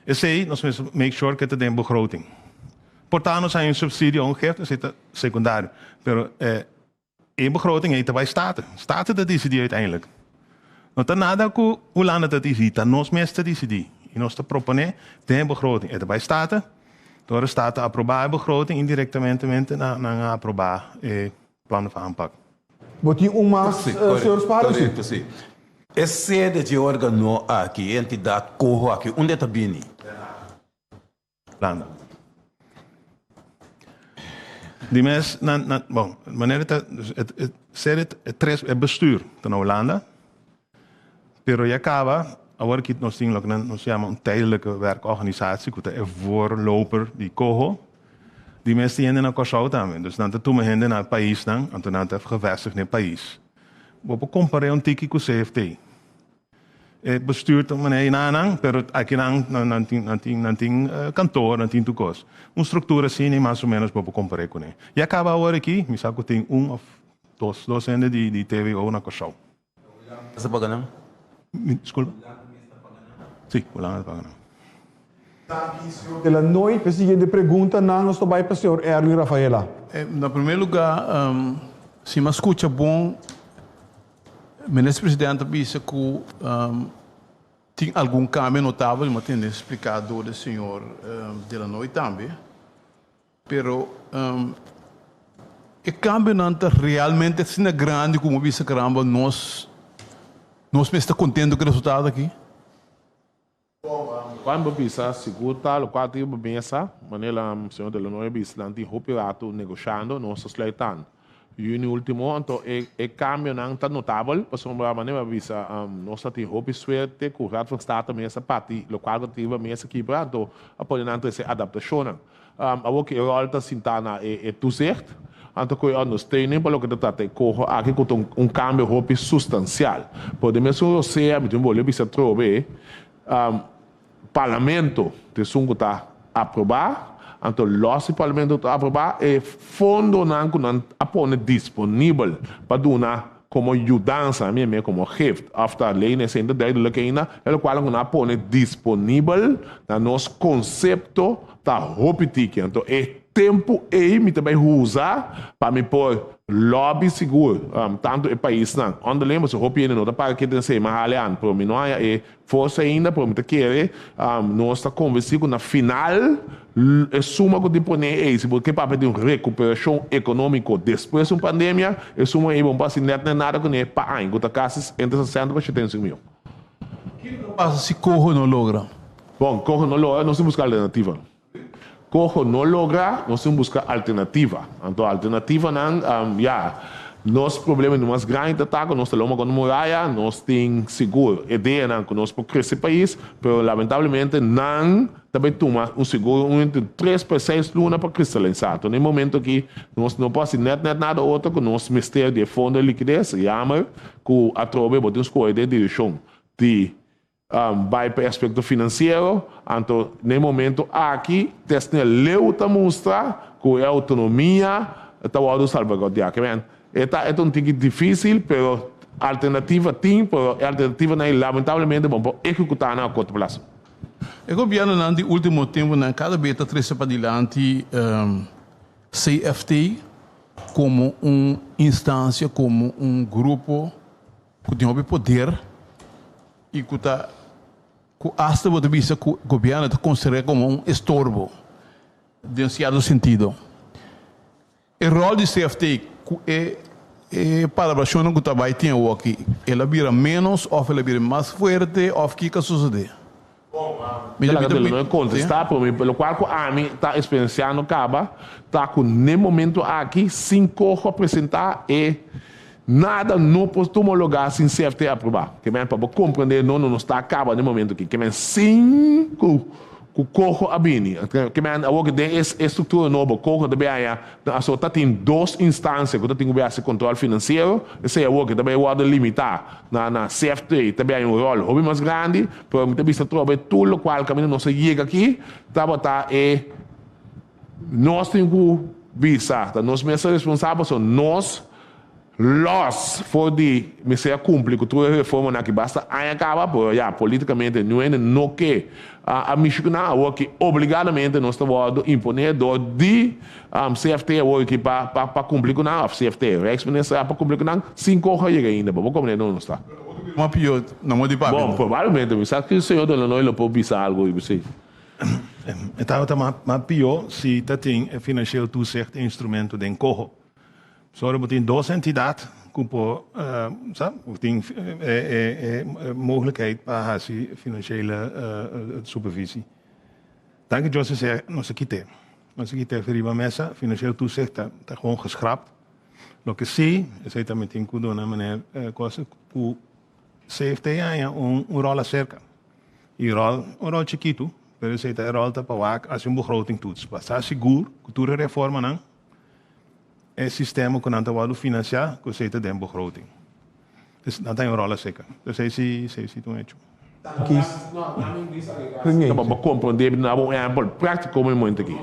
E sei, nós vamos make sure que het tem begroting. Portanto, nós temos subsídio ongeeft, dat is het secundário. Pero in begroting heet bij staten. Staten dat decidir uiteindelijk. Não tem nada que o landen te decidir, nós mesmos te decidir. E nós te proponer, tem begroting. Het bij staten, door de staten aprobar a begroting, indirectamente na aprobar plannen van aanpak. Botinho mas, senhor Sparen? Correto, sim. É sede de órgão aqui, entidade corro aqui, onde está bem? Landen. Die mensen, bom, wanneer het bestuur van Hollanda, pero je acaba, agora que nós temos o que nós chamamos tijdelijke werkorganisatie, que é voorloper die COHO, die mensen die na Cachau também. Dus dan te henden naar het país dan, en dan te gevestigd in het país. We comparar tique com o CFT. bestuurt meneer Nanang, pero aqui não tem cantor, não tem tucos. Estrutura assim, mais ou menos, para comparar com ele. E acaba agora aqui, me sabe que tem of dois anos de TVO na show. Você paga não? Desculpa. Sim, o lang paga não. De la noite, a seguinte pergunta, não estou para o senhor Erwin Rafaela. Na primeiro lugar, se me escuta bom, o ministro-presidente disse que tem algum câmbio notável, mas tem explicado do senhor de la noite também. Pero o câmbio não está realmente assim grande como disse caramba, nós estamos contentes com o resultado aqui. Quando bisa seguro tal, quando tiver bem essa, maneira o senhor de la noite bisa não tem operato negociando, nós sleitan. E no último, então, o câmbio não está notável, porque uma maneira bisa nós temos hope suerte, que o rato van staat também essa parte, o qual tive bem essa quebra, então, a poder não ter essa adaptação. A o que eu alta sintana é toezicht, então que eu nos training para o que está te corro aqui com câmbio hope substancial. Podemos ser, me digo, bisa trobe, parlamento de sungo está aprovar. Então, o parlamento está aprovar e fundo não apone disponível para dar como ajudança, mesmo como gift, after a lei nessa ainda duidelijk ainda, o qual não apone disponível na nosso conceito da hopitique. Então, é tempo aí me também usar para me pôr lobby seguro, tanto o país não. Onde lembra se hopi ainda não para que tem se mahalian, para mim não é força ainda para me querer, nós está convencido na final é suma que dispone é isso, porque para pedir uma recuperação econômica depois da pandemia, é suma aí bom para se net nada com ele para aí, gota casos entre 60 e 75 mil. O que passa se Corro não logra? Bom, Corro não logra, nós temos que buscar alternativa. Corro não logra, nós temos que buscar alternativa. Então, a alternativa não, nosso problema é mais grande, nós temos uma muralha, nós temos seguro, ideia não, que nós podemos crescer o país, mas lamentavelmente não também toma seguro entre 3 para 6 lunas para cristalizar. Então, no momento que nós não podemos net nada outro que nós Ministério de Fundo de Liquidez, chama que a trobe botar escolha de direção de vai para o aspecto financeiro, então, no momento aqui, tem leuta mostrar que a autonomia está o salvaguardiar. É um tique difícil, mas a alternativa tem, mas a alternativa não é lamentavelmente bom para executar na curto prazo. O governo, no último tempo, cada vez está trazendo para adiante CFT como uma instância, como grupo que tem o poder e que está hasta o vista que o governo está considerado como estorbo, de certo sentido. O rol de CFT para a pessoa que trabalha aqui, ela vira menos ou ela vira mais forte ou o que sucede? Não é contestar por mim, pelo qual a mim está experienciando acaba, está com no momento aqui sem corpo apresentar e nada não pode homologar sem CFT aprovar. Que para compreender não está acaba no momento aqui, que cinco o corpo abini, que o que tem estrutura nova, corpo também a só tem 2 instâncias, que tem o controle financeiro, esse é o que também pode limitar na CFT, também um rol mais grande, para muita vista trobe tudo o qual caminho não se chega aqui, tá nós temos que visar, nós mesmos responsáveis são nós for de me ser cúmplice com a reforma na que basta aí acaba por politicamente não que a Michigan o que obrigadamente nós estamos impondo de CFT o que para cumprir com a CFT ex-ministra para cumprir com 5 horas ainda para como não está uma pior não pode pagar bom provavelmente me sabe que o senhor de Illinois pode pensar algo você então mas pior se tem financieel toezicht instrumento de corro. Só tem 2 entidades que tem mogelijkheid para financiële supervisie. Dan que José zei, nós aqui tem mesa financieel toezicht está gewoon geschrapt. Lo que sí, é também tem que dar uma maneira coisa que CFT é rol acerca. E rol chiquito, pero esse rol tá para as begroting toets. Para seguro, cultura reforma não. É sistema que não está financiar, que você tem begroting. Dus dat is een rol zeker. Dus hij is toen hecho. Kies. Mas compreender na bom exemplo prático muito aqui.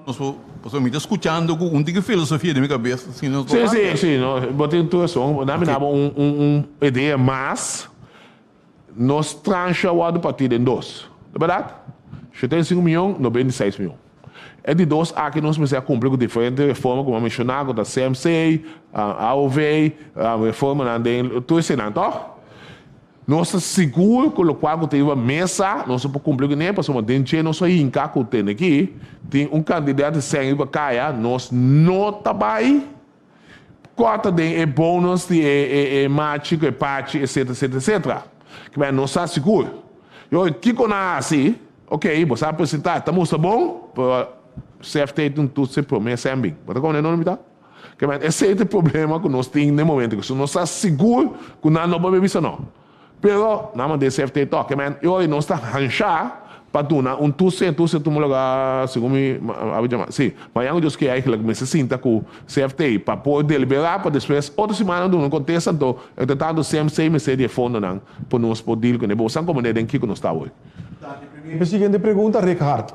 Nós estamos escutando um tipo de filosofia de minha cabeça. Assim, sim. Botei intuição. Na minha ideia, mas nós trancha o do partido em dois. É verdade? Se tem 5 milhões, 96 milhões. É de dois aqui nós precisamos cumprir com diferentes reformas, como mencionado, da CMC, a AOV, a reforma na tudo isso, não? Nós seguro que o qual tem uma mesa, nós podemos cumprir com nem para somos dentro, nós só ir cá com tem aqui, tem candidato sem para caia, nós não trabalhamos, cota de bônus, de match, de parte, etc. Que vai nós está seguro. Eu que assim, ok, você apresentar, estamos bom, para CFT tem tudo se promessa bem, mas como não me dá? Que vai esse é o problema que nós temos no momento, que nós está seguro que não vamos ver não. Pero, nada de CFT toque, man, eu não está ranchar para donar tu lugar, segundo me avisa, sim, mas eu que aí que me sinta com CFT para poder deliberar para depois outra semana não acontece então eu tentando CMC me ser de fundo não para nós poder que negociar como de que nós está hoje. De seguinte pergunta, Rick Hart.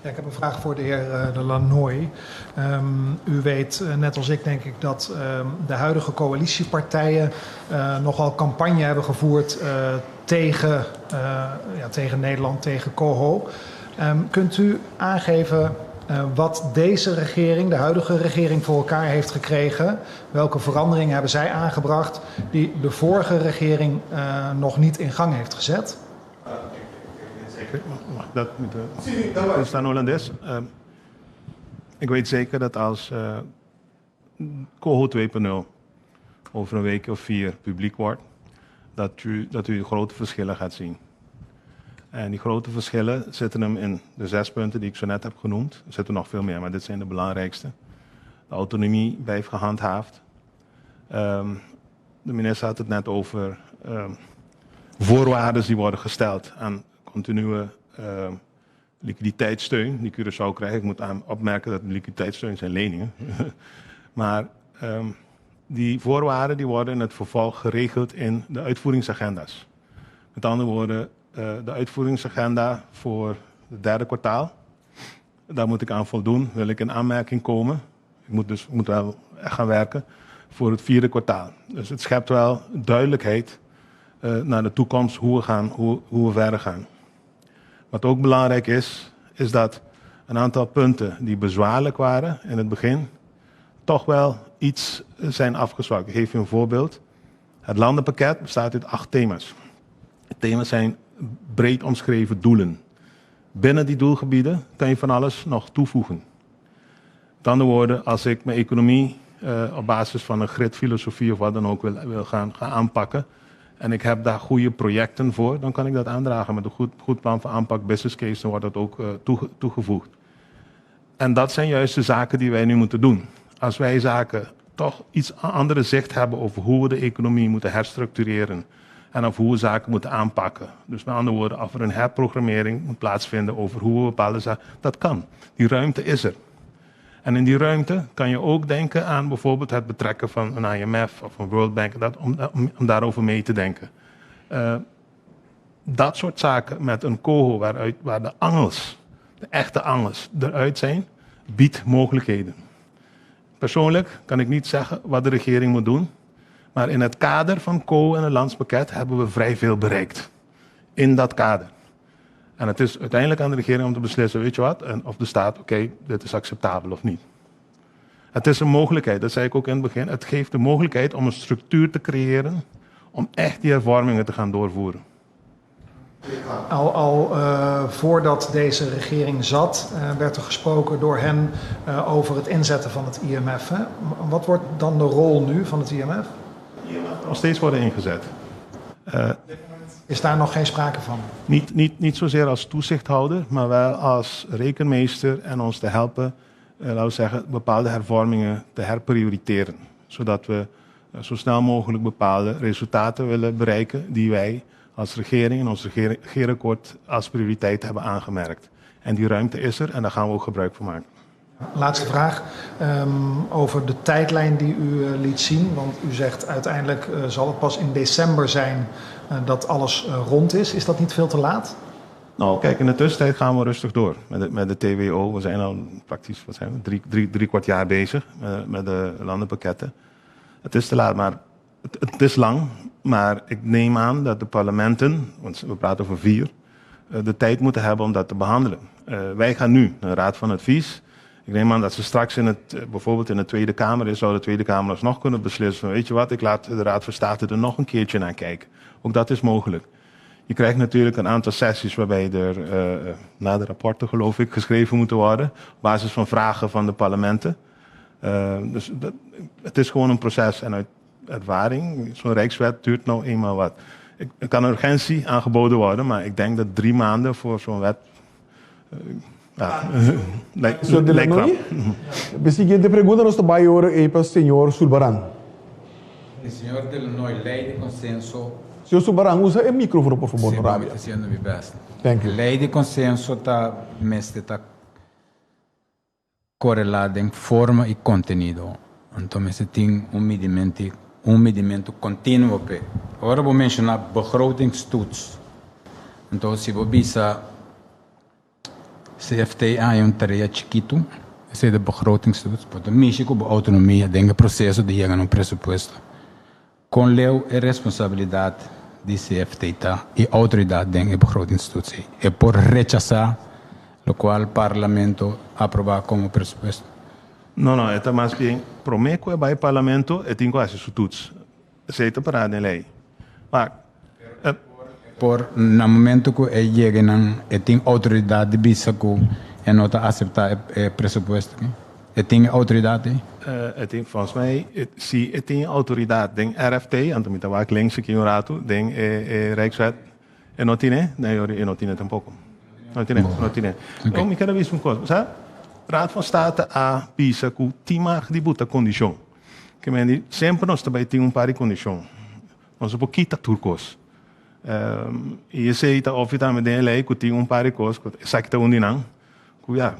Ja, ik heb een vraag voor de heer de Lannoy. U weet, net als ik denk ik, dat de huidige coalitiepartijen nogal campagne hebben gevoerd tegen Nederland, tegen COHO. Kunt u aangeven wat deze regering, de huidige regering, voor elkaar heeft gekregen? Welke veranderingen hebben zij aangebracht die de vorige regering nog niet in gang heeft gezet? Dat is dan Hollandes. Ik weet zeker dat als COHO 2.0 over een week of 4 publiek wordt, dat u grote verschillen gaat zien. En die grote verschillen zitten hem in de 6 punten die ik zo net heb genoemd. Er zitten nog veel meer, maar dit zijn de belangrijkste. De autonomie blijft gehandhaafd. De minister had het net over voorwaarden die worden gesteld aan continue liquiditeitssteun die Curaçao krijgt. Ik moet opmerken dat liquiditeitssteun zijn leningen. Maar die voorwaarden die worden in het vervolg geregeld in de uitvoeringsagenda's. Met andere woorden, de uitvoeringsagenda voor het 3e kwartaal. Daar moet ik aan voldoen. Wil ik in aanmerking komen. Ik moet wel echt gaan werken voor het 4e kwartaal. Dus het schept wel duidelijkheid naar de toekomst hoe we verder gaan. Wat ook belangrijk is dat een aantal punten die bezwaarlijk waren in het begin, toch wel iets zijn afgezwakt. Ik geef u een voorbeeld. Het landenpakket bestaat uit 8 thema's. De thema's zijn breed omschreven doelen. Binnen die doelgebieden kan je van alles nog toevoegen. Met andere woorden, als ik mijn economie op basis van een gridfilosofie of wat dan ook wil gaan aanpakken, en ik heb daar goede projecten voor, dan kan ik dat aandragen met een goed plan van aanpak, business case, dan wordt dat ook toegevoegd. En dat zijn juist de zaken die wij nu moeten doen. Als wij zaken toch iets andere zicht hebben over hoe we de economie moeten herstructureren en over hoe we zaken moeten aanpakken. Dus met andere woorden, of er een herprogrammering moet plaatsvinden over hoe we bepaalde zaken, dat kan. Die ruimte is er. En in die ruimte kan je ook denken aan bijvoorbeeld het betrekken van een IMF of een World Bank, om daarover mee te denken. Dat soort zaken met een COHO waar de angels, de echte angels, eruit zijn, biedt mogelijkheden. Persoonlijk kan ik niet zeggen wat de regering moet doen, maar in het kader van COHO en het landspakket hebben we vrij veel bereikt. In dat kader. En het is uiteindelijk aan de regering om te beslissen, weet je wat, en of de staat, oké, dit is acceptabel of niet. Het is een mogelijkheid, dat zei ik ook in het begin. Het geeft de mogelijkheid om een structuur te creëren om echt die hervormingen te gaan doorvoeren. Al voordat deze regering zat, werd er gesproken door hen over het inzetten van het IMF. Hè? Wat wordt dan de rol nu van het IMF? Nog steeds worden ingezet. Is daar nog geen sprake van? Niet zozeer als toezichthouder, maar wel als rekenmeester en ons te helpen, laten we zeggen, bepaalde hervormingen te herprioriteren. Zodat we zo snel mogelijk bepaalde resultaten willen bereiken die wij als regering en ons regeerakkoord als prioriteit hebben aangemerkt. En die ruimte is er en daar gaan we ook gebruik van maken. Laatste vraag over de tijdlijn die u liet zien. Want u zegt uiteindelijk zal het pas in december zijn dat alles rond is. Is dat niet veel te laat? Nou, kijk, in de tussentijd gaan we rustig door met de TWO. We zijn al praktisch, wat zijn we, drie kwart jaar bezig met de landenpakketten. Het is te laat, maar het is lang. Maar ik neem aan dat de parlementen, want we praten over 4, de tijd moeten hebben om dat te behandelen. Wij gaan nu naar de Raad van Advies. Ik neem aan dat ze straks bijvoorbeeld in de Tweede Kamer zou de Tweede Kamer alsnog kunnen beslissen van, weet je wat, ik laat de Raad van State er nog een keertje naar kijken. Ook dat is mogelijk. Je krijgt natuurlijk een aantal sessies waarbij er na de rapporten, geloof ik, geschreven moeten worden. Op basis van vragen van de parlementen. Dus het is gewoon een proces. En uit ervaring, zo'n Rijkswet duurt nou eenmaal wat. Er kan urgentie aangeboden worden, maar ik denk dat 3 maanden voor zo'n wet lijkt krap. A seguinte pergunta nós também ora para o senhor Sulbaran. Senhor Delanoy, lei de consenso. Senhor Sulbaran, usa o microfone, por favor, no rádio. Fazendo meu best. Thank you. Lei de consenso está correlada em forma e conteúdo. Então, você tem medimento contínuo. Agora vou mencionar begrotingstoets. Então, se você bisa CFTA é tarefa chiquito, esse é de begrotingstoets. Porque México, a autonomia, tem o processo de chegar no pressuposto. Com leu é responsabilidade de CFTA e a autoridade tem a begrotingstoets. É por rechazar o qual o parlamento aprovar como pressuposto. Não, é mais bem prometo é para o parlamento e tem quase isso tudo. Aceita para a lei. Mas por no momento que ele chega e tem autoridade de bisa que e não está aceitar o pressuposto. E tem autoridade? Volgens mij, het tem autoridade, tem RFT, então me estava links aqui no rato, tem Rijkswet, e não tem, e não tem tampouco. Não tem. Então, me quero ver uma coisa, sabe? Raad van State a pisa que tem margem de botar condição. Que me sempre nós também tem par de condição. Nós um pouquinho turcos. E esse aí tá oficialmente tem lei que tem par de coisas, sabe que tá onde não. Ja,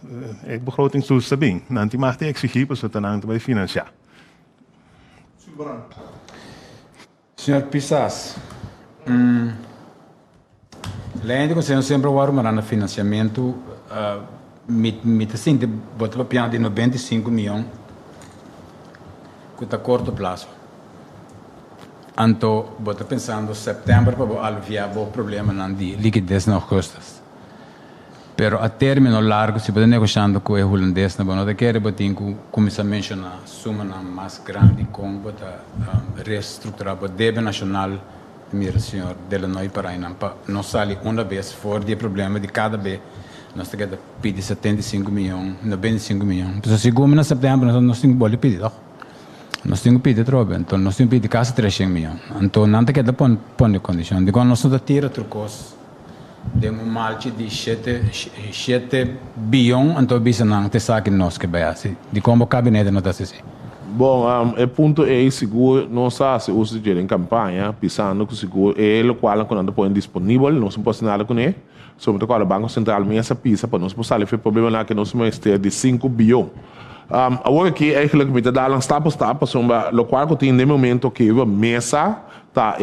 ik begrotingstoets bem. Dan die mag die exigir para você também financiar. Senhor Pisas, além de que você sempre vai arrumar financiamento, me assim de botar piano de 95 milhões, que está a curto prazo. Então, botar pensando setembro para aliviar o problema de liquidez nas custas. Pero a término largo, se pode negociando com o holandês, não é que botem começar a mencionar suma mais grande com botar reestruturar o débito nacional, meu senhor Delanoy Paraína, não sai uma vez fora de problema de cada vez. Nós temos que pedir 75 milhões, 95 milhões. Então, se como em setembro, nós temos que pedir, nós temos que pedir troca, então nós temos que pedir quase 300 milhões. Então, não tem que pôr de condição. De quando nós temos que tirar trocos. De malche de 7 bilhões, então bisa não te sabe nós que vai assim. De como o gabinete não está assim. Bom, o ponto é seguro não se usa de em campanha, pensando que seguro é o qual quando põe disponível, não se pode nada com ele. Sobre o Banco Central mesmo pisa para nós passar o problema lá que nós temos de 5 bilhões. Agora que eigenlijk met de dalang stap sobre o qual tem no momento que a mesa tá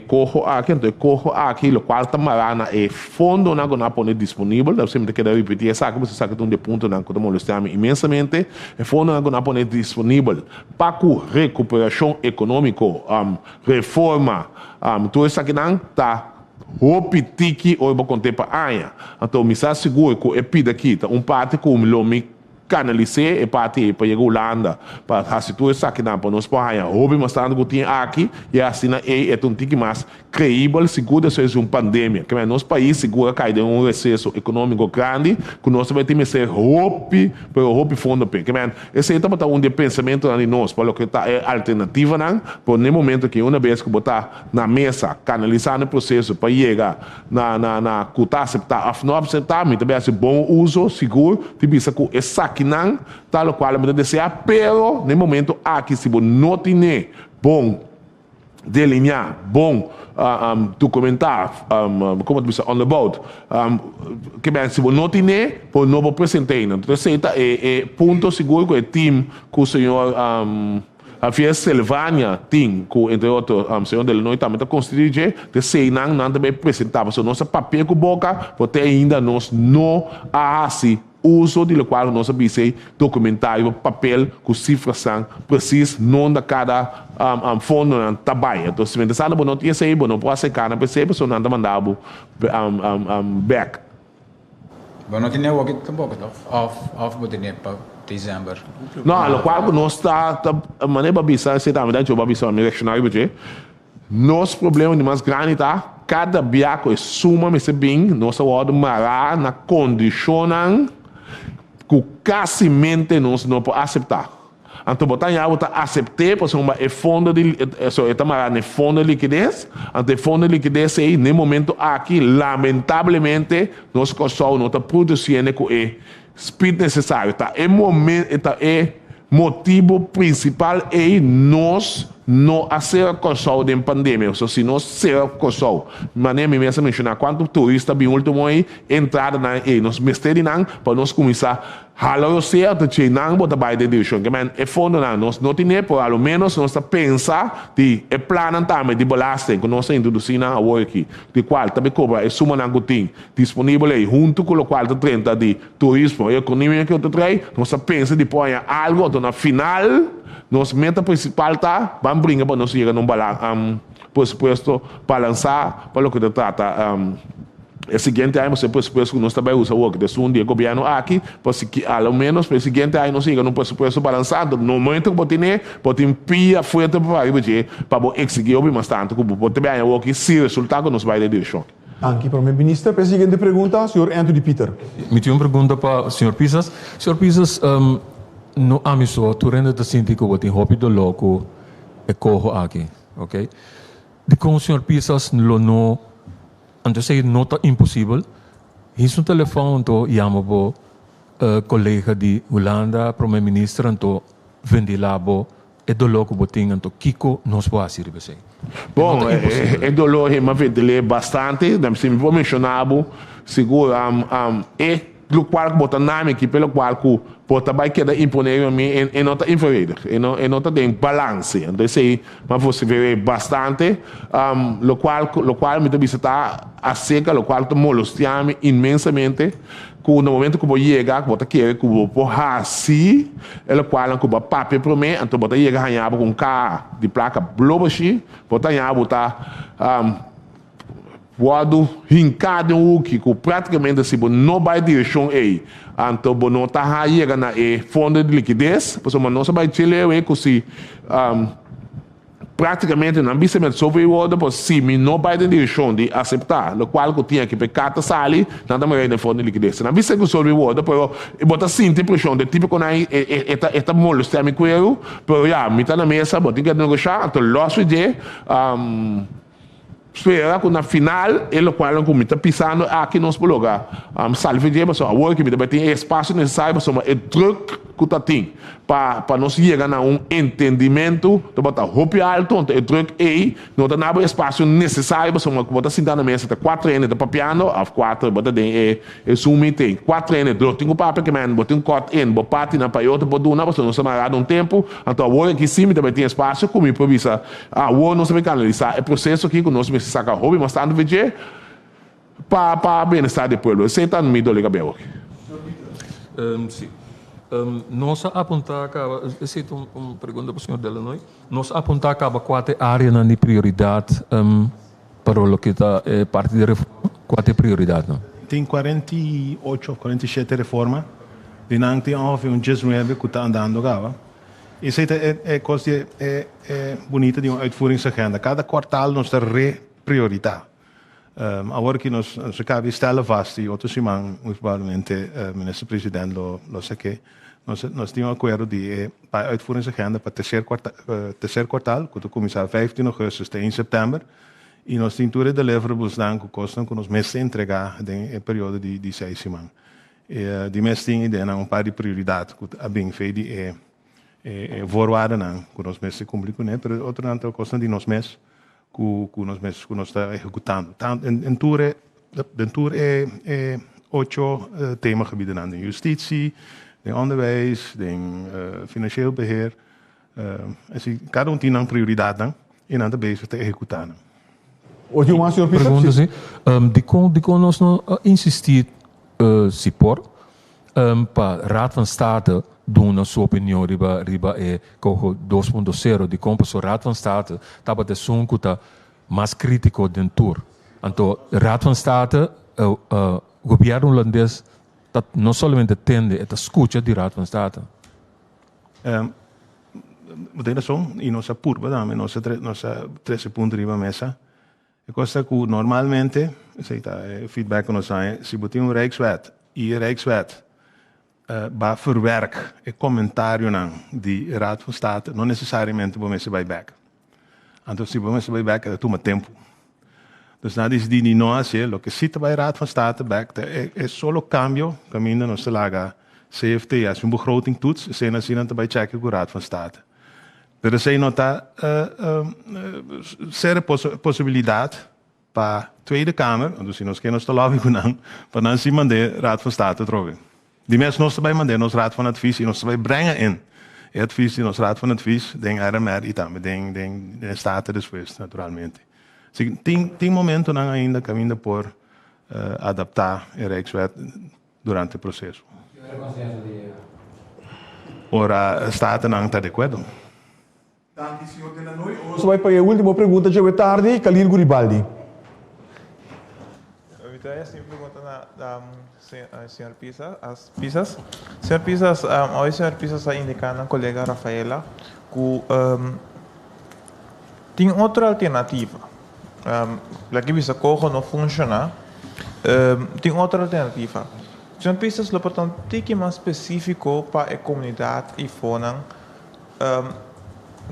corro aqui, então corro aqui, o qual tá marana fundo na gona pone disponível, deve sempre que repetir essa que você sabe que um de ponto na que estamos molestando imensamente, fundo na gona pone disponível para recuperação econômica, reforma, tudo isso aqui não tá hopi tiki ou vou contar para aia, então me está seguro que é pida aqui, tá parte como lomi canalizar e parte para chegar Holanda para a situação aqui na para nós para houve mas tanto que tem aqui e assim é um tique mais creível seguro isso é uma pandemia que nosso país seguro cai de um recesso econômico grande que nós vai ter que ser hopi para hopi fundo que esse é também um de pensamento de nós para o que tá é alternativa não por no momento que uma vez que botar na mesa canalizar o processo para chegar na cuta aceitar não aceitar mas também é bom uso seguro tipo isso que essa que não, tal qual me deseja, pero no momento aqui se não tem bom delinear, bom, documentar, como diz, on the boat, que bem, se você não tem, por não apresentar, então, é ponto seguro que o time que o senhor a Fiesta Silvânia tem, entre outros, o senhor de Illinois também está constituído, de sei não também apresentava, so nosso papel com boca, porque ainda nós não há assim uso de qual nós abisei documentário, papel com cifras são precisas, não da cada fundo não trabalha. Então, se você sabe, não tinha sei, não pode ser cara, percebe, só não mandava back. Mas não tinha work tampoco, off botinha para dezembro. Não, o qual nós está maneira bisa, se também dá bisa a direcionar porque nosso problema de mais grande tá cada biaco é sumamente bem, nossa ordem mará na condicionam que quase mente nós não pode aceitar. Então, botar em algo aceitar, porque é fundo de, é fundo de liquidez. Então, fundo de liquidez aí, no momento aqui, lamentavelmente, nós não está produzindo com o speed necessário. Tá? É motivo principal é nós não fazer controle da pandemia. Se nós ser controle, maneira mesmo mencionar quanto turista bem último aí entrada na nós mesteri não para nós começar hallo certo que não bota by the direção que man é fundo nós não tem por ao menos nós pensar de é plano também de belasting que nós introduzir na work de qual também cobra é suma não tem disponível aí junto com o qual 30 de turismo e economia que eu trai nós pensa de pôr algo então na final nossa meta principal tá vamos brincar para nós chegar num por supuesto balançar para o que trata o seguinte ano, você presupuesto que nós também usamos o que de dia governo aqui, porque ao menos para o seguinte ano nós chega num presupuesto balançado. No momento que pode pia forte para executar bastante, que pode bem o que se resultado nos vai de direção. Aqui para o ministro, para a seguinte pergunta, senhor Anthony Peter. Me tinha uma pergunta para o senhor Pisas. Senhor Pisas, no amiso, tu rende da sindico o tem hobby do loco e corro aqui, ok? De com o senhor Pisas no então, se não está impossível, isso um telefone então chama para colega de Holanda, primeiro-ministro, então vende lá e do logo botinho então Kiko não se pode servir assim. Bom, é dolor é uma vende bastante, se me vou mencionar, seguro pelo qual botar nome aqui, pelo qual que pode vai quedar imponível a mim e não está inferior, e não está em balance. Então, sei, mas você vê bastante, lo qual me visitar a seca, lo qual te molesta imensamente, que no momento que eu chegar, que eu quero que eu possa assim, o qual que eu papel para mim, então eu chegar a ganhar com um carro de placa blobashi, eu ganhar Wado hincado o que praticamente se não vai direção aí, então não está aí na fundo de liquidez, porque não se vai tirar aí que se praticamente não bisa met sobre o outro, se não vai em direção de aceitar, o qual que tinha que pecar sali, nada mais no fundo de liquidez. Não bisa que sobre o outro, pero bota sinta impressão de tipo quando esta molesta me quero, pero já me tá na mesa, bota que negociar, então logo de espera que na final ele qual que me está pisando aqui nos lugar salve de pessoa o que me tem espaço necessário para o truque que tá tem para nós chegar a entendimento de botar roupa alto o truque aí não dá nada espaço necessário para botar sentar na mesa 4 anos de papiano a 4 botar de zoom tem 4 anos de tenho papel que man botar corte em botar na para outra botar uma para não se marcar tempo então o que sim me também tem espaço como improvisa o não se canalizar é processo aqui que nós saca hobby mas tanto veje para bem-estar do povo você está no meio do legal sim nós apontar essa é uma pergunta para o senhor Delanoy nós apontar quatro áreas de prioridade para o que está parte da reforma quatro prioridades não tem 48 ou 47 reformas e não tem um 19 que está andando agora. Isso é coisa bonita de uma uitvoeringsagenda. Cada kwartaal nós está prioriteit. Agora que nós acabamos stellen vast, e outro semana, provavelmente, minister-president lo sei que nós temos um acordo de para a uitvoeringsagenda para o terceiro quartal, que começar 15 de agosto até 1 setembro, e nós temos todos os deliverables que costam que nós meses entregar em período de 6 semanas. De mês tem par de prioridades que é bem feito voorwaarden aan, que nós meses cumprir com ele, mas outro não costa de nós meses que nós está executando. Em tour é 8 themagebieden aan de justitie, de onderwijs, de financieel beheer. Assim, cada tem uma prioridade e nada bezig te executando. Hoje uma senhor pergunta assim, de kon nós não insistir se por para Raad van State doen na sua opinião riba é cojo 2.0 de como o Raad van State tava de sunco tá mais crítico den tour. Então Raad van State governo holandês não somente tende a escuta de Raad van State. Tem razão, e nossa curva também, nossa 13 pontos riba mesa. É coisa que normalmente, feedback que nós temos, se você tem Rijkswet, e a Rijkswet vai verwerken e comentário de Raad van State, não necessariamente para você vai back. Então, se você vai back, é toma tempo. Dus dat is die nuance, lo que cita bij Raad van State back, é solo cambio, caminho não se laga CFT, als een begroting toets, zijn er zien bij checken com Raad van State. Pero er zijn nota séria possibilidade para a Tweede Kamer, dus nós queremos te lobby kunnen, para nós se mandar Raad van State troven. Die mensen nós bij mandar nos Raad van Advies, nós bij brengen in. Het advies die nos Raad van Advies, denk RMR e também denk Staten depois, naturalmente. Tem momento ainda caminho por adaptar a Rijkswet durante o processo. Ora, Staten não está de acordo. Danke, senhor Delanoy. Hoje vai para a última pergunta de tarde, Khalil Guribaldi. Eu tenho pergunta na senhor Pisas. Senhor Pisas, hoje o senhor Pisas está indicando a colega Rafaela que tem outra alternativa. Aqui bisa cojo não funciona. Tem outra alternativa. O senhor Pisas lo portanto tem mais específico para a comunidade e fonan.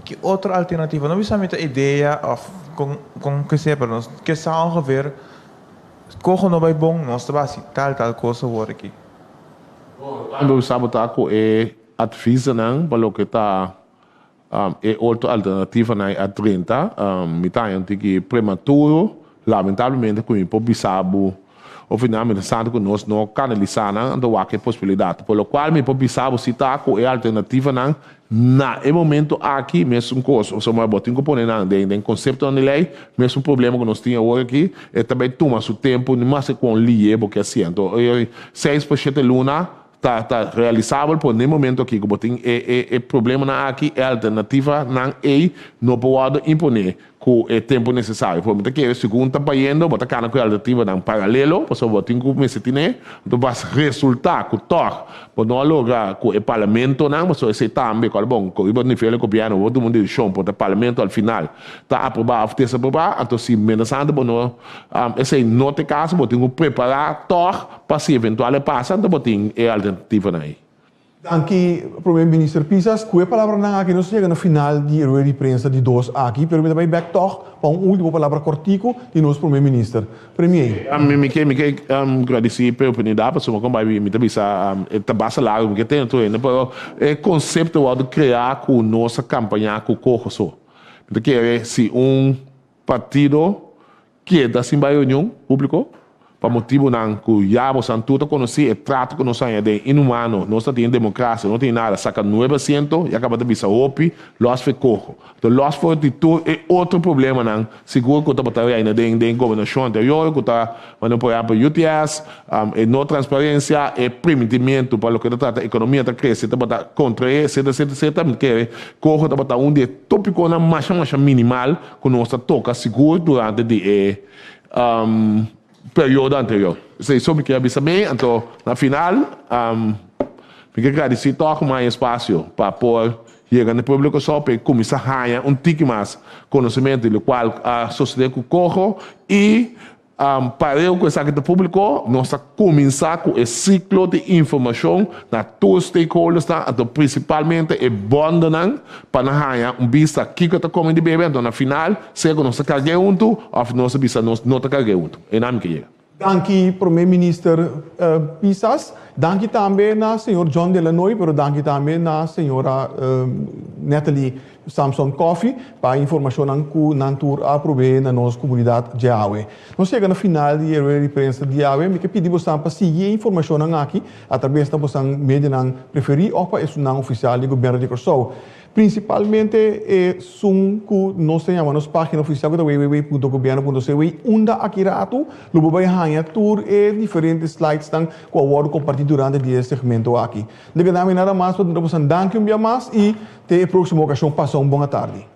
Que outra alternativa? Não bisa met ideia of com que sepa nós que são ongeveer cojo não vai bom nós trabalhar tal coisa agora aqui. Quando sabotar com advisa não para o que está é outra alternativa na a 30 mitanho que prematuro lamentavelmente com o bisabo ou finalmente santo que nós não canalizar não há que possibilidade pelo qual me bisabo citar com a alternativa não na momento aqui mesmo coisa só mais botinho componer não tem conceito de lei mesmo problema que nós tinha hoje aqui é também toma seu tempo não mais com lié porque assim então 6% luna tá realizável por nem momento aqui que botem é problema na aqui é alternativa não pode imponer com o tempo necessário por muito que é segundo tá paindo botar cara com alternativa não paralelo por só botem com esse tine então vai resultar com tor por não lograr com o parlamento não mas esse também com bom com o nível do governo todo mundo de chão por o parlamento ao final tá aprovado essa aprovado então se menasando por não esse não tem caso botem com preparar tor para se eventual passa então botem é alternativa aí. Danke, primeiro-ministro Pisas. Qual palavra não aqui nós chegamos no final de rueda de prensa de 2 aqui, pero me também back toch para última palavra cortico de nosso primeiro-ministro. Premier. Me quer agradecer pela oportunidade, para somos como me também está basta lá, porque tem tudo ainda, pero é conceito de criar com nossa campanha com o corpo só. Porque é se partido que dá sim reunião público para motivo não que já você tudo conhece é trato que nós temos de inumano nós temos democracia não tem nada saca 9% e acaba de bisa opi loss foi corro então loss foi de tudo é outro problema não seguro que está aí ainda de governação anterior que está mandando por exemplo UTS é não transparência é permitimento para o que trata a economia está crescendo está contra etc que corro está onde tópico na mais minimal que nós toca seguro durante de período anterior. Isso me quer saber, então, na final, me quer agradecer todo mais espaço para pôr chegar no público só para começar a ganhar tique mais conhecimento do qual a sociedade corre e para eu com esse público, nós começar com esse ciclo de informação na todos os stakeholders, então, principalmente é bom para ganhar vista que está comendo de bebê, então na final, se nós carregar junto, ou nós vista não está carregar junto. É nada que chega. Danke, primeiro-ministro Pisas. Danke também na senhor John Delanoy, pero danke também na senhora Natalie Samson Coffee para informação que nantur aprove na nossa comunidade de Aue. Nós chegamos no final de rueda de prensa de Aue, me que pedimos para seguir informação aqui através da vossa mídia preferir ou para isso não oficial do governo de Curaçao. Principalmente que nós temos nossa página oficial da www.governo.cw onde aqui rato logo vai ganhar tour e diferentes slides que eu vou compartilhar durante este segmento aqui. De nada mais, para nós danke um dia mais e até a próxima ocasião. Passa uma boa tarde.